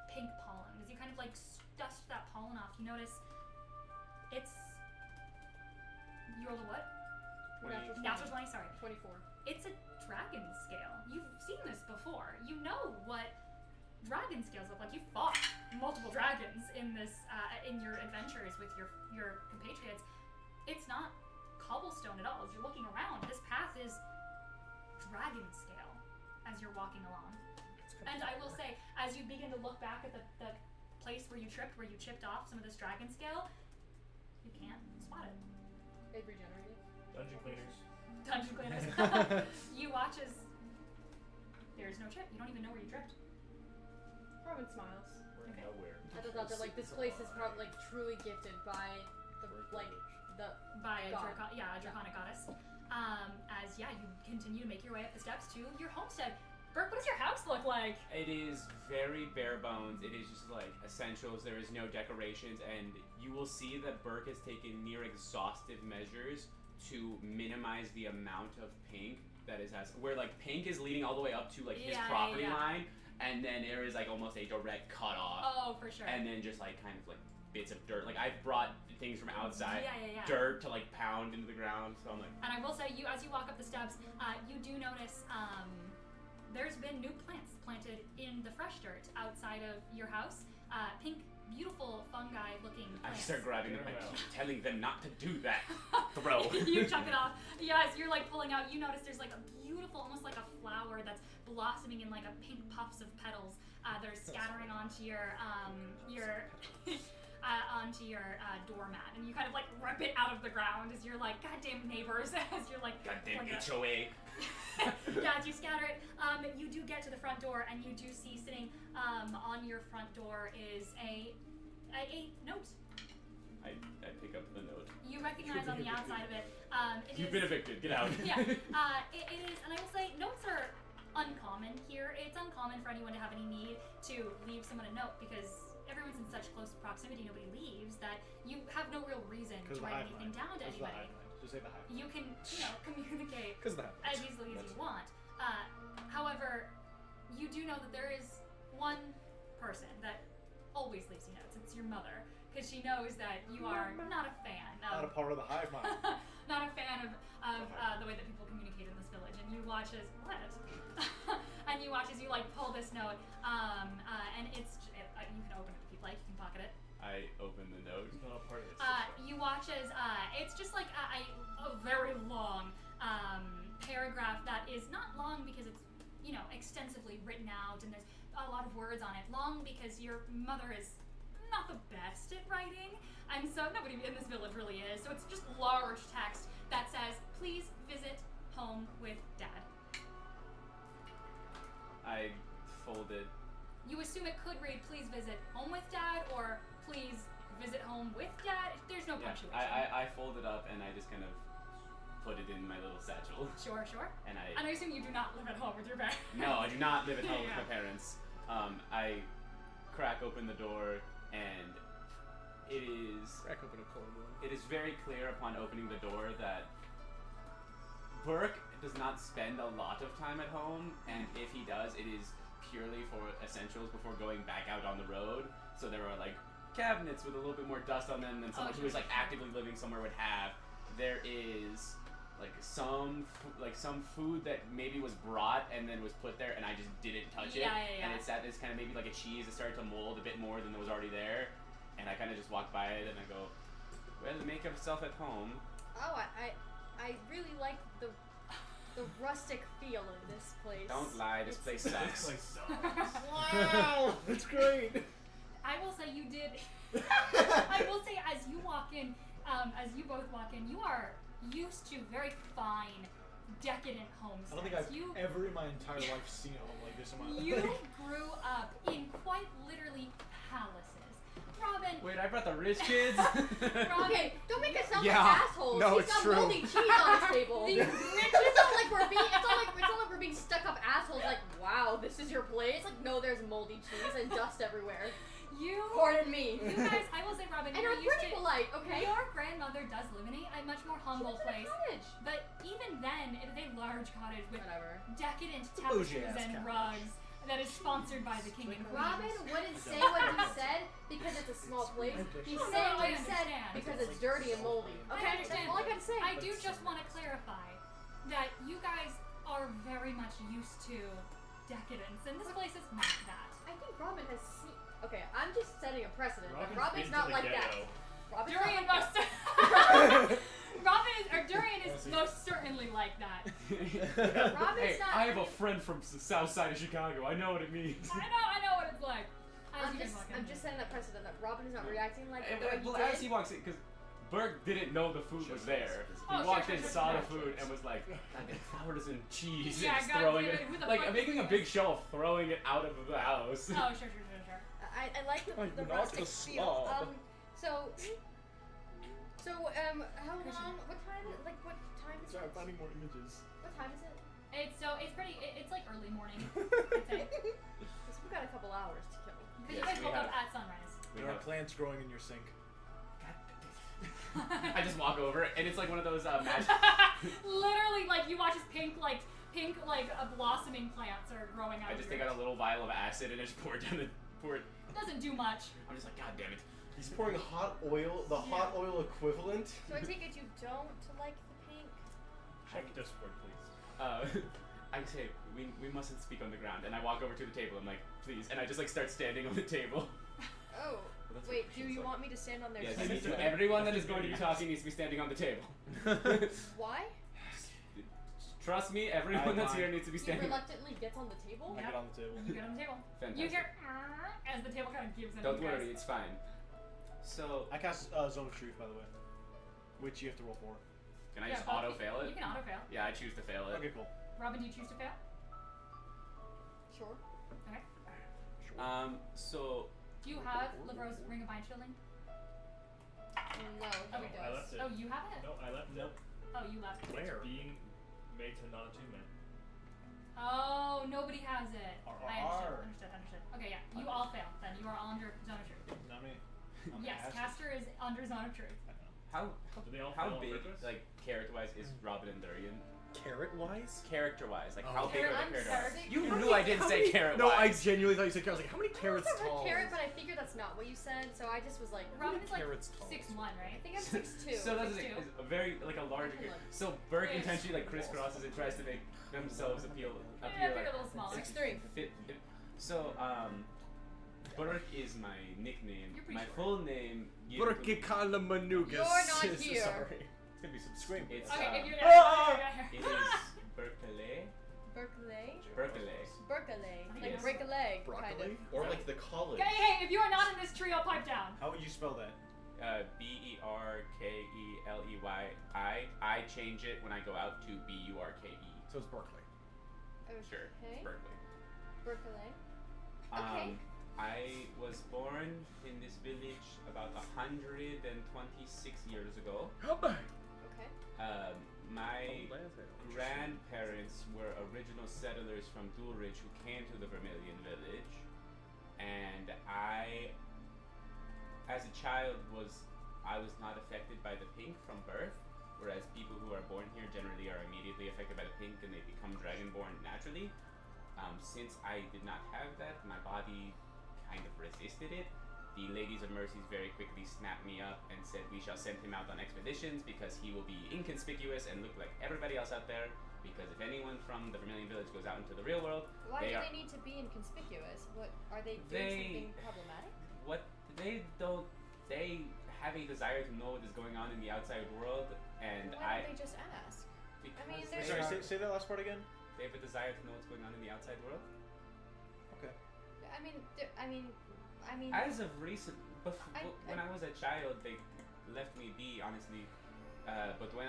pink pollen. As you kind of like dust that pollen off, you notice it's. You rolled a what? Natural 20, sorry. 24. It's a dragon scale. You've seen this before. You know what dragon scales look like. You've fought multiple dragons in this, in your adventures with your compatriots. It's not cobblestone at all. As you're looking around, this path is dragon scale as you're walking along. And I will say, as you begin to look back at the place where you chipped off some of this dragon scale, you can't spot it. They've regenerated. Dungeon cleaners. Dungeon cleaners. You watch as there's no chip. You don't even know where you tripped. Robin smiles. We're Okay. nowhere. I just thought that like this place is probably like truly gifted by the By a God. draconic goddess. As you continue to make your way up the steps to your homestead. Burke, what does your house look like? It is very bare bones. It is just like essentials. There is no decorations, and you will see that Burke has taken near exhaustive measures to minimize the amount of pink that is where like pink is leading all the way up to like his property line, and then there is like almost a direct cut off. Oh, for sure. And then just like kind of like bits of dirt. Like I've brought things from outside, Yeah. dirt to like pound into the ground. So I'm like, And I will say, as you walk up the steps, you do notice there's been new plants planted in the fresh dirt outside of your house. Pink, beautiful fungi-looking I plants. start grabbing them. I Yeah. keep telling them not to do that. Throw. You chuck it off. Yes, you're like pulling out. You notice there's like a beautiful, almost like a flower that's blossoming in like a pink puffs of petals that are scattering onto your doormat, and you kind of like rip it out of the ground as you're like, goddamn neighbors, as you're like, Goddamn pulling it. HOA. Yeah, as you scatter it, you do get to the front door, and you do see sitting on your front door is a note. I pick up the note. You recognize on the outside of it. You've been evicted. Get out. Yeah, it is, and I will say, notes are uncommon here. It's uncommon for anyone to have any need to leave someone a note because everyone's in such close proximity, nobody leaves, that you have no real reason to write anything down to anybody. Just say the hive. You can, communicate Because the hive. as easily as you want. However, you do know that there is one person that always leaves you notes. It's your mother, because she knows that you are not a fan Not a of part of the hive mind. not a fan of the way that people communicate in this village. And you watch as and you watch as you like pull this note, and you can open it if you'd like. You can pocket it. I open the note. It's not a part of it. You watch as it's just like a very long paragraph that is not long because it's extensively written out and there's a lot of words on it. Long because your mother is not the best at writing, and so nobody in this village really is. So it's just large text that says, "Please visit home with Dad." I fold it. You assume it could read, "Please visit home with Dad," or "Please visit home with Dad." There's no Yeah, punctuation. I fold it up and I just kind of put it in my little satchel. Sure. And And I assume you do not live at home with your parents. No, I do not live at home Yeah. with my parents. I crack open the door and it is Crack open a cold one. It is very clear upon opening the door that Burke does not spend a lot of time at home, and if he does, it is purely for essentials before going back out on the road. So there are like cabinets with a little bit more dust on them than someone who is like actively living somewhere would have. There is like some food that maybe was brought and then was put there, and I just didn't touch it. Yeah. And it's kind of maybe like a cheese that started to mold a bit more than was already there. And I kind of just walk by it and I go, well, make yourself at home. Oh, I really like the rustic feel of this place. Don't lie, this place sucks. Wow, that's great. I will say you did. I will say as you walk in, as you both walk in, you are used to very fine, decadent homesteads. I don't think I've ever in my entire life seen a home like this in my life. You grew up in quite literally palaces. Robin. Wait, I brought the rich kids? Okay, don't make us sound Yeah, like assholes. no, He's it's got true. moldy cheese on his table. The It's not like we're being. It's not like we're being stuck up assholes. Like, wow, this is your place. Like, no, there's moldy cheese and dust everywhere. Pardon me. You guys, I will say, Robin, And you're I'm used pretty to. polite, okay? Your grandmother does live in a much more humble She lives in a place. cottage. But even then, it is a large cottage with Whatever. decadent a bougie tapestries ass and cottage. rugs that is sponsored by the king and queen. Robin wouldn't say what he said because it's a small place. He's No, saying no, what I he said understand. because it's dirty and moldy. Okay, I understand. that's all I gotta say. I do just want to clarify that you guys are very much used to decadence, and this place is not that. I think Robin has seen. Okay, I'm just setting a precedent. But Robin's Robin's been to not the like ghetto. that. Robin's Durian not like must. Durian is most certainly like that. that. Robin's Hey, not. I have a friend from the south side of Chicago. I know what it means. I know what it's like. As I'm you just, guys walk in. I'm just setting that precedent that Robin is not reacting like And, the way well, he as did. he walks in, because Burke didn't know the food was there. Oh, He sure, walked sure, in, sure, saw sure. the food, and was like, "Goddamn flowers and cheese," Yeah, and just God throwing damn it. it, who the Like, fuck making a is big this? show of throwing it out of the house. Oh, sure. I like the You're not rustic a feel. slob. So, how long? What time? Like, what time is Sorry, I'm it? finding more images. What time is it? It's like early morning. I'd say. Because we've got a couple hours to kill. Because you Yes, guys we woke up have. at sunrise. There are plants growing in your sink. I just walk over, and it's like one of those magic. Literally, like you watch as pink blossoming plants are growing out. I of just your take out a little vial of acid and I just pour it down the pour it. Doesn't do much. I'm just like, God damn it. He's pouring hot oil, the hot oil equivalent. So I take it you don't like the pink? Check Discord, please. I say we mustn't speak on the ground, and I walk over to the table. I'm like, please, and I just like start standing on the table. Oh, That's wait, what do she you said. want me to stand on their Yes, table? everyone that is going to be talking needs to be standing on the table. Why? Trust me, everyone that's here needs to be He standing. reluctantly gets on the table? I get on the table. You get on the table. Fantastic. You hear as the table kind of gives in. Don't you guys. worry, it's fine. So, I cast Zone of Truth, by the way, which you have to roll for. can I Yeah, just both- auto fail it? You can auto fail. Yeah, I choose to fail it. Okay, cool. Robin, do you choose to fail? Sure. Okay. So Do you have Lavro's Ring of Mind Shielding? No, he Okay. I does. left it. Oh, you have it? No, I left it. Nope. Oh, you left it. Where? Being made to non-attunement. Oh, nobody has it. I R. understood. Okay, yeah. You all fail. Then you are all under Zone of Truth. Not me. Yes, Caster is under Zone of Truth. how Do they all how fail on big, purpose? like character-wise, is Robin and Durian? Carrot-wise? Character-wise, like Oh. how big are I'm the character-wise? sorry. You How knew I didn't say carrot-wise. No, I genuinely thought you said carrot. I was like, how many I carrots also heard tall? carrot, but I figured that's not what you said, so I just was like, Robin is like carrots tall? 6'1", right? I think I'm 6'2". So that's the thing, 6'2". is a very like a larger. Hold on. So Burke Yes. intentionally like crisscrosses and tries to make themselves appear Yeah, I figured like a little smaller. 6'3". So Burke is my nickname. You're pretty My short. full name. Burke Kalamanugas. You're not here. Sorry. It's gonna be some scream. It's Okay, if you're Ah! it is Berkeley. Berkeley? Berkeley. Berkeley. Like Yes. break a leg, kind Broccoli? of. Or like the college. Hey, if you are not in this trio, pipe down. How would you spell that? Berkeley. I change it when I go out to Burke. So it's Berkeley. Sure, Okay. it's Berkeley. Berkeley. Okay. I was born in this village about 126 years ago. Okay. My grandparents were original settlers from Dulridge who came to the Vermilion village, and I, as a child, was not affected by the pink from birth, whereas people who are born here generally are immediately affected by the pink and they become dragonborn naturally. Since I did not have that, my body kind of resisted it. The Ladies of Mercies very quickly snapped me up and said we shall send him out on expeditions because he will be inconspicuous and look like everybody else out there. Because if anyone from the Vermilion village goes out into the real world, Why they do are they need to be inconspicuous? What are they doing? They- Something problematic? what they don't. They have a desire to know what is going on in the outside world, and Why don't they just ask? because mean, they, there's- Sorry, are- say that last part again. they have a desire to know what's going on in the outside world. Okay. I mean. As of recent, when I- I was a child, they left me be, honestly. But when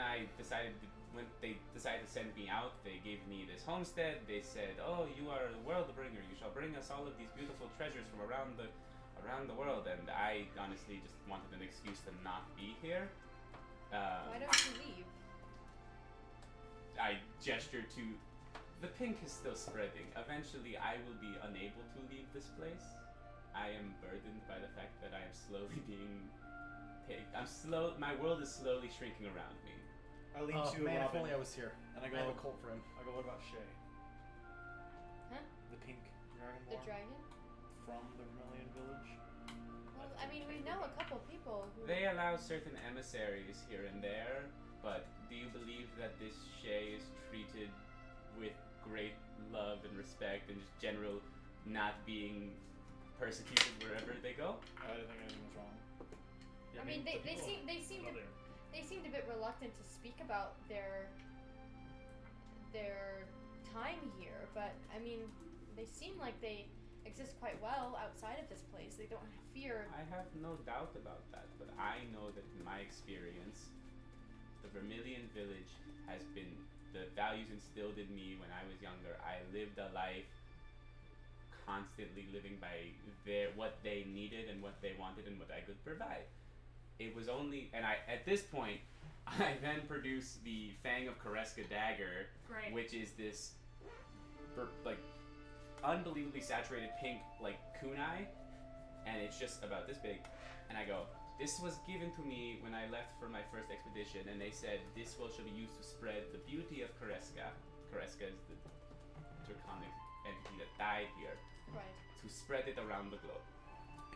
they decided to send me out, they gave me this homestead. They said, "Oh, you are a world bringer. You shall bring us all of these beautiful treasures from around the world." And I honestly just wanted an excuse to not be here. Why don't you leave? I gestured to. The pink is still spreading. Eventually, I will be unable to leave this place. I am burdened by the fact that I am slowly being picked. My world is slowly shrinking around me. I lean Oh to man, if Robin, only I was here. and I I have go. a cult for him. I go. What about Shay? Huh? The pink The dragonborn dragon? from the Vermilion village. Well, I mean, we know a couple people who. They allow certain emissaries here and there, but do you believe that this Shay is treated with great love and respect and just general not being persecuted wherever they go? I didn't think anything was wrong. Yeah, I mean, the they people seemed other- they seemed a bit reluctant to speak about their time here, but I mean, they seem like they exist quite well outside of this place. They don't fear. I have no doubt about that, but I know that in my experience, the Vermilion village has been the values instilled in me when I was younger. I lived a life constantly living by what they needed and what they wanted and what I could provide. It was only, and at this point, I then produced the Fang of Kareska dagger, Great. which is this like unbelievably saturated pink like kunai, and it's just about this big. And I go, this was given to me when I left for my first expedition, and they said this shall be used to spread the beauty of Kareska. Kareska is the draconic entity that died here. Right. To spread it around the globe.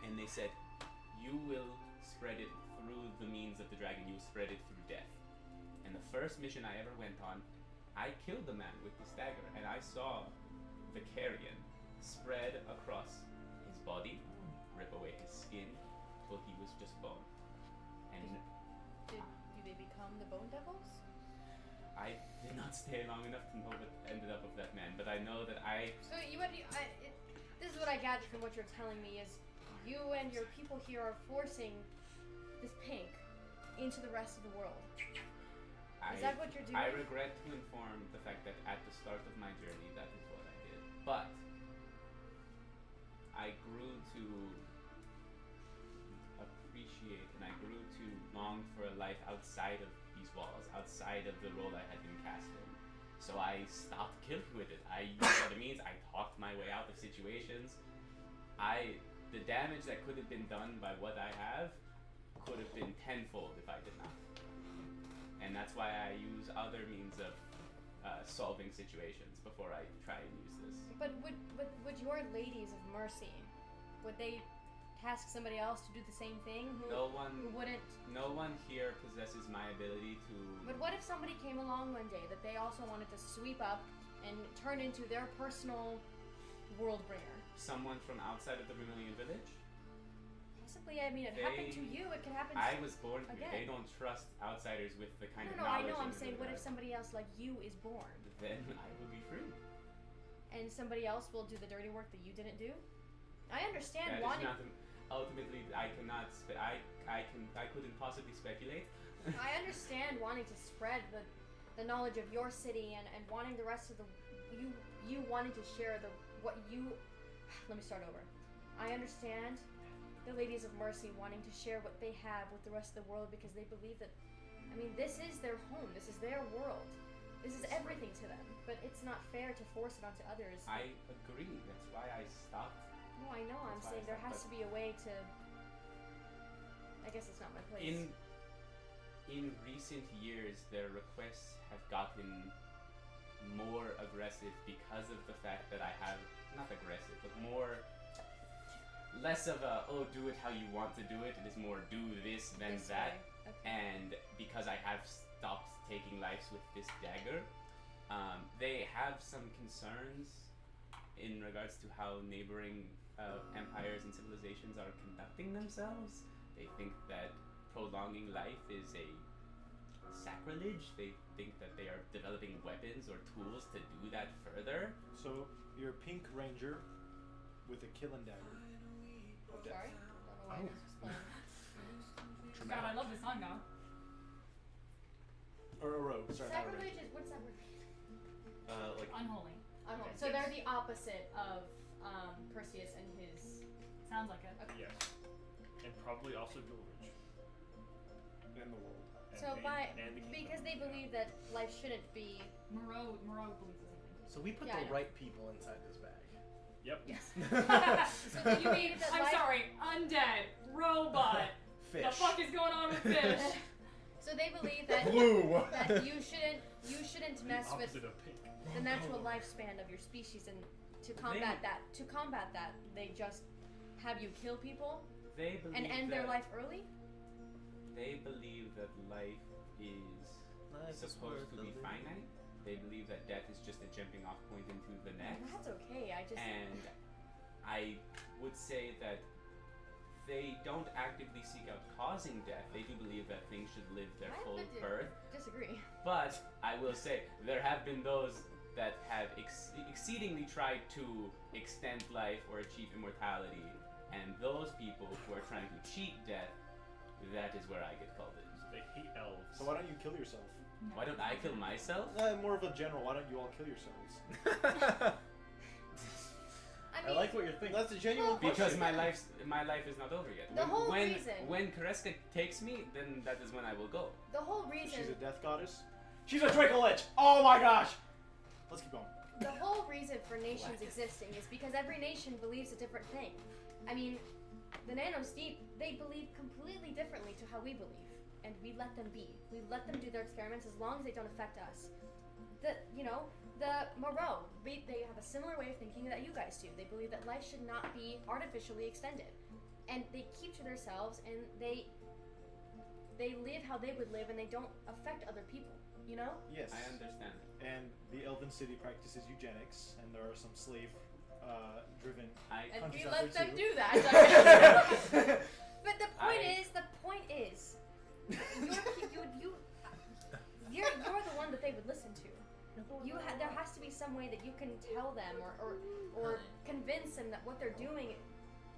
And they said, you will spread it through the means of the dragon. You spread it through death. And the first mission I ever went on, I killed the man with this dagger, and I saw the carrion spread across his body, rip away his skin till he was just bone. And Do they become the Bone Devils? I did not stay long enough to know what ended up with that man, but I know that So this is what I gathered from what you're telling me is you and your people here are forcing this pink into the rest of the world. Is that what you're doing? I regret to inform the fact that at the start of my journey, that is what I did. But I grew to appreciate and I grew to long for a life outside of these walls, outside of the role I had been cast in. So I stopped killing with it. I used what it means. I talked my way out of situations. The damage that could have been done by what I have could have been tenfold if I did not. And that's why I use other means of solving situations before I try and use this. But would your ladies of mercy, would they task somebody else to do the same thing? Who wouldn't? No one here possesses my ability to. But what if somebody came along one day that they also wanted to sweep up and turn into their personal world bringer? Someone from outside of the Vermilion village? Possibly, I mean, it happened to you, it could happen to I was born here. again. They don't trust outsiders with the kind of No, I knowledge. know, I'm and saying, what if ability. somebody else like you is born? Then I will be free. And somebody else will do the dirty work that you didn't do? I understand That is wanting... not ultimately, I cannot. I couldn't possibly speculate. I understand wanting to spread the knowledge of your city and wanting the rest of the... You wanting to share what you... Let me start over. I understand the Ladies of Mercy wanting to share what they have with the rest of the world because they believe that, I mean, this is their home, this is their world, this is everything to them, but it's not fair to force it onto others. I agree, that's why I stopped. No, I know, I'm That's why saying I there stopped, has to be a way to, I guess it's not my place. In recent years, their requests have gotten more aggressive because of the fact that I have, not aggressive, but less of a, oh, do it how you want to do it. It is more, do this, then This that. way. Okay. And because I have stopped taking lives with this dagger, they have some concerns in regards to how neighboring empires and civilizations are conducting themselves. They think that prolonging life is a sacrilege. They think that they are developing weapons or tools to do that further. So you're a pink ranger with a killing dagger. Of death. Sorry? I don't know why this is playing. God, I love this song now. Or a rogue. Sorry, not a Sacrilege ranger. is, what's that word mean? Like Unholy. Okay, so they're the opposite of Perseus and his... Sounds like it. Yes. And probably also Gilrich. In the world. And So and the kingdom. because they believe that life shouldn't be... Moreau believes the same thing. So we put Yeah, I the know. right people inside this bag. Yep. Yes. So do you mean that I'm life... sorry, undead, robot. Fish. The fuck is going on with fish? So they believe that Blue. that you shouldn't mess with Opposite of pink. the natural lifespan of your species, and to combat that, they just have you kill people They believe and end their that- life early. They believe that life is supposed to be finite. They believe that death is just a jumping off point into the next. That's okay. I just And I would say that they don't actively seek out causing death. They do believe that things should live their I full would birth. disagree. But I will say there have been those that have exceedingly tried to extend life or achieve immortality, and those people who are trying to cheat death, that is where I get called in. They hate elves. So why don't you kill yourself? Why don't I kill myself? More of a general. Why don't you all kill yourselves? I I mean, like what you're thinking. That's a genuine Because question. my life is not over yet. The whole when reason- when Kareska takes me, then that is when I will go. the whole reason. She's a death goddess. She's a Draco Lich. Oh my gosh. Let's keep going. The whole reason for nations existing is because every nation believes a different thing. I mean, the Nanos Deep, they believe completely differently to how we believe, and we let them be. We let them do their experiments as long as they don't affect us. The Moreau, they have a similar way of thinking that you guys do. They believe that life should not be artificially extended. and they keep to themselves, and they live how they would live, and they don't affect other people. You know? Yes. I understand. And the Elven City practices eugenics, and there are some slave driven And countries we out let there them too. do that. But the point is, you're the one that they would listen to. There has to be some way that you can tell them or convince them that what they're doing,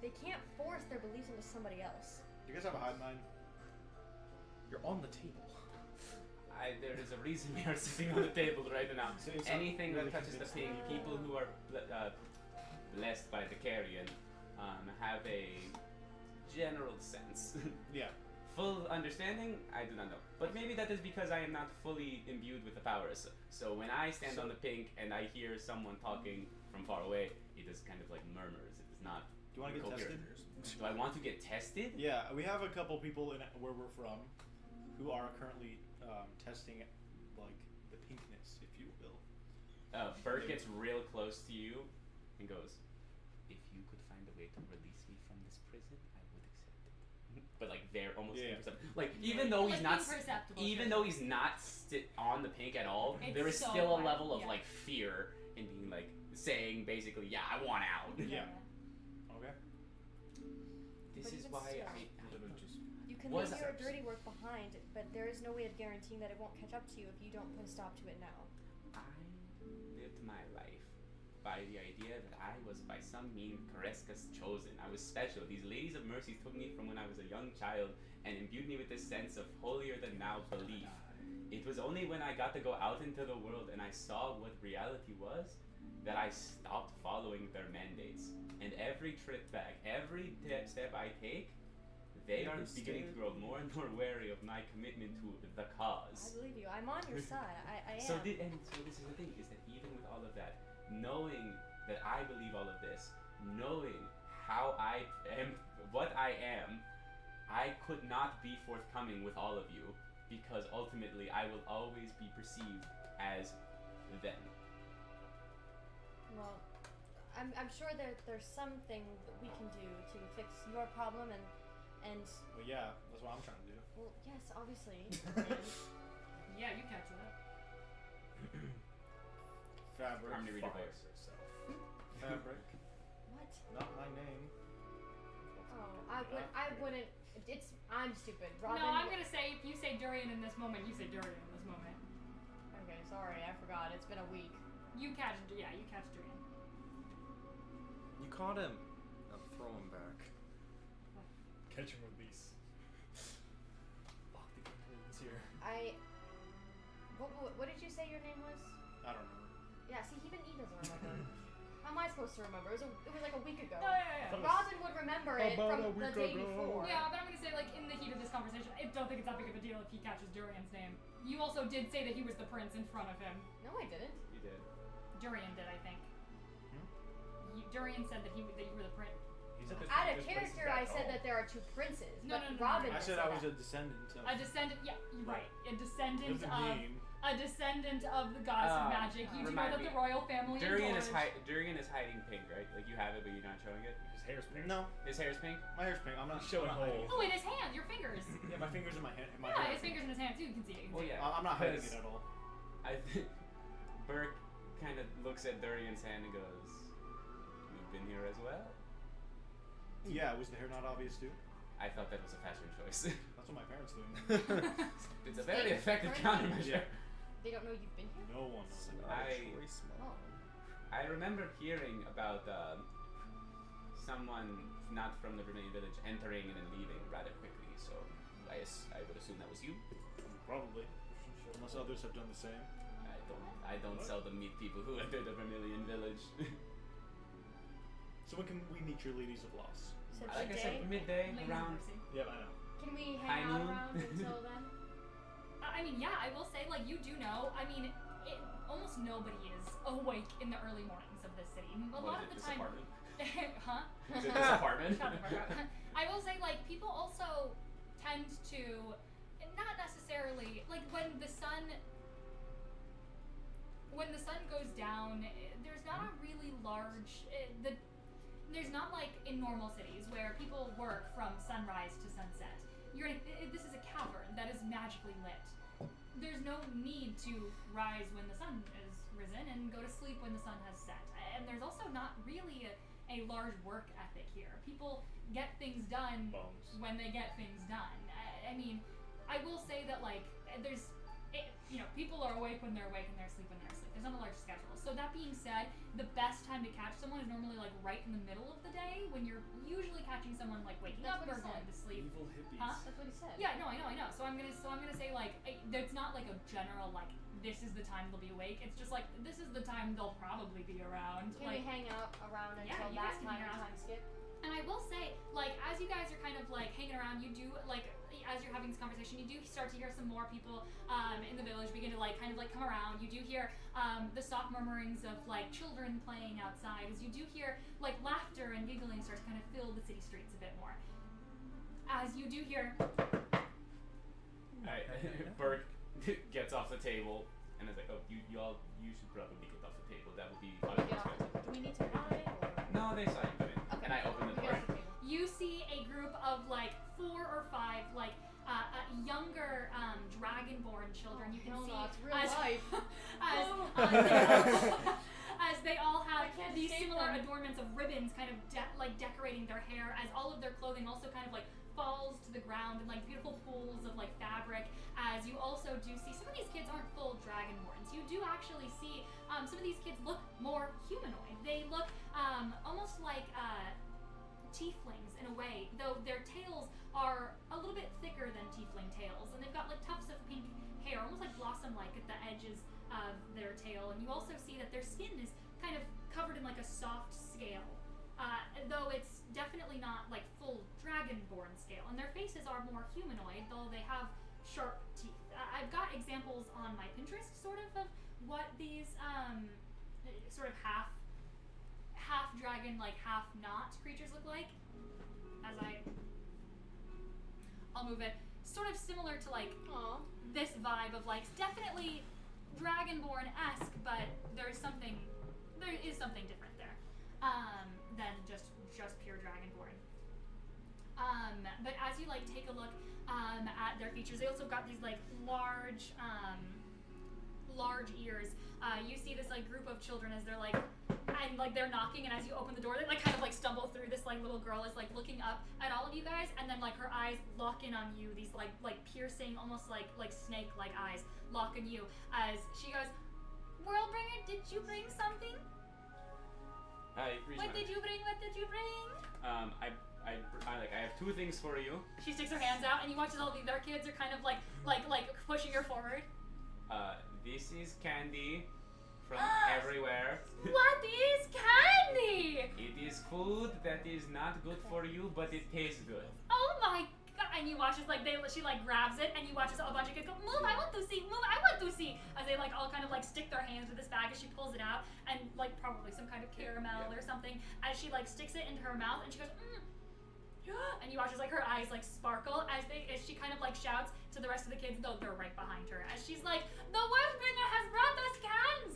they can't force their beliefs into somebody else. Do you guys have a hive mind? You're on the table. There is a reason we are sitting on the table right now. So it's not Anything really that touches the convincing. pink, people who are blessed by the carrion have a general sense. Yeah. Full understanding, I do not know. But maybe that is because I am not fully imbued with the powers. So when I stand on the pink and I hear someone talking from far away, it is kind of like murmurs. It is not. Do you want to get coherent. tested? Do I want to get tested? Yeah, we have a couple people in where we're from who are currently testing like the pinkness, if you will. Bert gets real close to you and goes, "If you could find a way to release me from this prison, I would accept it." But like they're almost Yeah. imperceptible. Like even though he's not, imperceptible, even though he's not on the pink at all, It's there is so still a wild, level of yeah. like fear in being like saying basically, "Yeah, I want out." Yeah. Okay. This But is even why still. You can Was leave your that- dirty work behind, but there is no way of guaranteeing that it won't catch up to you if you don't put a stop to it now. I lived my life by the idea that I was by some means Kareska's chosen. I was special. These ladies of mercy took me from when I was a young child and imbued me with this sense of holier than thou belief. It was only when I got to go out into the world and I saw what reality was that I stopped following their mandates. And every trip back, every step I take, they are beginning to grow more and more wary of my commitment to the I cause. believe you. I'm on your side. I am. So this is the thing, is that even with all of that, knowing that I believe all of this, knowing how I am, what I am, I could not be forthcoming with all of you because ultimately I will always be perceived as them. Well, I'm sure that there's something that we can do to fix your problem and Well, yeah, that's what I'm trying to do. well, yes, obviously. Yeah, you catch that. Fabric. I'm gonna read your fire books. yourself. Fabric. What? Not my name. Oh, I wouldn't. I'm stupid. Robin. No, I'm gonna say if you say durian in this moment, you say durian in this moment. Okay, sorry, I forgot. It's been a week. You catch durian. You caught him. Now throw him back. Catch and release. Fuck, the Vermilion's here. What did you say your name was? I don't remember. Yeah, see, even he doesn't remember. How am I supposed to remember? It was like a week ago. Yeah. Robin would remember it About a from the week day ago. before. Yeah, but I'm gonna say, like, in the heat of this conversation, I don't think it's that big of a deal if he catches Durian's name. You also did say that he was the prince in front of him. No, I didn't. You did. Durian did, I think. Durian said that you were the prince. He said there's Out of there's places character, back I said home. that there are two princes, No, but no, no, Robin. no. I said I was a descendant of. A descendant, yeah, you're right. A descendant Doesn't of mean. a descendant of the goddess of magic. You do know remind that the me. royal family Durian is adores. Durian is hiding pink, right? Like you have it, but you're not showing it. His hair's pink. No, His hair's pink. my hair's pink. I'm not He's showing I'm not hiding holes. Oh, in his hand, your fingers. it. Yeah, my fingers in my hand. My Yeah, hair. his fingers in his hand too. You can see it. You can Well, see it. yeah. I'm not hiding it Because at all. I think Burke kind of looks at Durian's hand and goes, "You've been here as well." Yeah, was the hair not obvious too? I thought that was a fashion choice. That's what my parents do. It's a very effective countermeasure. They don't know you've been here. No one knows. Oh. I remember hearing about someone not from the Vermilion village entering and then leaving rather quickly. So I would assume that was you. Probably. Unless others have done the same. I don't seldom meet people who enter the Vermilion village. So when can we meet your ladies of loss? So Like I said, midday? midday Ladies of around. Mercy. Yeah, I know. Can we High hang out noon. around until then? I mean, yeah, I will say, like, you do know. I mean, almost nobody is awake in the early mornings of this city. A lot of the This time. apartment? Huh? Is it this apartment? Shut the fuck up. I will say, like, people also tend to not necessarily like when the sun goes down. There's not a really large there's not like in normal cities where people work from sunrise to sunset. This is a cavern that is magically lit. There's no need to rise when the sun is risen and go to sleep when the sun has set. And there's also not really a large work ethic here. People get things done when they get things done. I mean, I will say that like people are awake when they're awake and they're asleep when they're asleep. There's not a large schedule. So that being said, the best time to catch someone is normally like right in the middle of the day when you're usually catching someone like waking up or going to sleep. Evil hippies. Huh? That's what he said. Yeah, no, I know. So I'm gonna say like it's not like a general like this is the time they'll be awake. It's just like this is the time they'll probably be around. Can we hang out around until you that guys can time hang and around. time skip? And I will say, like, as you guys are kind of like hanging around, you do like as you're having this conversation, you do start to hear some more people in the village begin to like kind of like come around. You do hear the soft murmurings of like children playing outside. As you do hear like laughter and giggling start to kind of fill the city streets a bit more. As you do hear. Alright, Burke gets off the table and is like, oh, you should probably get off the table. That would be Do we need to run it or? No, they saw you come in. Okay. And I opened the We door. get off the table. You see a group of like 4 or 5 like younger dragonborn children. You can Hell see no, it's real as, life. as they all have I can't these escape similar them. adornments of ribbons, kind of decorating their hair. As all of their clothing also kind of like falls to the ground in like beautiful pools of like fabric. As you also do see some of these kids aren't full dragonborns. You do actually see some of these kids look more humanoid. They look almost like tieflings in a way, though their tails are a little bit thicker than tiefling tails, and they've got like tufts of pink hair, almost like blossom-like at the edges of their tail. And you also see that their skin is kind of covered in like a soft scale, though it's definitely not like full dragonborn scale. And their faces are more humanoid, though they have sharp teeth. I've got examples on my Pinterest, sort of what these sort of half dragon, like half not creatures look like. As I'll move it, sort of similar to like this vibe of like definitely dragonborn-esque, but there is something different there than just pure dragonborn. But as you like take a look at their features, they also got these like large ears. You see this like group of children as they're like, and like they're knocking, and as you open the door, they like kind of like stumble through. This like little girl is like looking up at all of you guys, and then like her eyes lock in on you. These like piercing, almost like snake-like eyes lock on you as she goes, "Worldbringer, did you bring something? What did you bring? What did you bring?" I have 2 things for you. She sticks her hands out, and you watch as all the other kids are kind of like pushing her forward. This is candy from everywhere. What is candy? It is food that is not good for you, but it tastes good. Oh my god! And you watch as like she like grabs it, and you watch as a bunch of kids go, "Move! I want to see! Move! I want to see!" As they like all kind of like stick their hands to this bag as she pulls it out, and like probably some kind of caramel or something. As she like sticks it into her mouth, and she goes, and you watch as like her eyes like sparkle as she kind of like shouts to the rest of the kids, though they're right behind her. As she's like, "The Worldbringer has brought us cans!"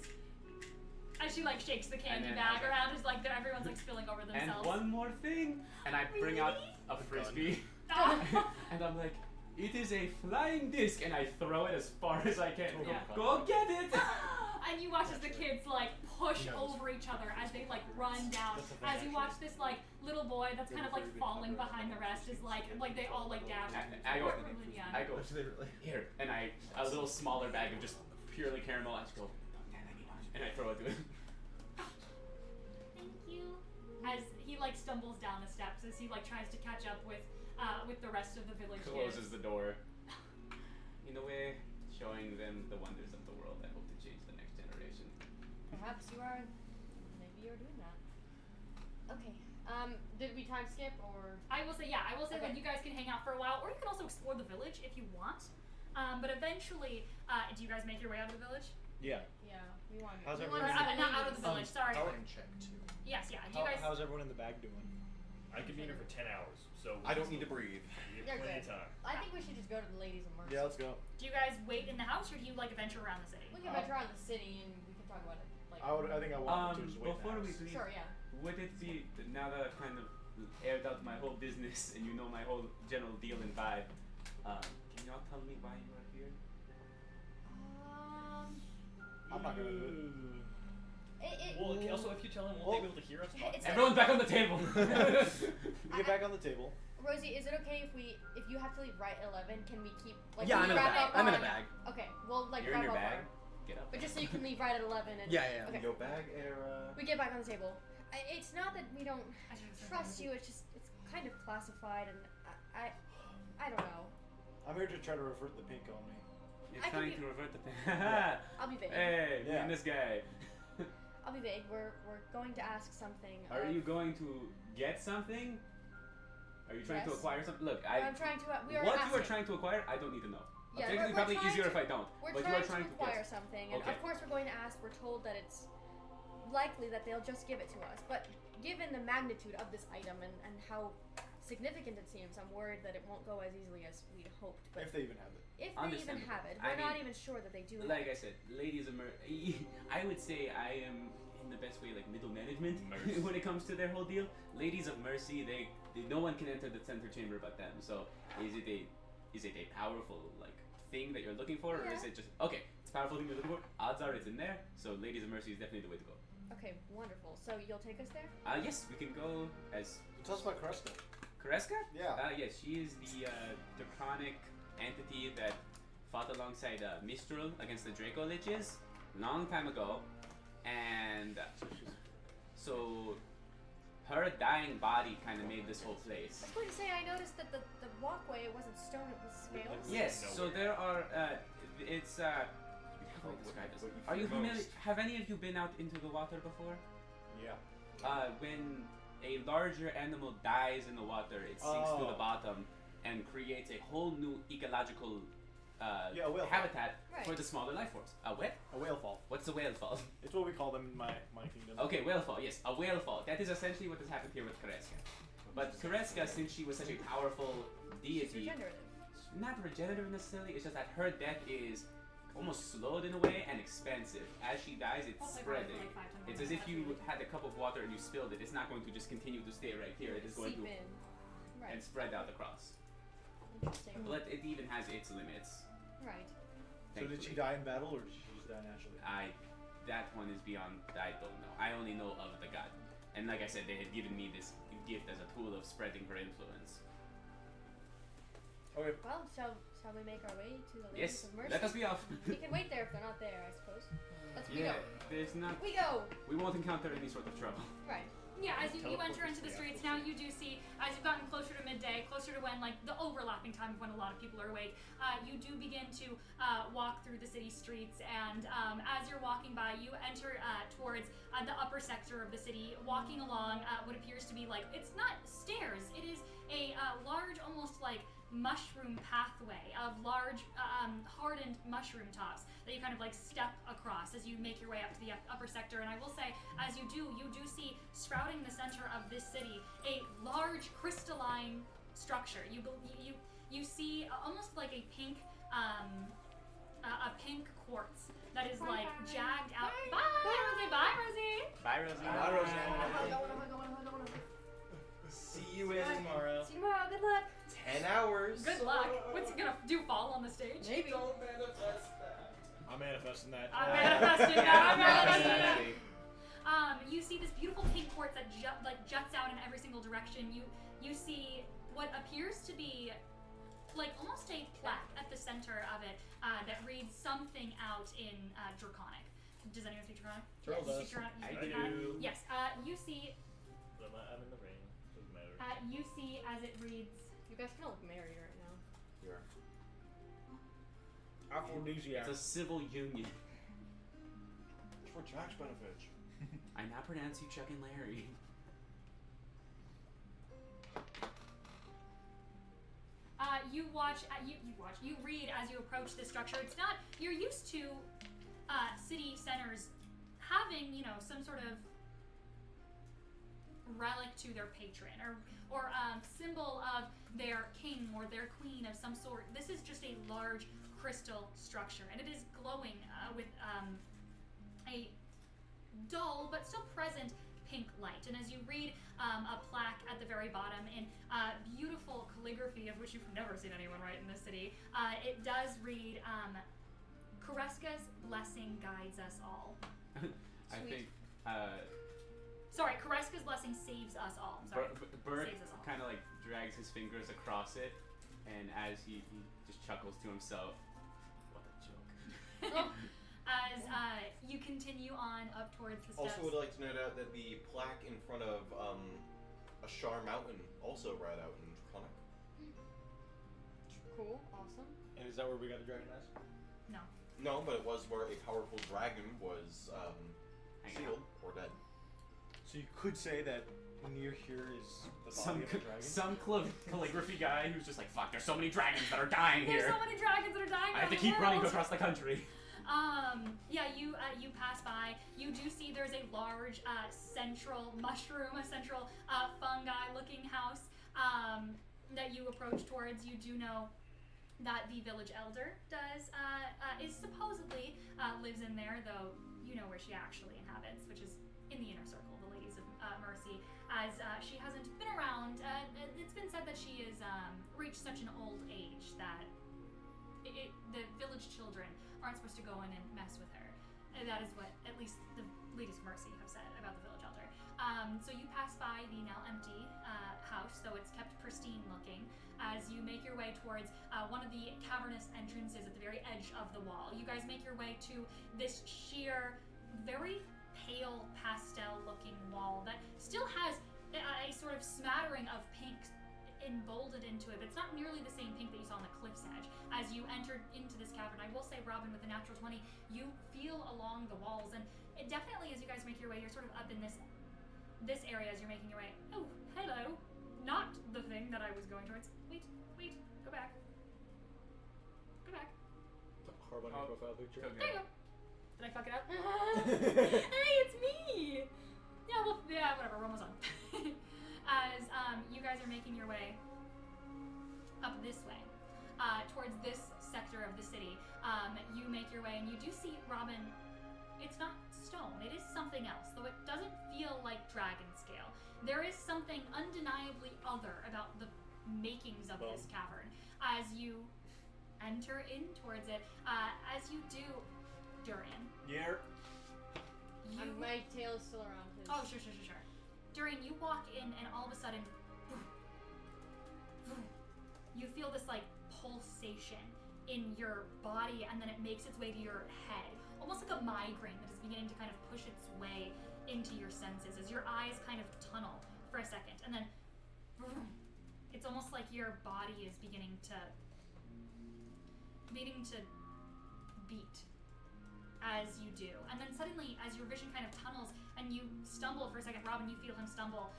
As she like shakes the candy bag around, as like everyone's like spilling over themselves. And one more thing, and I bring out a frisbee, and I'm like, "It is a flying disc," and I throw it as far as I can. Yeah. Go get it! And you watch as the kids like push over each other as they like run down. As you watch this like little boy that's kind of like falling behind the rest is like they all like dash. I go, Did they really? here, and a little smaller bag of just purely caramel. I just go, and I throw it to him. Thank you. As he like stumbles down the steps as he like tries to catch up with the rest of the village Closes kids. the door. In a way, showing them the wonders of the world. I hope to change the next generation. Perhaps you are. Maybe you're doing that. Okay. Did we time skip or? I will say Okay. that you guys can hang out for a while, or you can also explore the village if you want. But eventually, do you guys make your way out of the village? Yeah. Yeah, we want. How's we everyone want to Not out of the village. Sorry. Time check too. Yes, yeah. Do you guys? How's everyone in the bag doing? I could be in here for 10 hours, so I don't need to breathe. we You're have plenty good. of time. I think we should just go to the ladies and Mercy. Yeah, let's go. Do you guys wait in the house, or do you like adventure around the city? We can venture around the city and we can talk about it. Like. I think I want to just wait. Before we now. leave, Sure, yeah. would it be, now that I've kind of aired out my whole business and you know my whole general deal and vibe, can y'all tell me why you are here? I'm not gonna do it. Well, okay, also, if you tell him, won't they be able to hear us talk? It's Everyone back on the table! We get back on the table. Rosie, is it okay if you have to leave right at 11, can we keep like Yeah, can I'm we in a wrap bag. up I'm in a on- bag. Okay, well like You're in wrap your up bag? on- Get up. But just so you can leave right at 11 and Yeah. Okay. Yo bag era. We get back on the table. It's not that we don't trust you. It's just it's kind of classified, and I don't know. I'm here to try to revert the pink on me. You're I can trying be- to revert the thing. I'll be vague. Hey, me Yeah. and this guy. I'll be vague. We're going to ask something. Are of- you going to get something? Are you trying to Yes. acquire something? Look, I'm trying to. We are what asking. you are trying to acquire, I don't need to know. Yeah, Technically, we're probably trying easier to- if I don't. We're But you are trying trying to acquire get. something, and Okay. of course we're going to ask. We're told that it's likely that they'll just give it to us, but given the magnitude of this item and how significant it seems, I'm worried that it won't go as easily as we'd hoped. But If they even have it. if they even Understandable. have it, I we're not mean, even sure that they do. have Like it. I said, ladies of I would say I am in the best way, like middle management Mercy. when it comes to their whole deal. Ladies of mercy, they no one can enter the center chamber but them. So is it a powerful like thing that you're looking for, or is Yeah. it just okay? It's a powerful thing you're looking for. Odds are it's in there. So ladies of mercy is definitely the way to go. Okay, wonderful. So you'll take us there? Yes, we can go as Tell us about Kreska. Kreska. Yeah. Yes, she is the draconic entity that fought alongside Mistral against the Draco Liches long time ago, and so her dying body kind of made this whole place. I was going to say, I noticed that the walkway, it wasn't stone, it was scales. Yes, so there are. It's. How do I describe this? Are you familiar? Have any of you been out into the water before? Yeah. When a larger animal dies in the water, it sinks to the Oh. bottom and creates a whole new ecological Yeah, a whale fall. habitat Right. for the smaller life forms. A what? A whale fall. What's a whale fall? It's what we call them in my kingdom. Okay, whale fall. Yes, a whale fall. That is essentially what has happened here with Kreska. But Kreska, since she was such a powerful She's deity, regenerative. not regenerative necessarily, it's just that her death is almost slowed in a way and expensive. As she dies, it's Also probably spreading. for like 5 to 10 It's as minutes, if you that's had a cup of water and you spilled it. It's not going to just continue to stay right here. It is going Seep to in. Right. and spread out across. Interesting. But it even has its limits. Right. So did she thankfully. die in battle or did she just die naturally? That one is beyond. I don't know. I only know of the god. And like I said, they had given me this gift as a tool of spreading her influence. Okay. Well, shall we make our way to the Yes, Ladies of Mercy? let us be off. We can wait there if they're not there, I suppose. Let's we Yeah, go. there's not. We go. We won't encounter any sort of trouble. Right. Yeah, as you Teleport enter into the us streets, there. now you do see, as you've gotten closer to midday, closer to when, like, the overlapping time of when a lot of people are awake, you do begin to walk through the city streets, and as you're walking by, you enter towards the upper sector of the city, walking along what appears to be, like, it's not stairs, it is a large, almost like, mushroom pathway of large, hardened mushroom tops that you kind of like step across as you make your way up to the upper sector. And I will say, as you do see sprouting in the center of this city a large crystalline structure. You see almost like a pink quartz that is like jagged out. Bye, Rosie. Bye, Rosie. Bye, Rosie. Bye, Roseanne. Hug on. See you in tomorrow. See you tomorrow. Good luck. 10 hours. Good luck. What's he gonna do? Fall on the stage? Maybe. Don't manifest that. I'm manifesting that. I'm manifesting that. I'm manifesting that. You see this beautiful pink quartz that juts out in every single direction. You see what appears to be like almost a plaque at the center of it that reads something out in Draconic. Does anyone speak Draconic? Turtle You does. speak Draconic? You I speak do. Draconic? Yes. You see. But I'm in the rain. Doesn't matter. You see as it reads. You guys kind of look married right now. Aphrodisiac. It's a civil union. It's for tax benefits. I now pronounce you Chuck and Larry. You read as you approach this structure. It's not, you're used to city centers having, some sort of relic to their patron or symbol of their king or their queen of some sort. This is just a large crystal structure, and it is glowing with a dull but still present pink light. And as you read a plaque at the very bottom in beautiful calligraphy, of which you've never seen anyone write in this city, it does read, Koreska's blessing guides us all. I think Sorry, Koreska's blessing saves us all. Sorry. Bert Saves us all. kind of like drags his fingers across it, and as he just chuckles to himself, what a joke. As you continue on up towards the steps. Also, would like to note out that the plaque in front of Ashar Mountain also read out in Draconic. Cool. Awesome. And is that where we got the dragon mask? No. No, but it was where a powerful dragon was Hanging sealed or dead. So you could say that near here is the body of a dragon? Some calligraphy guy who's just like, fuck, there's so many dragons that are dying There's here. so many dragons that are dying. I have to around the keep running world. across the country. Yeah, you pass by. You do see there's a large central mushroom, a central fungi-looking house that you approach towards. You do know that the village elder is supposedly lives in there, though you know where she actually inhabits, which is in the inner circle, the Ladies of Mercy, as she hasn't been around. It's been said that she has reached such an old age that the village children aren't supposed to go in and mess with her. And that is what at least the Ladies of Mercy have said about the village elder. So you pass by the now empty house, though it's kept pristine looking, as you make your way towards one of the cavernous entrances at the very edge of the wall. You guys make your way to this sheer, very pale pastel looking wall that still has a sort of smattering of pink emboldened into it, but it's not nearly the same pink that you saw on the cliff's edge. As you entered into this cavern, I will say, Robin, with a natural 20, you feel along the walls, and it definitely, as you guys make your way, you're sort of up in this area as you're making your way. Oh, hello. Not the thing that I was going towards. Wait, go back. Go back. Hard on your profile picture. Okay. There you go. Did I fuck it up? Hey, it's me! Yeah, well, yeah, whatever, we're almost on. As you guys are making your way up this way, towards this sector of the city, you make your way and you do see, Robin, it's not stone, it is something else, though it doesn't feel like dragon scale. There is something undeniably other about the makings of this cavern. As you enter in towards it, as you do, Durian. Yeah. My tail is still around his. Oh, sure. Durian, you walk in and all of a sudden, you feel this like pulsation in your body, and then it makes its way to your head. Almost like a migraine that is beginning to kind of push its way into your senses as your eyes kind of tunnel for a second, and then it's almost like your body is beginning to beat as you do. And then suddenly, as your vision kind of tunnels and you stumble for a second, Robin, you feel him stumble,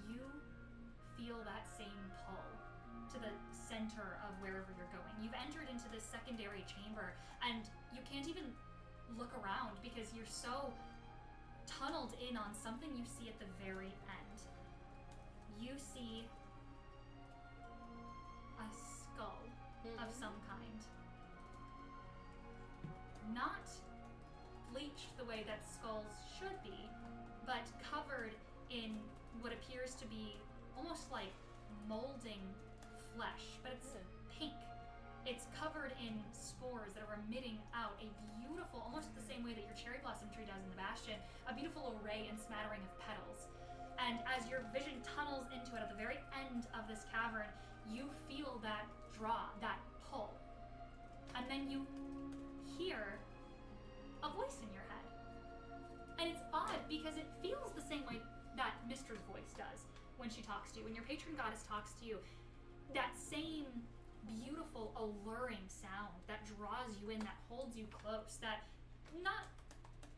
you feel that same pull to the center of wherever you're going. You've entered into this secondary chamber and you can't even look around because you're so tunneled in on something you see at the very end. You see a skull of some kind. Not bleached the way that skulls should be, but covered in what appears to be almost like molding flesh, but it's pink. It's covered in spores that are emitting out a beautiful, almost the same way that your cherry blossom tree does in the Bastion, a beautiful array and smattering of petals. And as your vision tunnels into it at the very end of this cavern, you feel that draw, that pull. And then you hear a voice in your head. And it's odd because it feels the same way that Mistra's voice does when she talks to you. When your patron goddess talks to you, that same beautiful, alluring sound that draws you in, that holds you close, that not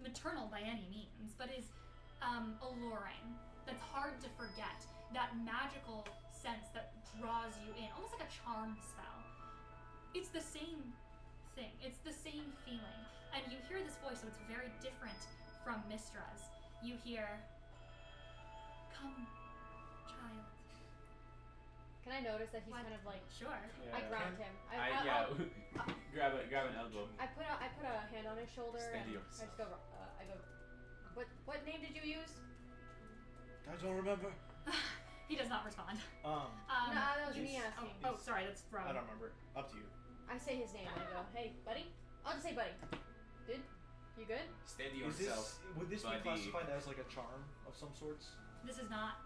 maternal by any means, but is alluring, that's hard to forget, that magical sense that draws you in, almost like a charm spell. It's the same thing. It's the same feeling. And you hear this voice, so it's very different from Mistra's. You hear, "Come, child." Can I notice that he's What? kind of like? Sure. Yeah. I ground him. Grab an elbow. I put a hand on his shoulder Steady and I yourself. just go. I go. What name did you use? I don't remember. He does not respond. No, that was me asking. Oh, sorry, that's wrong. I don't remember. Up to you. I say his name and I go, hey, buddy. I'll just say buddy. Dude, you good? Steady Is yourself. would this buddy. be classified as like a charm of some sorts? This is not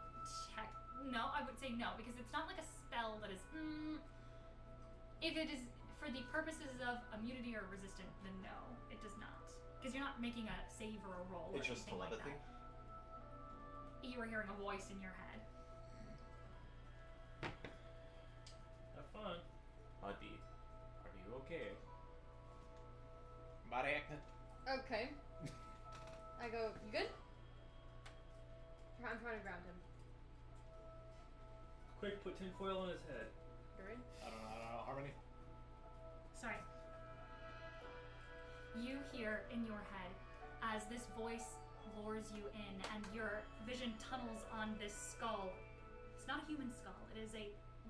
no, I would say no, because it's not like a spell that is if it is for the purposes of immunity or resistant, then no, it does not. Because you're not making a save or a roll It's or just anything like telepathy. that. You are hearing a voice in your head. Have fun. Buddy, are you okay? Buddy. Okay. I go, you good? I'm trying to ground him. Quick, put tinfoil on his head. Durin? I don't know. Harmony. Sorry. You hear in your head as this voice lures you in and your vision tunnels on this skull. It's not a human skull, it is a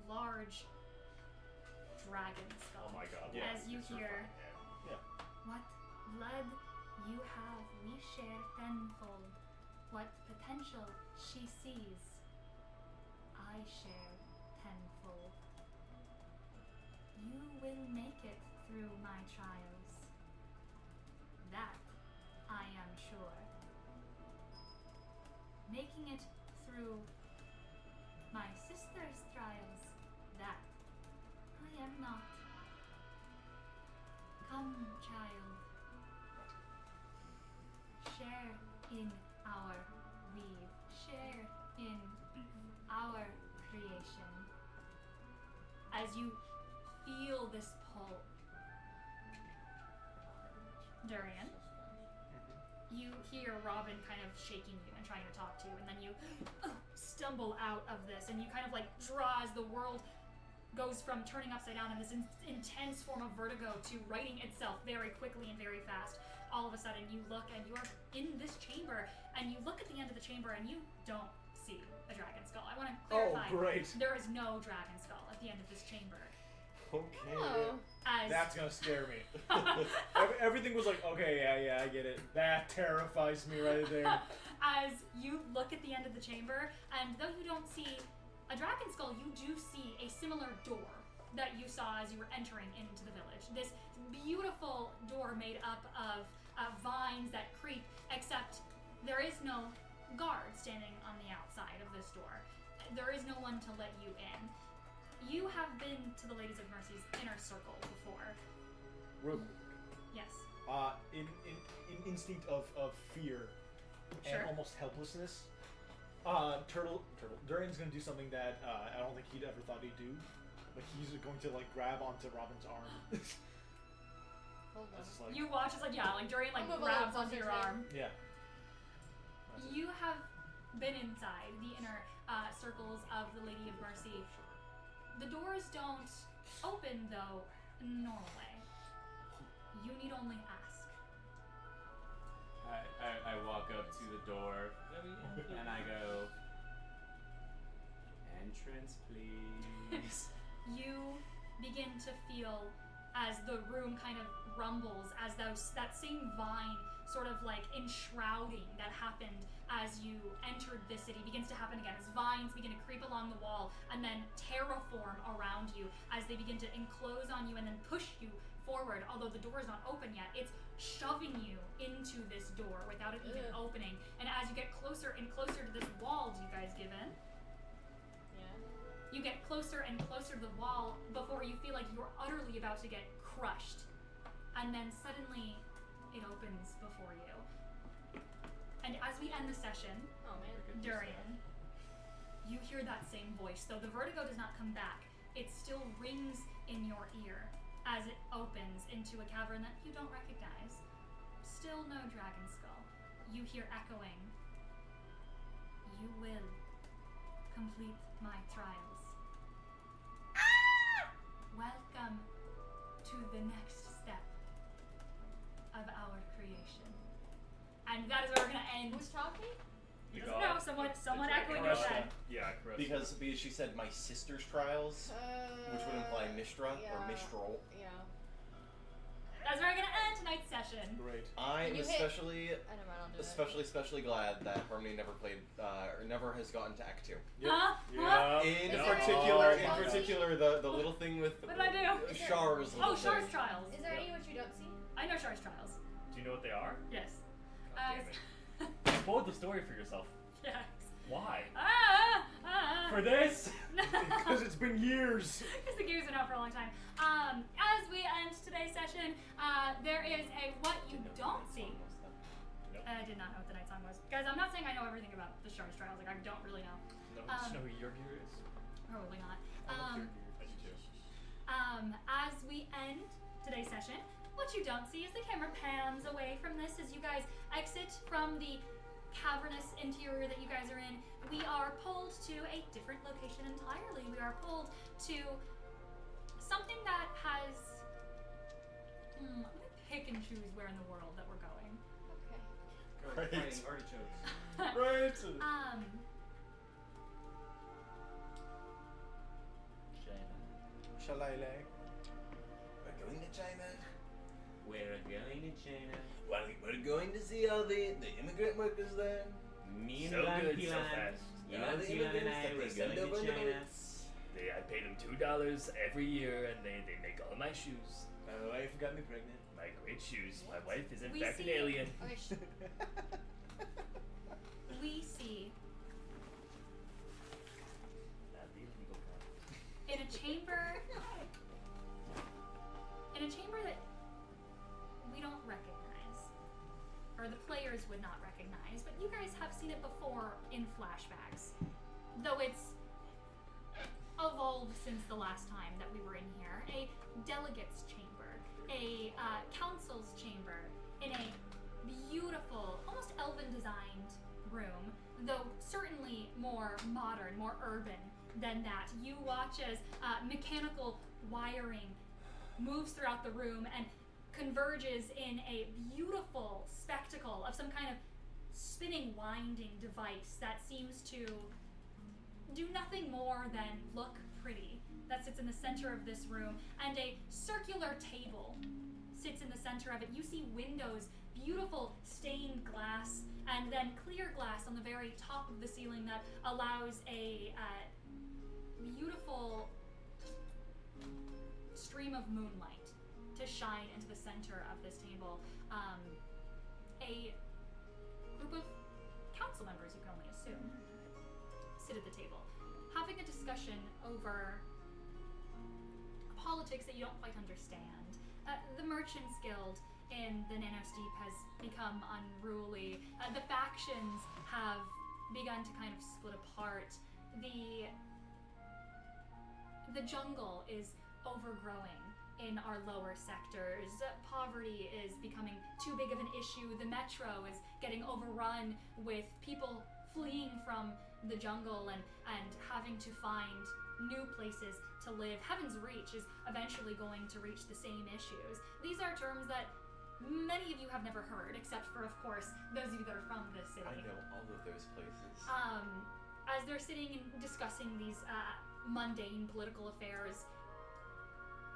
large dragon skull. Oh my god. Yeah. As you It's hear, terrifying, yeah. what blood you have, we share tenfold. What potential she sees, I share tenfold. You will make it through my trials. That I am sure. Making it through my sister's trials, that I am not. Come, child. Share in our weave. Share in our creation. As you feel this pull, Durian, you hear Robin kind of shaking you and trying to talk to you, and then you stumble out of this, and you kind of like draw as the world goes from turning upside down in this intense form of vertigo to righting itself very quickly and very fast. All of a sudden, you look and you're in this chamber, and you look at the end of the chamber, and you don't see a dragon skull. I want to clarify. Oh, great. There is no dragon skull at the end of this chamber. Okay. Oh. As That's gonna scare me. Everything was like, okay, yeah, I get it. That terrifies me right there. as you look at the end of the chamber, and though you don't see a dragon skull, you do see a similar door that you saw as you were entering into the village. This beautiful door made up of vines that creep, except there is no guard standing on the outside of this door. There is no one to let you in. You have been to the Ladies of Mercy's inner circle before. Real Yes. in instinct of fear Sure. and almost helplessness, Durian's gonna do something that I don't think he'd ever thought he'd do. Like he's going to like grab onto Robin's arm. Hold on. It's just like, You watch as like Durian like I'll move a grabs little onto your closer to arm. yeah. You have been inside the inner circles of the Lady of Mercy. The doors don't open though normal way. You need only ask. I walk up to the door and I go, entrance please. You begin to feel as the room kind of rumbles, as that same vine sort of like enshrouding that happened as you entered this city begins to happen again, as vines begin to creep along the wall and then terraform around you as they begin to enclose on you and then push you forward. Although the door is not open yet, it's shoving you into this door without it even opening. And as you get closer and closer to this wall, do you guys give in? Yeah. You get closer and closer to the wall before you feel like you're utterly about to get crushed. And then suddenly it opens before you. And as we end the session, Oh man. Durian, you hear that same voice, though the vertigo does not come back. It still rings in your ear as it opens into a cavern that you don't recognize. Still no dragon skull. You hear echoing, "You will complete my trials. Welcome to the next step of our creation." And that is where we're gonna end. Who's talking? He The doesn't god. know, someone The echoing dragon. your head. Yeah, Chris. Because she said my sister's trials, which would imply Mistra or yeah. Mistral. Yeah. That's where we're gonna end tonight's session. Great. I am You hit- especially I'll do it. especially glad that Harmony never played or never has gotten to Act 2. Yep. Huh? Yeah. In Is there particular, any- in particular, the little thing with What did I do? Char's Oh, little Char's thing. trials. Is there any which you don't see? I know Char's trials. Do you know what they are? Yes. God damn it. Spoil the story for yourself. Yes. Why? For this? Because it's been years. Because the game's been out for a long time. As we end today's session, there is a what you don't see. I did not know what the night song was. Guys, I'm not saying I know everything about the Char's trials. Like, I don't really know. No, do you know who your gear is? Probably not. I love your gear. I do too. As we end today's session, what you don't see is the camera pans away from this as you guys exit from the cavernous interior that you guys are in. We are pulled to a different location entirely. We are pulled to something that has... I'm gonna pick and choose where in the world that we're going. Okay. Fighting artichokes. Right. Shalala. We're going to China. We're going to China. Well, we're going to see all the immigrant workers there. Me and So Ivan good, so Pilan- fast. All the Ivan Pilan and immigrants I, that they we're send going over to in the China. boats. I paid them $2 every year, and they make all my shoes. My wife got me pregnant. My great shoes. My wife is in We fact an see- alien. Okay. We see The illegal part. in a chamber that we don't recognize, or the players would not recognize, but you guys have seen it before in flashbacks, though it's evolved since the last time that we were in here. A delegates chamber, a council's chamber, in a beautiful, almost elven designed room, though certainly more modern, more urban than that. You watch as mechanical wiring moves throughout the room and converges in a beautiful spectacle of some kind of spinning, winding device that seems to do nothing more than look pretty. That sits in the center of this room, and a circular table sits in the center of it. You see windows, beautiful stained glass, and then clear glass on the very top of the ceiling that allows a beautiful stream of moonlight to shine into the center of this table. A group of council members, you can only assume, sit at the table, having a discussion over politics that you don't quite understand. The Merchants Guild in the Nanosteep has become unruly. The factions have begun to kind of split apart. The jungle is overgrowing in our lower sectors. Poverty is becoming too big of an issue. The metro is getting overrun with people fleeing from the jungle and having to find new places to live. Heaven's Reach is eventually going to reach the same issues. These are terms that many of you have never heard, except for, of course, those of you that are from the city. I know all of those places. As they're sitting and discussing these mundane political affairs,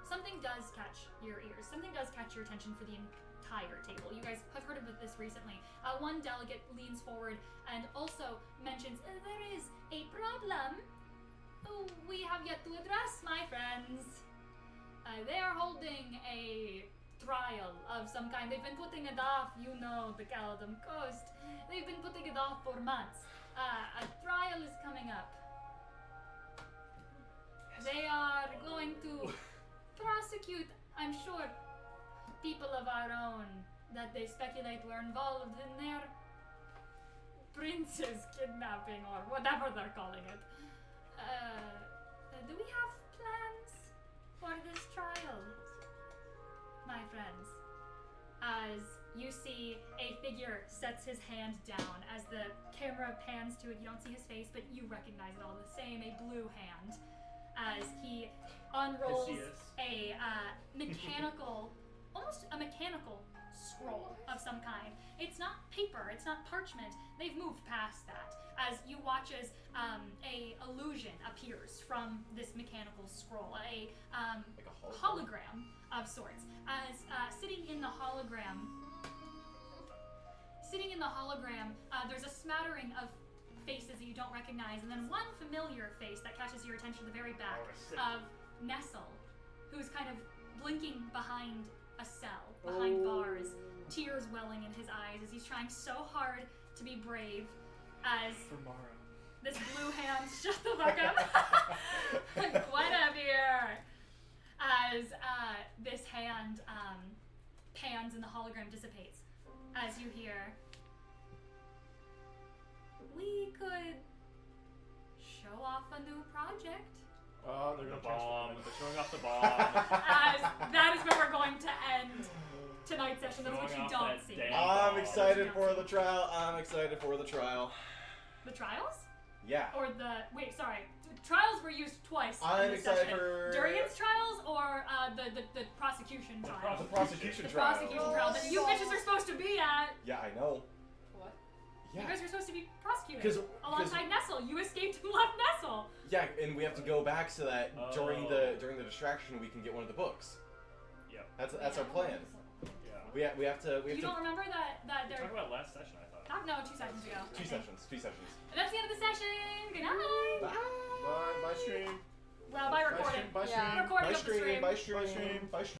something does catch your ears. Something does catch your attention for the entire table. You guys have heard of this recently. One delegate leans forward and also mentions there is a problem we have yet to address, my friends. They are holding a trial of some kind. They've been putting it off, you know, the Caledon Coast. They've been putting it off for months. A trial is coming up. They are going to prosecute, I'm sure, people of our own that they speculate were involved in their prince's kidnapping or whatever they're calling it. Do we have plans for this trial, my friends? As you see a figure sets his hand down, as the camera pans to it, you don't see his face, but you recognize it all the same, a blue hand, as he unrolls a mechanical, almost a mechanical scroll of some kind. It's not paper, it's not parchment, they've moved past that. As you watch as a illusion appears from this mechanical scroll, a Like a hologram of sorts. As sitting in the hologram, there's a smattering of faces that you don't recognize, and then one familiar face that catches your attention at the very back of Nestle, who's kind of blinking behind a cell, behind bars, tears welling in his eyes as he's trying so hard to be brave as this blue hand, shut the fuck up, Guinevere, as this hand pans and the hologram dissipates, as you hear, we could show off a new project. Oh, they're The gonna bomb. transfer They're showing off the bomb. As that is where we're going to end tonight's session. That's what Showing you off don't that see. damn I'm bomb. excited for the trial. I'm excited for the trial. The trials? Yeah. Or the wait, sorry. Trials were used twice I'm in this excited session. for Durian's trials or the prosecution trial? the prosecution The trial. prosecution trial that you bitches are supposed to be at. Yeah, I know. What? You Yeah. guys were supposed to be prosecuting 'Cause- alongside Nestle. You escaped and left Nestle. Yeah, and we have to go back so that during Oh. the distraction we can get one of the books. Yep. That's our plan. Yeah. We have to You don't remember that We're there? talking about last session, I thought. No, 2 seconds ago. two sessions. And that's the end of the session. Good night. Bye, bye stream. Well, by recording. Bye Yeah. stream. Recording Bye of the stream. stream. Bye stream. Bye stream.